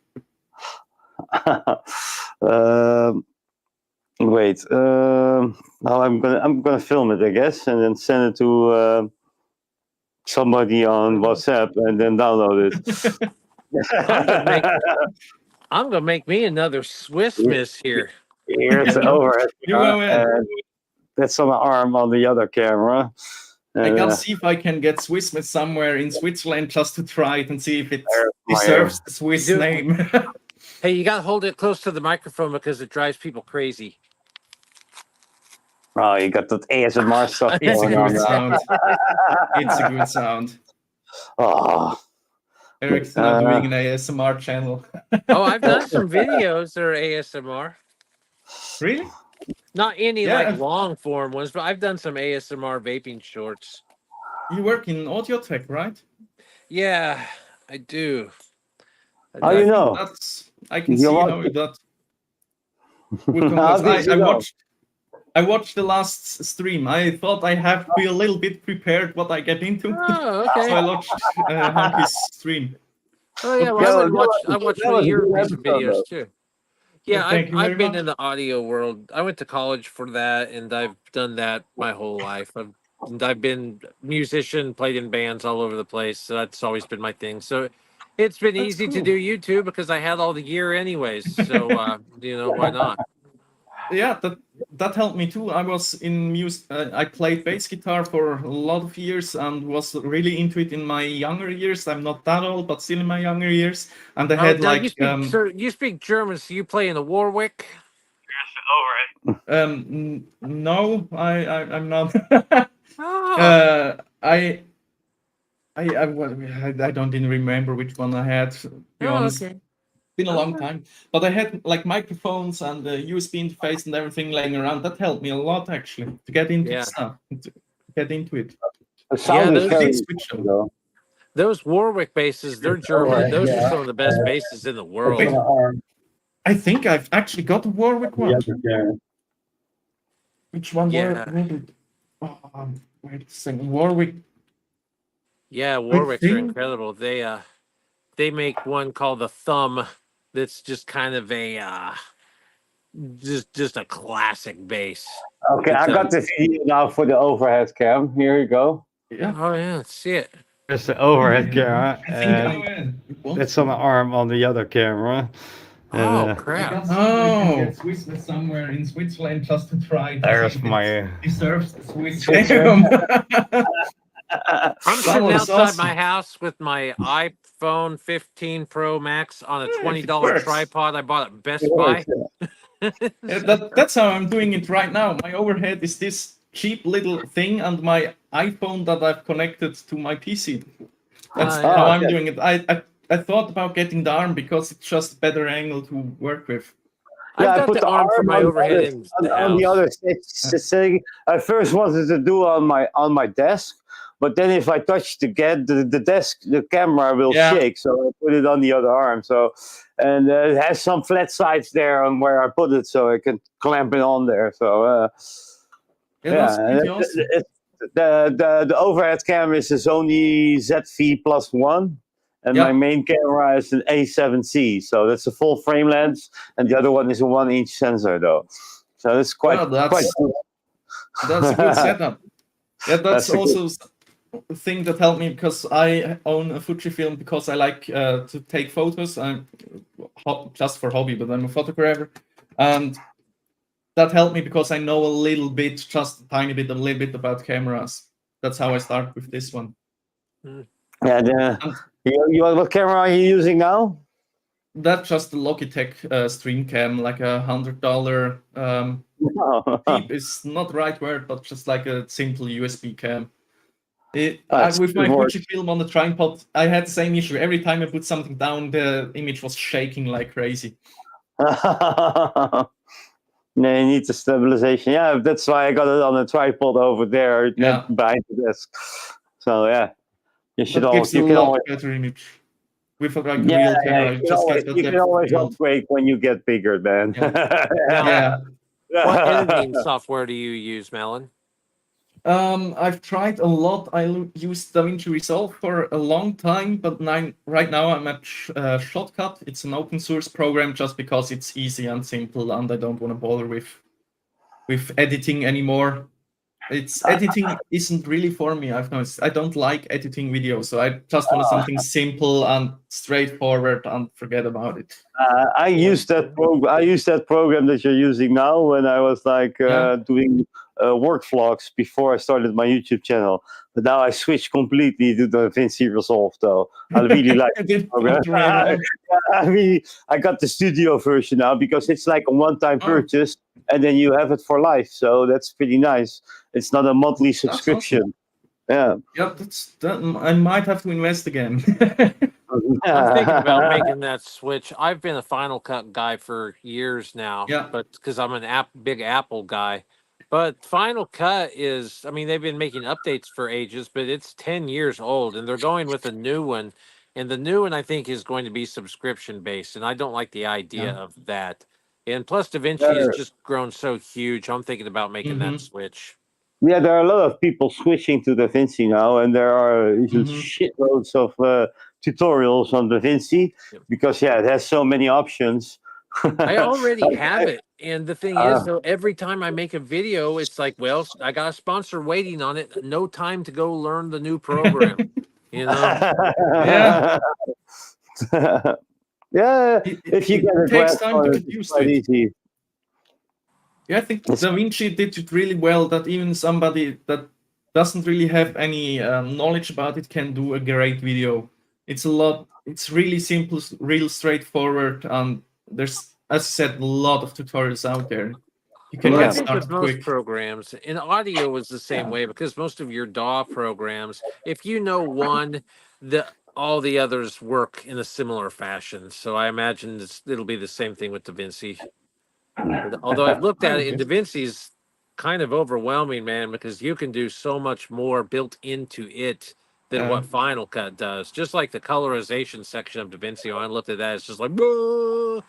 Wait. Now I'm gonna film it, I guess, and then send it to somebody on WhatsApp, and then download it. I'm gonna make me another Swiss miss here. Here's overhead. That's on my arm on the other camera. I can see if I can get Swiss miss somewhere in Switzerland just to try it and see if it deserves the Swiss name. Hey, you gotta hold it close to the microphone because it drives people crazy. Oh, you got that ASMR stuff going on. It's a good sound. Oh. Eric's now doing an ASMR channel. Oh, I've done some videos that are ASMR. Really? Not any long form ones, but I've done some ASMR vaping shorts. You work in audio tech, right? Yeah, I do. How you know? I can see how that would come. I watched the last stream. I thought I have to be a little bit prepared what I get into. Oh, okay. So I watched Hunky's stream. Oh yeah, well, I watched one of your recent videos too. Yeah, Thank you very I've been much. in the audio world. I went to college for that, and I've done that my whole life. I've been musician, played in bands all over the place. So that's always been my thing. So it's been That's easy to cool. do YouTube because I had all the gear anyways. So why not? Yeah, that helped me too. I was in music. I played bass guitar for a lot of years and was really into it in my younger years. I'm not that old, but still in my younger years. And I Oh, had now like you speak German, so you play in the Warwick. no, I'm not. Oh, I I don't even remember which one I had. To be honest, okay. been a long time. But I had like microphones and the USB interface and everything laying around. That helped me a lot actually to get into Yeah. stuff, to get into it. The sound is those- very switch them. though. Those Warwick basses, they're German. Those are some of the best basses in the world. I think I've actually got a Warwick one. Which one Yeah. were it? Oh, wait a second. Warwick. Yeah, Warwicks are think- incredible. They make one called the Thumb that's just kind of a just a classic bass. Okay, I got the video now for the overhead cam. Here you go. Yeah. Oh yeah, let's see it. There's the overhead camera, I and think that's on the arm on the other camera. Oh And, crap. Oh, Swiss somewhere in Switzerland just to try. there's my. Deserves the Swiss. I'm sitting was outside awesome. my house with my iPhone 15 Pro Max on a $20 works. tripod I bought at Best Buy. That's how I'm doing it right now. My overhead is this cheap little thing, and my iPhone that I've connected to my PC. That's Ah, yeah. how I'm Okay. doing it. I thought about getting the arm because it's just a better angle to work with. Yeah, I've I got put the the arm for arm my on the overhead other- in the on the house. other thing. I first wanted to do on my desk, but then if I touch the desk, the camera will Yeah. shake. So I put it on the other arm. So, and it has some flat sides there on where I put it, so I can clamp it on there. So That's yeah, pretty awesome. the overhead camera is a Sony ZV+1, and Yeah. my main camera is an A7C. So that's a full frame lens, and the other one is a 1-inch sensor though. So it's quite Well, that's- quite good. That's a good setup. Yeah, that's That's a good- also a thing that helped me because I own a Fujifilm because I like to take photos. I'm just for hobby, but I'm a photographer, and that helped me because I know a little bit, just a tiny bit, a little bit about cameras. That's how I start with this one. Yeah, what camera are you using now? That's just the Logitech stream cam, like $100. Cheap is not the right word, but just like a simple USB cam. With my Fujifilm on the tripod, I had the same issue. Every time I put something down, the image was shaking like crazy. No, you need the stabilization. Yeah, that's why I got it on a tripod over there, Yeah. behind the desk. So yeah, you should That always gives you a can lot always better image. With a like, yeah, real camera, you can always upgrade when you get bigger, man. Yeah. What editing software do you use, Melon? I've tried a lot. I used DaVinci Resolve for a long time, but right now I'm at Shotcut. It's an open source program just because it's easy and simple, and I don't want to bother with editing anymore. Editing isn't really for me. I've noticed I don't like editing videos, so I just want something simple and straightforward and forget about it. I used that program that you're using now when I was like doing work vlogs before I started my YouTube channel. But now I switched completely to the DaVinci Resolve though. I really like it. I got the studio version now because it's like a one-time purchase and then you have it for life. So that's pretty nice. It's not a monthly subscription. Awesome. Yeah, I might have to invest again. I'm thinking about making that switch. I've been a Final Cut guy for years now, but because I'm an big Apple guy. But Final Cut is, I mean, they've been making updates for ages, but it's 10 years old, and they're going with a new one. And the new one, I think, is going to be subscription based, and I don't like the idea of that. And plus, DaVinci has just grown so huge. I'm thinking about making that switch. Yeah, there are a lot of people switching to DaVinci now, and there are shitloads of tutorials on DaVinci because it has so many options I already have it. And the thing is, though, every time I make a video, it's like, well, I got a sponsor waiting on it. No time to go learn the new program. You know? Yeah. Yeah, if you It get a takes grasp time on to it, get it's used to quite it. easy. Yeah, I think Da Vinci did it really well. That even somebody that doesn't really have any knowledge about it can do a great video. It's really simple, real straightforward, and there's, as I said, a lot of tutorials out there. You can Well, I get think with started most quick. programs, and audio is the same way because most of your DAW programs, if you know one, all the others work in a similar fashion. So I imagine it'll be the same thing with DaVinci. Although I've looked at it, and DaVinci's kind of overwhelming, man, because you can do so much more built into it than what Final Cut does. Just like the colorization section of DaVinci, when I looked at that, it's just like, whoa.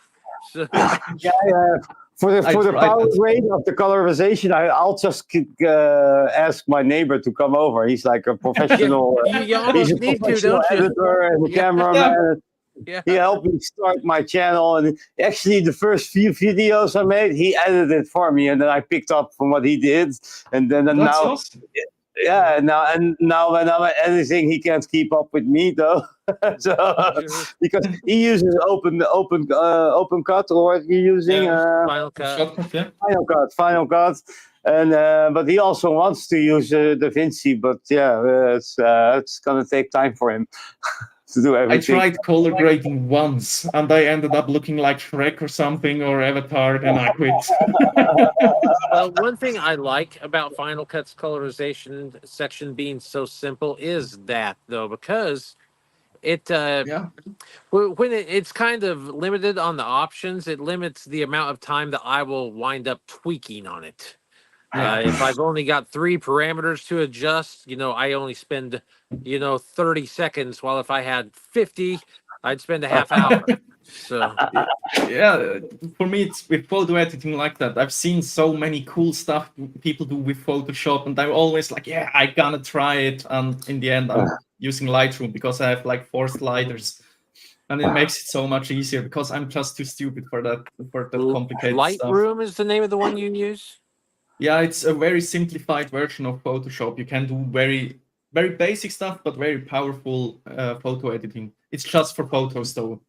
So, Yeah, for the power rate of the colorization, I'll just ask my neighbor to come over. He's like a professional. you almost He's a need to, professional don't you? editor and a cameraman. Yeah. He helped me start my channel, and actually, the first few videos I made, he edited it for me, and then I picked up from what he did, and then That's now. awesome. Yeah, now when I'm editing, he can't keep up with me though. So because he uses open cut, or what are you using? Final Cut. Final Cut, and but he also wants to use DaVinci, but yeah, it's gonna take time for him to do everything. I tried color grading once, and I ended up looking like Shrek or something, or Avatar, and I quit. Well, one thing I like about Final Cut's colorization section being so simple is that, though, because it when it's kind of limited on the options, it limits the amount of time that I will wind up tweaking on it. If I've only got 3 parameters to adjust, I only spend 30 seconds, while if I had 50, I'd spend a half hour. So yeah, for me, it's with photo editing like that. I've seen so many cool stuff people do with Photoshop, and I'm always like, yeah, I gotta try it. And in the end, I'm using Lightroom because I have like 4 sliders, and it makes it so much easier because I'm just too stupid for that complicated stuff. Lightroom is the name of the one you use? Yeah, it's a very simplified version of Photoshop. You can do very, very basic stuff, but very powerful photo editing. It's just for photos, though.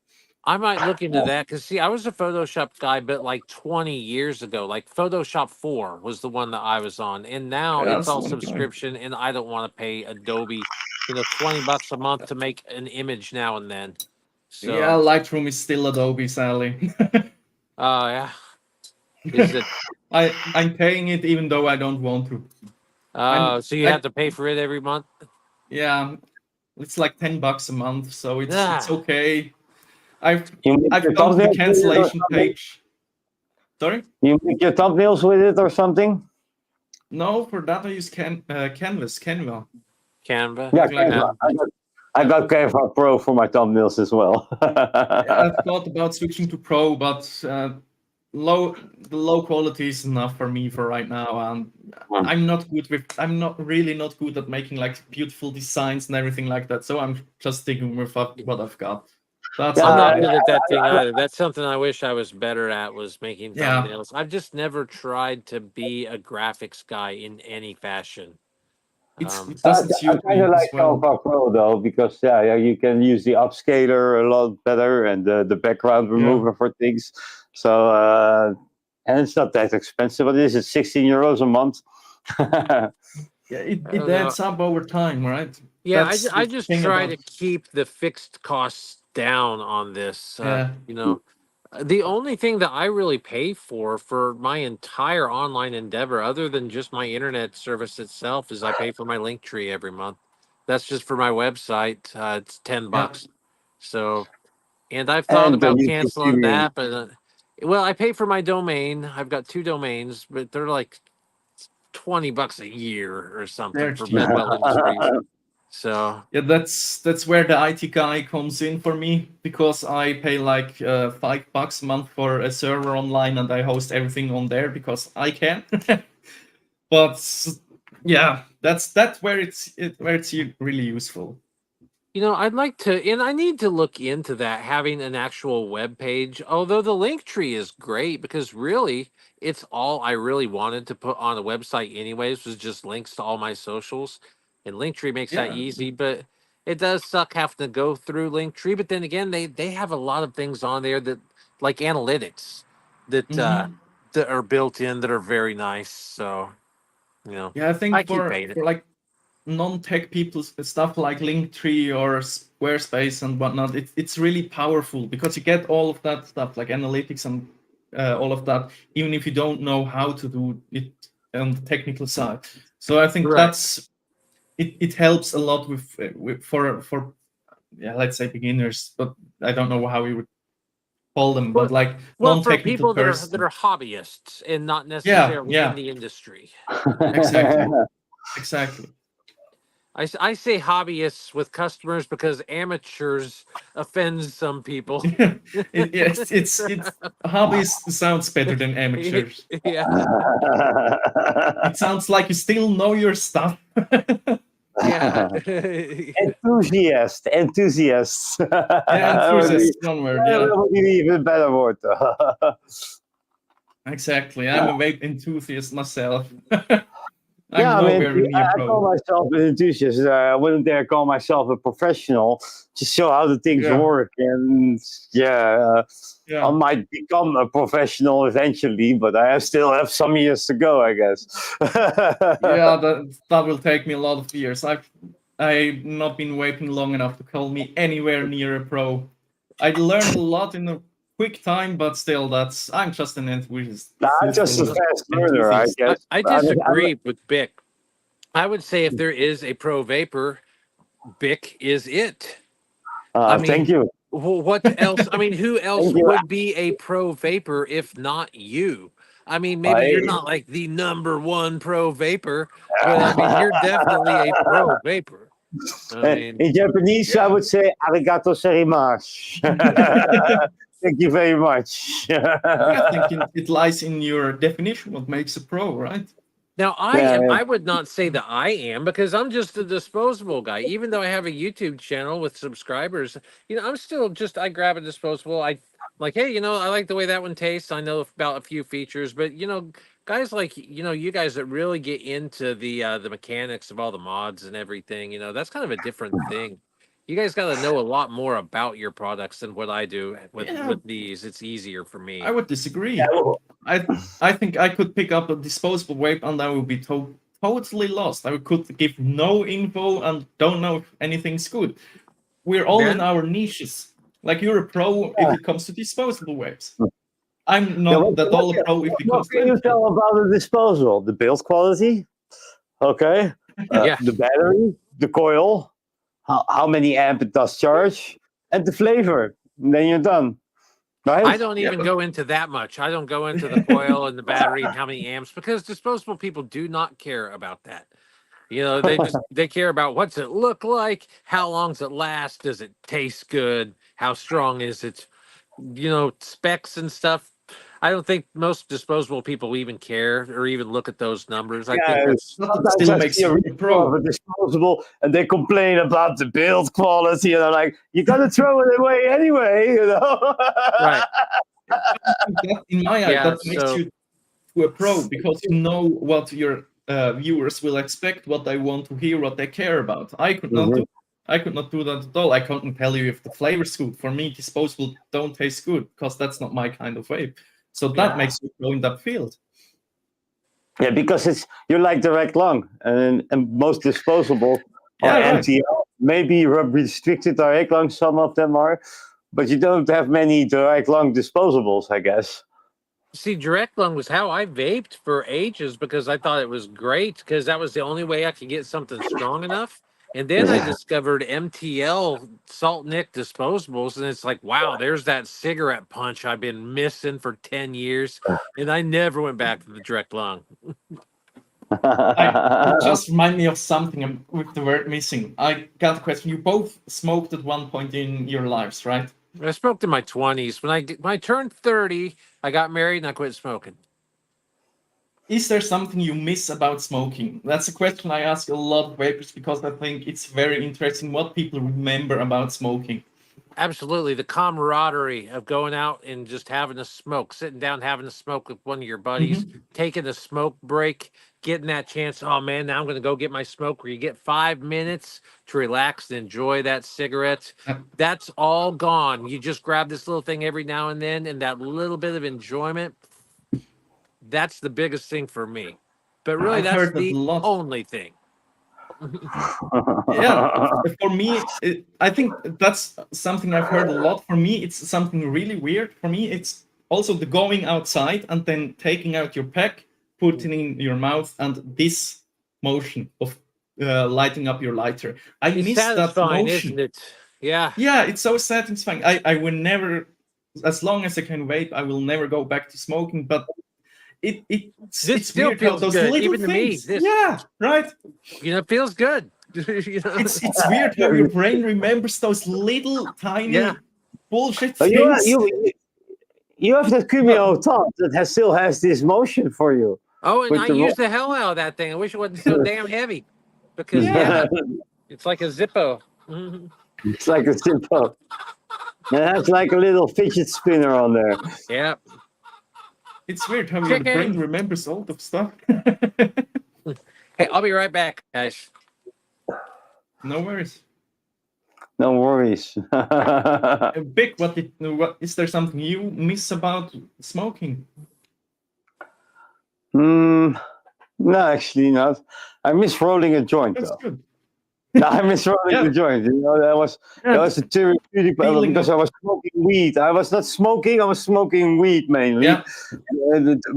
I might look into that because, see, I was a Photoshop guy, but like 20 years ago, like Photoshop 4 was the one that I was on. And now it's all subscription, and I don't want to pay Adobe, $20 a month to make an image now and then. So, yeah, Lightroom is still Adobe, Sally. Oh, yeah. Is it? I'm paying it even though I don't want to. So you have to pay for it every month? Yeah, it's like $10 a month, so it's okay. I've gone to the cancellation page. Sorry? You make your thumbnails with it or something? No, for that I use Canva. Yeah, I got Canva Pro for my thumbnails as well. I've thought about switching to Pro, but the low quality is enough for me for right now, and I'm not really not good at making like beautiful designs and everything like that. So I'm just sticking with what I've got. I'm not good at that thing either. That's something I wish I was better at, was making thumbnails. I've just never tried to be a graphics guy in any fashion. It doesn't suit me I like well. Canva Pro though, because you can use the upscaler a lot better and the background remover for things. So and it's not that expensive. What is it? €16 a month. It adds up over time, right? Yeah, I just try to keep the fixed costs down on this. The only thing that I really pay for my entire online endeavor, other than just my internet service itself, is I pay for my Linktree every month. That's just for my website. It's $10. So, and I've thought about canceling that, but I pay for my domain. I've got 2 domains, but they're like $20 a year or something for Bedwell Industries. So yeah, that's where the IT guy comes in for me, because I pay like $5 a month for a server online, and I host everything on there because I can. But yeah, that's where it's really useful. I'd like to, and I need to look into that, having an actual web page. Although the link tree is great because really, it's all I really wanted to put on a website, anyways, was just links to all my socials, and Linktree makes that Yeah. easy. But it does suck having to go through Linktree. But then again, they have a lot of things on there that, like analytics, that Hmm. that are built in that are very nice. So Yeah, I I think keep for paying it. like non-tech people, stuff like Linktree or Squarespace and whatnot, it's really powerful because you get all of that stuff like analytics and all of that, even if you don't know how to do it on the technical side. So I think Right. that's it helps a lot with for yeah, let's say beginners, but I don't know how we would call them, but like Well, for non-technical people that person. are hobbyists and not Yeah, necessarily in yeah, the industry. exactly, exactly. I say hobbyists with customers because amateurs offends some people. It's hobbies sounds better than amateurs. Yeah, It sounds like you still know your stuff. yeah. Enthusiasts. Yeah, That would be, enthusiast, one word. Yeah, that would be even better word. exactly. I'm a vape enthusiast myself. I'm Yeah, I mean, nowhere near I call pro. myself an enthusiast. I wouldn't dare call myself a professional to show how the things Yeah, work. And yeah, I yeah, might become a professional eventually, but I still have some years to go, I guess. yeah. That will take me a lot of years. I've not been vaping long enough to call me anywhere near a pro. I learned a lot in a quick time, but still, I'm just an enthusiast. I'm just a fast learner, I Enthusiast. guess. I disagree with Bic. I would say if there is a pro vapor, Bic is it. I Thank mean, you. what else? I mean, who else Thank you. would be a pro vapor if not you? I mean, maybe I, you're not like the number one pro vapor, but I mean, you're definitely a pro vapor. I mean, in Japanese, I Yeah. would say arigato serimasu. Thank you very much. I think it lies in your definition what makes a pro, right? now Yeah, I would not say that I am because I'm just a disposable guy. Even though I have a YouTube channel with subscribers, I'm still just I grab a disposable. I like, hey, I like the way that one tastes. I know about a few features, but guys like you guys that really get into the mechanics of all the mods and everything, that's kind of a different thing. You guys got to know a lot more about your products than what I do with Yeah, with these. It's easier for I me. would disagree. I I think I could pick up a disposable vape and I would be totally lost. I could give no info and don't know if anything's good. We're all in Yeah. our niches. Like you're a pro if yeah. it comes to disposable vapes. I'm Yeah, not at all a pro if it what comes to can you MTL. tell about the disposal? The build quality, okay, Yeah. the battery, the coil, how many amp it does charge, and the flavor. And then you're done, I right? don't Yeah, even but go into that much. I don't go into the coil and the battery and how many amps because disposable people do not care about that. They care about what's it look like, how long does it last, does it taste good, how strong is it, specs and stuff. I don't think most disposable people even care or even look at those numbers. I think Yeah, that's that sometimes still I makes see a you a review of pro. a disposable and they complain about the build quality, and I'm like, you gotta throw it away anyway. right. That, in my eye, Yeah. that makes So you to a pro because you know what your viewers will expect, what they want to hear, what they care about. Mhm. I could not do that at all. I couldn't tell you if the flavor's good. For me, disposable don't taste good because that's not my kind of vape. So that yeah. makes you pro in that field. Yeah, because you're like direct lung, and most disposable are Yeah, right. MTL. Maybe restricted direct lung, some of them are, but you don't have many direct lung disposables, I guess. See, direct lung was how I vaped for ages because I thought it was great because that was the only way I could get something strong enough. And then I discovered MTL salt nick disposables, and it's like, wow, there's that cigarette punch I've been missing for 10 years. And I never went back to the direct lung. It just reminded me of something with the word missing. I got a question. You both smoked at one point in your lives, right? I smoked in my 20s. When I turned 30, I got married and I quit smoking. is there something you miss about smoking? That's a question I ask a lot of vapers because I think it's very interesting what people remember about smoking. Absolutely. The camaraderie of going out and just having a smoke, sitting down, having a smoke with one of your buddies, taking a smoke break, getting that chance. Oh man, now I'm going to go get my smoke, where you get 5 minutes to relax and enjoy that cigarette. That's all gone. You just grab this little thing every now and then, and that little bit of enjoyment, that's the biggest thing for me. But really, I've that's heard that the a lot. only thing. Yeah, for me, I think that's something I've heard a lot. For me, it's something really weird. For me, it's also the going outside and then taking out your pack, putting in your mouth, and this motion of lighting up your lighter. I It's miss that satisfying, motion. isn't it? Yeah. Yeah, it's so satisfying. I will never, as long as I can vape, I will never go back to smoking. But it's still weird how feels those good, little even to me. things. Yeah, right. You know, it feels good. You know? It's weird how your brain remembers those little tiny bullshit Oh, things. you have that criminal thought that still has this motion for you. Oh, and With I the use the hell out of that thing. I wish it wasn't so damn heavy, because it's like a Zippo. It's like a Zippo. And it has like a little fidget spinner on there. Yeah. It's weird how your brain remembers all the stuff. Hey, I'll be right back, guys. No worries. No worries. Big, what is there something you miss about smoking? No, actually not. I miss rolling a joint. That's though. good. No, I miss rolling the joint. You know, that was a therapeutic because I was smoking weed. I was not smoking. I was smoking weed mainly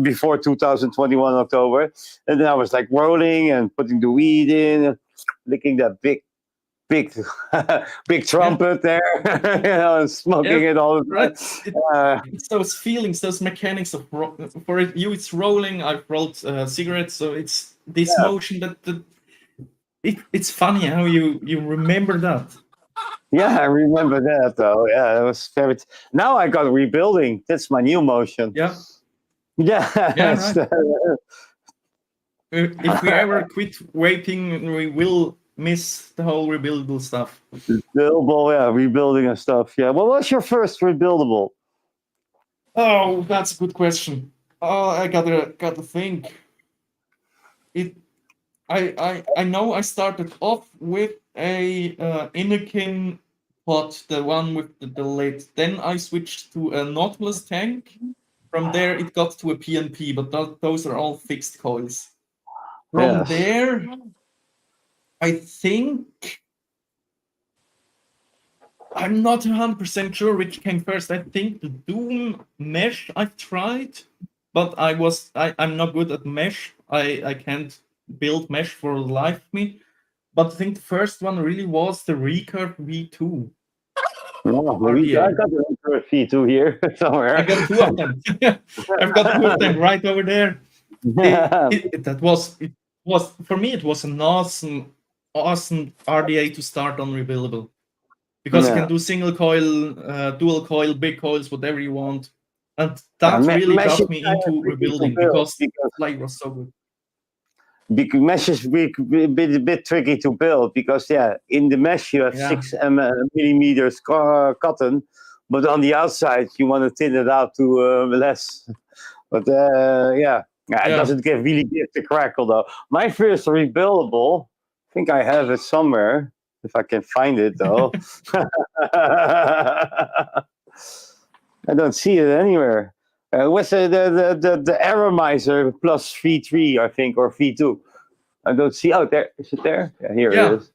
before 2021 October, and then I was like rolling and putting the weed in, and licking that big trumpet there, you know, and smoking it all the time. Right. It's those feelings, those mechanics of for you. It's rolling. I've rolled cigarettes, so it's this motion that. It's funny how you remember that. Yeah, I remember that though. Yeah, it was very. Now I got rebuilding. That's my new motion. Yeah. Yeah. Right. If we ever quit vaping, we will miss the whole rebuildable stuff. Rebuilding and stuff. Yeah. What was your first rebuildable? Oh, that's a good question. Oh, I gotta think. I know I started off with a Innokin pot, the one with the lid. Then I switched to a knotless tank. From there, it got to a PNP, but those are all fixed coils. From there, I think I'm not 100% sure which came first. I think the Doom mesh I've tried, but I'm not good at mesh. I can't build mesh for the life of me. But I think the first one really was the Recurve V2. I got the Recurve V2 here somewhere. I got two of them. I've got two of them right over there. It was for me. It was an awesome RDA to start on rebuildable, because you can do single coil, dual coil, big coils, whatever you want, and that really got me into rebuilding because the flight was so good. Because mesh is a bit tricky to build because in the mesh you have 6 millimeters cotton, but on the outside you want to thin it out to less. But it doesn't really give the crackle though. My first rebuildable, I think I have it somewhere if I can find it though. I don't see it anywhere. What's the Aromizer plus V3, I think, or V2? I don't see. Oh, there is it there? Yeah, here it is.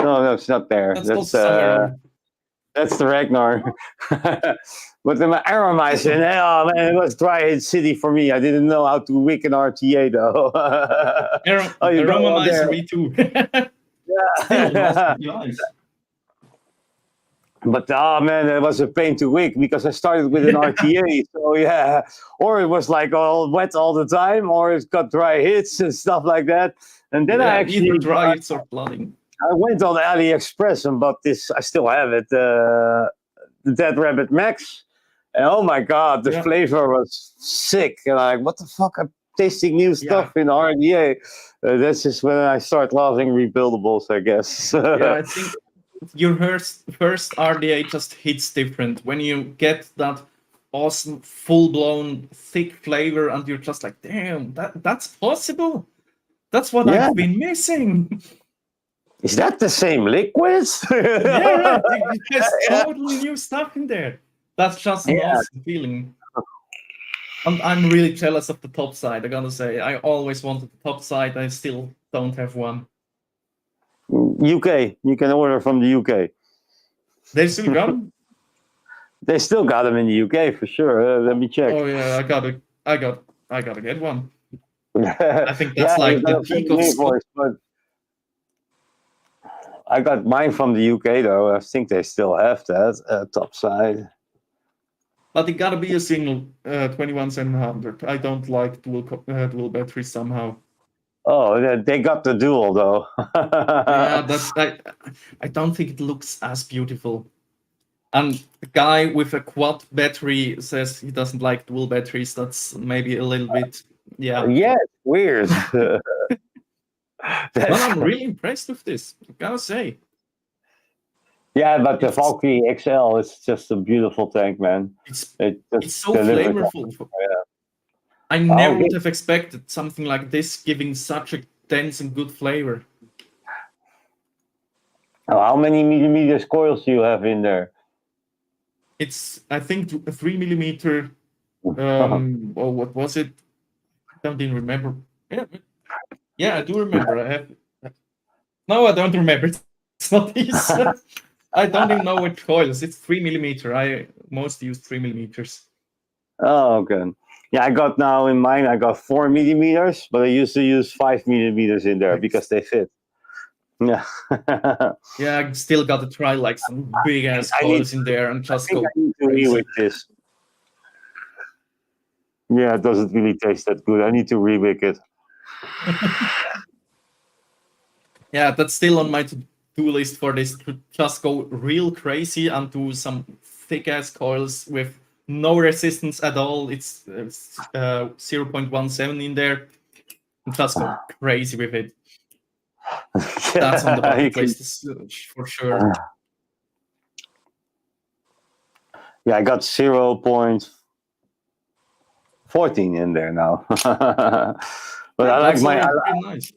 No, it's not there. That's the Ragnar. But the Aromizer, oh man, it was dry hit city for me. I didn't know how to wick an RTA though. Aromizer V2. Yeah. Nice. But man, it was a pain to wick because I started with an RTA. So or it was like all wet all the time, or it's got dry hits and stuff like that. And then I actually either dry hits or flooding. I went on AliExpress and bought this. I still have it, the Dead Rabbit Max. And oh my god, the flavor was sick. And like, what the fuck? tasting new stuff in RDA. This is when I start loving rebuildables, I guess. Yeah, I think your first RDA just hits different when you get that awesome full-blown thick flavor and you're just like, damn, that's possible. That's what I've been missing. Is that the same liquids? Yeah, right. There's totally new stuff in there. That's just an awesome feeling. And I'm really jealous of the top side, I gotta say. I always wanted the top side. I still don't have one. UK. You can order from the UK. They still got them? They still got them in the UK for sure. Let me check. Oh yeah, I gotta get one. I think that's like the peak of voice, but I got mine from the UK though. I think they still have that top side. But it gotta be a single 21700. I don't like dual batteries somehow. Oh, they got the dual though. Yeah, I don't think it looks as beautiful. And the guy with a quad battery says he doesn't like dual batteries. That's maybe a little bit, Yeah, it's weird. But I'm really impressed with this, I gotta say. Yeah, but the Valkyrie XL is just a beautiful tank, man. It's so flavorful. I never would have expected something like this giving such a dense and good flavor. Oh, how many millimeters coils do you have in there? It's, I think, a 3 millimeter. What was it? I don't even remember. Yeah, I do remember. I have. No, I don't remember. It's not this. I don't even know which coils. It's 3 millimeter. I mostly use 3 millimeters. Oh, okay. Yeah, I got now in mine. I got 4 millimeters, but I used to use 5 millimeters in there because they fit. Yeah. Yeah, I still got to try like some big ass coils in there and just go. I need to rewick this. Yeah, it doesn't really taste that good. I need to rewick it. Yeah, that's still on my to-do list for this, to just go real crazy and do some thick ass coils with no resistance at all. It's 0.17 in there. And just go crazy with it. That's on the bucket list for sure. Yeah, I got 0.14 in there now. But I like my. Nice.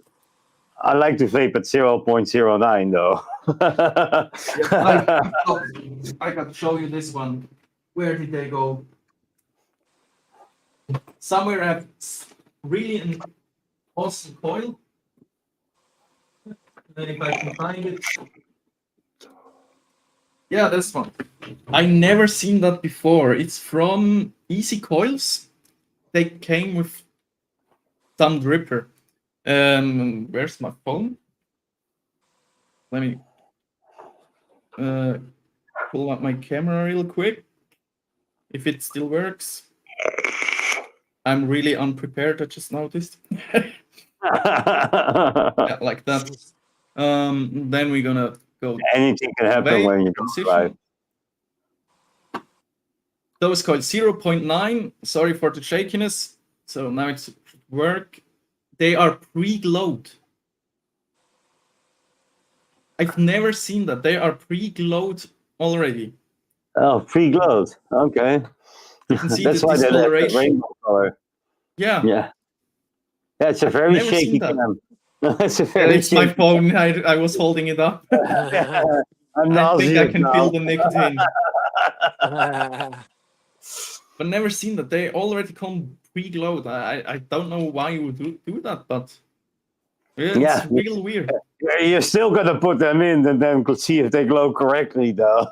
I like to vape at 0.09 though. I got to show you this one. Where did they go? Somewhere I have really an awesome coil. And if I can find it. Yeah, this one. I never seen that before. It's from Easy Coils. They came with some dripper. Where's my phone? Let me pull up my camera real quick. If it still works. I'm really unprepared, I just noticed. Yeah, like that. Then we're gonna go. Anything can happen when you try. Those coils 0.9. Sorry for the shakiness. So now it's work. They are pre-glowed. I've never seen that. They are pre-glowed already. Oh, pre-glowed. Okay. You can see that's the why they have the discoloration. rainbow color. Yeah. Yeah. Yeah, it's a very shaky cam. It's a very it's my phone. I was holding it up. I think I can feel the nicotine. But never seen that. They already come pre-glowed. I don't know why you would do that, but it's real weird. You're still gonna put them in and then see if they glow correctly, though.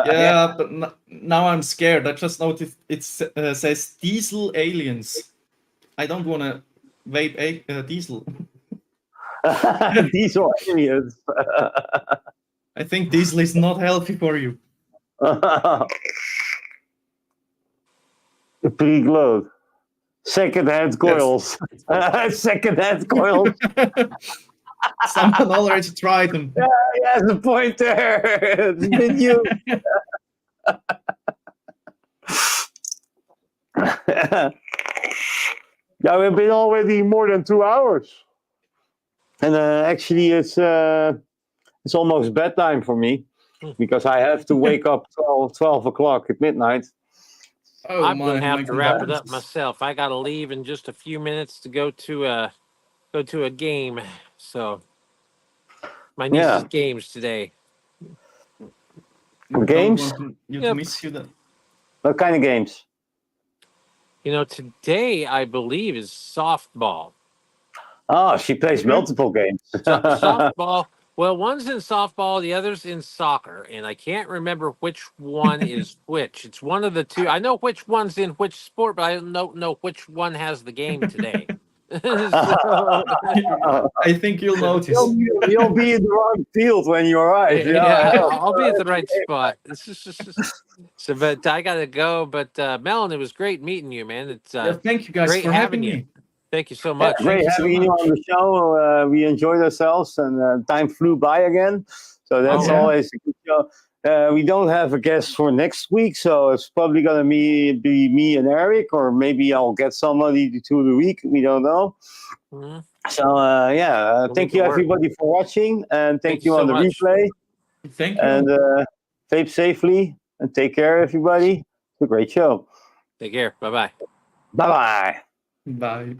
Yeah, but now I'm scared. I just noticed it says diesel aliens. I don't want to vape diesel. Diesel aliens. I think diesel is not healthy for you. Pre-glowed. Second-hand coils. Yes. Second-hand coils. Someone already tried them. Yeah, he has a point there. It's been you. Yeah, we've been already more than 2 hours. And actually, it's almost bedtime for me because I have to wake up 12 o'clock at midnight. Oh, I'm gonna have my to wrap it up condolences. myself. I gotta leave in just a few minutes to go to a game. So my niece's games today. We Games? don't want you to Yep. miss you then. What kind of games? Today I believe is softball. Oh, she plays multiple games. Softball. Well, one's in softball, the other's in soccer, and I can't remember which one is which. It's one of the two. I know which one's in which sport, but I don't know which one has the game today. So, I think you'll notice. You'll be in the wrong field when you arrive. yeah, I'll be at the right spot. So, but I gotta go. But Melon, it was great meeting you, man. It's Thank you guys great for having you. me. Thank you so much. Great you so having you much. on the show. We enjoyed ourselves, and time flew by again. So that's yeah. always a good show. We don't have a guest for next week, so it's probably gonna be me and Eric, or maybe I'll get somebody to the week. We don't know. Mm-hmm. So thank you everybody for watching, and thank you so on the much. replay. Thank you. And vape safely and take care, everybody. It's a great show. Take care. Bye-bye. Bye bye. Bye.